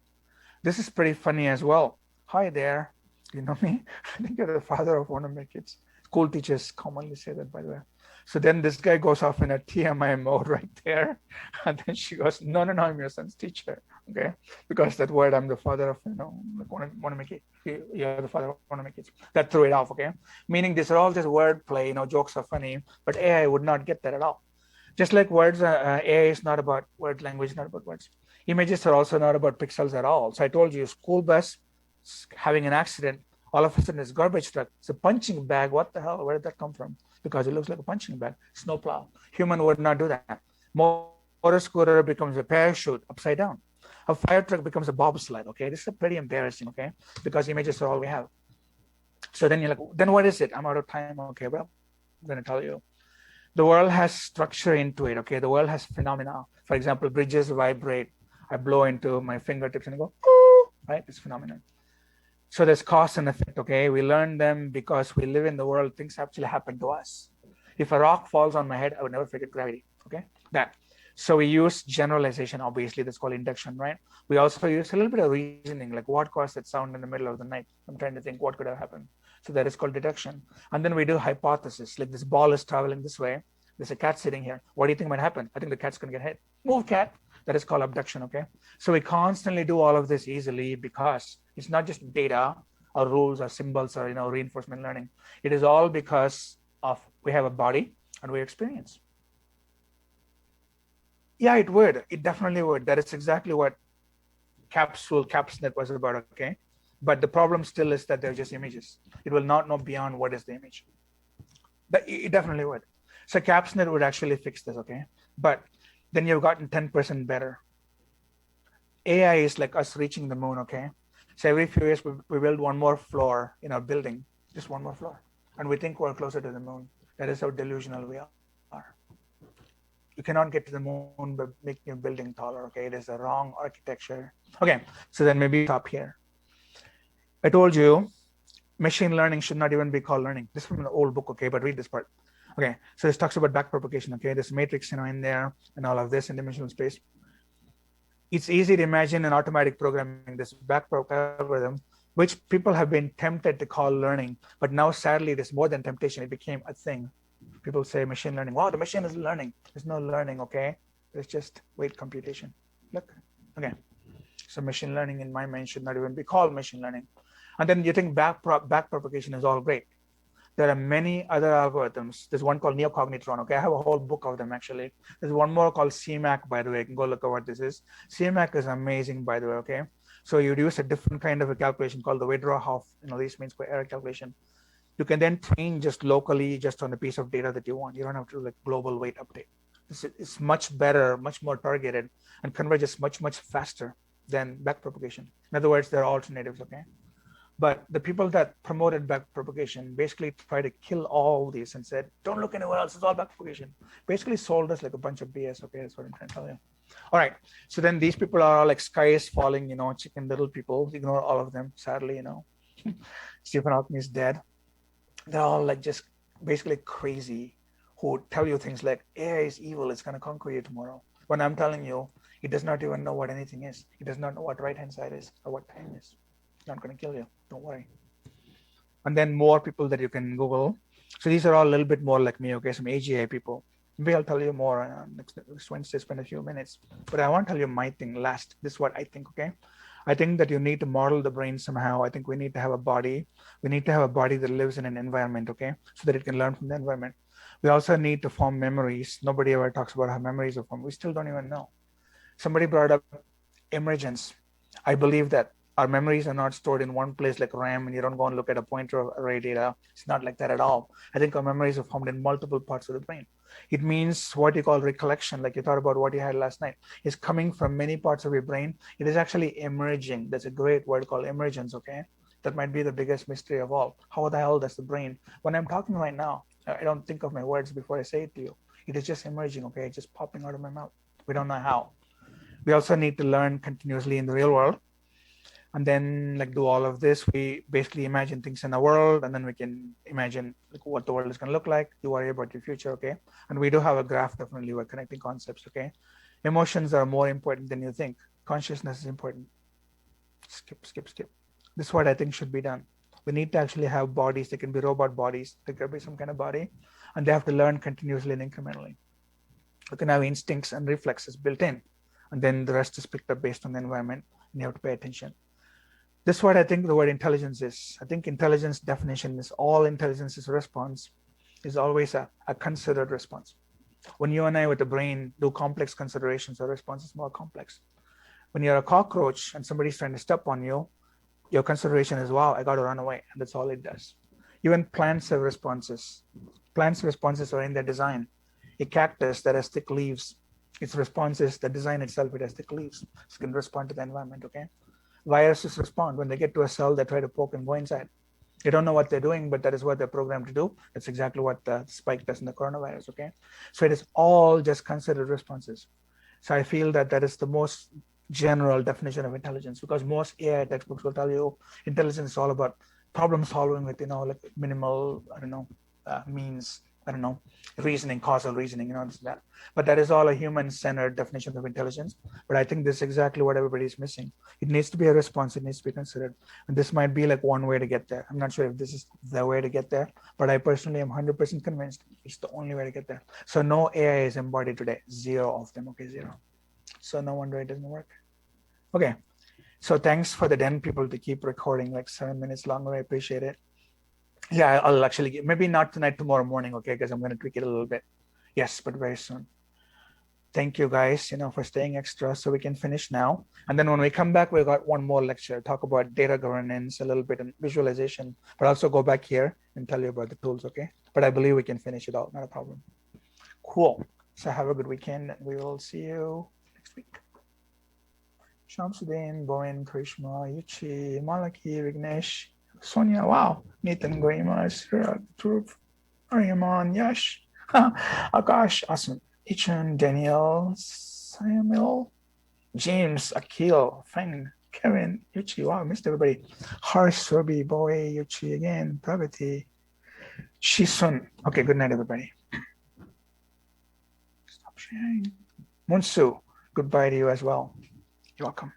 Speaker 1: This is pretty funny as well. Hi there. You know me? I think you're the father of one of my kids. School teachers commonly say that, by the way. So then this guy goes off in a TMI mode right there. And then she goes, no, I'm your son's teacher. Okay. Because that word, I'm the father of, like one of my kids. You're the father of one of my kids. That threw it off. Okay. Meaning these are all just word play, jokes are funny, but AI would not get that at all. Just like words, AI is not about word language, not about words. Images are also not about pixels at all. So I told you, school bus having an accident, all of a sudden it's garbage truck. It's a punching bag. What the hell? Where did that come from? Because it looks like a punching bag. Snowplow. Human would not do that. Motor scooter becomes a parachute upside down. A fire truck becomes a bobsled. Okay, this is pretty embarrassing. Okay, because images are all we have. So then you're like, then what is it? I'm out of time. Okay, well, I'm going to tell you. The world has structure into it. Okay, the world has phenomena. For example, bridges vibrate. I blow into my fingertips and go, right? It's phenomenon. So there's cause and effect, okay? We learn them because we live in the world. Things actually happen to us. If a rock falls on my head, I would never forget gravity, okay? That. So we use generalization, obviously. That's called induction, right? We also use a little bit of reasoning, like what caused that sound in the middle of the night? I'm trying to think what could have happened. So that is called deduction. And then we do hypothesis, like this ball is traveling this way. There's a cat sitting here. What do you think might happen? I think the cat's going to get hit. Move, cat. That is called abduction, okay? So we constantly do all of this easily because it's not just data or rules or symbols or, reinforcement learning. It is all because of we have a body and we experience. Yeah, it would. It definitely would. That is exactly what CapsNet was about, okay? But the problem still is that they're just images. It will not know beyond what is the image. It definitely would. So CapsNet would actually fix this, okay? But then you've gotten 10% better. AI is like us reaching the moon, okay? So every few years, we build one more floor in our building, just one more floor. And we think we're closer to the moon. That is how delusional we are. You cannot get to the moon by making your building taller, okay? It is a wrong architecture. Okay, so then maybe stop here. I told you, machine learning should not even be called learning. This is from an old book, okay? But read this part. Okay, so this talks about backpropagation, okay? There's matrix, in there and all of this in dimensional space. It's easy to imagine an automatic programming, this backprop algorithm, which people have been tempted to call learning, but now sadly, there's more than temptation. It became a thing. People say machine learning. Wow, the machine is learning. There's no learning, okay? There's just weight computation. Look, okay. So machine learning in my mind should not even be called machine learning. And then you think backpropagation is all great. There are many other algorithms. There's one called neocognitron, okay? I have a whole book of them, actually. There's one more called CMAC, by the way. You can go look at what this is. CMAC is amazing, by the way, okay? So you'd use a different kind of a calculation called the Wydra-Hoff, least means square error calculation. You can then train just locally, just on a piece of data that you want. You don't have to do like global weight update. It's much better, much more targeted, and converges much, much faster than backpropagation. In other words, there are alternatives, okay? But the people that promoted backpropagation basically tried to kill all these and said, don't look anywhere else, it's all backpropagation. Basically sold us like a bunch of BS, okay? That's what I'm trying to tell you. All right, so then these people are all like sky is falling, chicken little people. Ignore all of them, sadly, Stephen Hawking is dead. They're all like just basically crazy who tell you things like AI is evil, it's going to conquer you tomorrow. When I'm telling you, it does not even know what anything is. It does not know what right-hand side is or what time is. It's not going to kill you. Don't worry. And then more people that you can Google. So these are all a little bit more like me, okay? Some AGI people. Maybe I'll tell you more next Wednesday, spend a few minutes. But I want to tell you my thing last. This is what I think, okay? I think that you need to model the brain somehow. I think we need to have a body. We need to have a body that lives in an environment, okay? So that it can learn from the environment. We also need to form memories. Nobody ever talks about how memories are formed. We still don't even know. Somebody brought up emergence. I believe that our memories are not stored in one place like RAM, and you don't go and look at a pointer array data. It's not like that at all. I think our memories are formed in multiple parts of the brain. It means what you call recollection, like you thought about what you had last night, is coming from many parts of your brain. It is actually emerging. There's a great word called emergence, okay? That might be the biggest mystery of all. How the hell does the brain, when I'm talking right now, I don't think of my words before I say it to you. It is just emerging, okay? It's just popping out of my mouth. We don't know how. We also need to learn continuously in the real world. And then like do all of this. We basically imagine things in the world, and then we can imagine like what the world is going to look like. You worry about your future, okay? And we do have a graph, definitely. We're connecting concepts, okay? Emotions are more important than you think. Consciousness is important. Skip. This is what I think should be done. We need to actually have bodies. They can be robot bodies. There could be some kind of body, and they have to learn continuously and incrementally. We can have instincts and reflexes built in, and then the rest is picked up based on the environment, and you have to pay attention. This is what I think the word intelligence is. I think intelligence definition is all intelligence is a response, is always a considered response. When you and I with the brain do complex considerations, our response is more complex. When you're a cockroach and somebody's trying to step on you, your consideration is, wow, I got to run away. And that's all it does. Even plants have responses. Plants' responses are in their design. A cactus that has thick leaves, its response is the design itself, it has thick leaves. It can respond to the environment, okay? Viruses respond. When they get to a cell, they try to poke and go inside. They don't know what they're doing, but that is what they're programmed to do. That's exactly what the spike does in the coronavirus, okay? So it is all just considered responses. So I feel that that is the most general definition of intelligence, because most AI textbooks will tell you intelligence is all about problem solving with, like minimal, means, reasoning, causal reasoning, that. But that is all a human-centered definition of intelligence. But I think this is exactly what everybody is missing. It needs to be a response. It needs to be considered. And this might be like one way to get there. I'm not sure if this is the way to get there, but I personally am 100% convinced it's the only way to get there. So no AI is embodied today. Zero of them. Okay, zero. So no wonder it doesn't work. Okay. So thanks for the Den people to keep recording like 7 minutes longer. I appreciate it. Yeah, I'll actually maybe not tonight, tomorrow morning, okay, because I'm going to tweak it a little bit. Yes, but very soon. Thank you guys, for staying extra so we can finish now. And then when we come back, we got one more lecture, talk about data governance, a little bit in visualization, but also go back here and tell you about the tools, okay? But I believe we can finish it out, not a problem. Cool. So have a good weekend. We will see you next week. Shamsuddin, Bowen, Krishma, Yuchi, Malaki, Vignesh, Sonia, wow, Nathan, Goimas, Dhruv, Ariaman, Yash, Akash, awesome, Ichan, Daniel, Samuel, James, Akil, Feng, Kevin, Yuchi, wow, missed everybody, Harsh, Sobi, Boy, Yuchi again, Pravati, Shisun. Okay, good night, everybody. Stop sharing. Munsu, goodbye to you as well. You're welcome.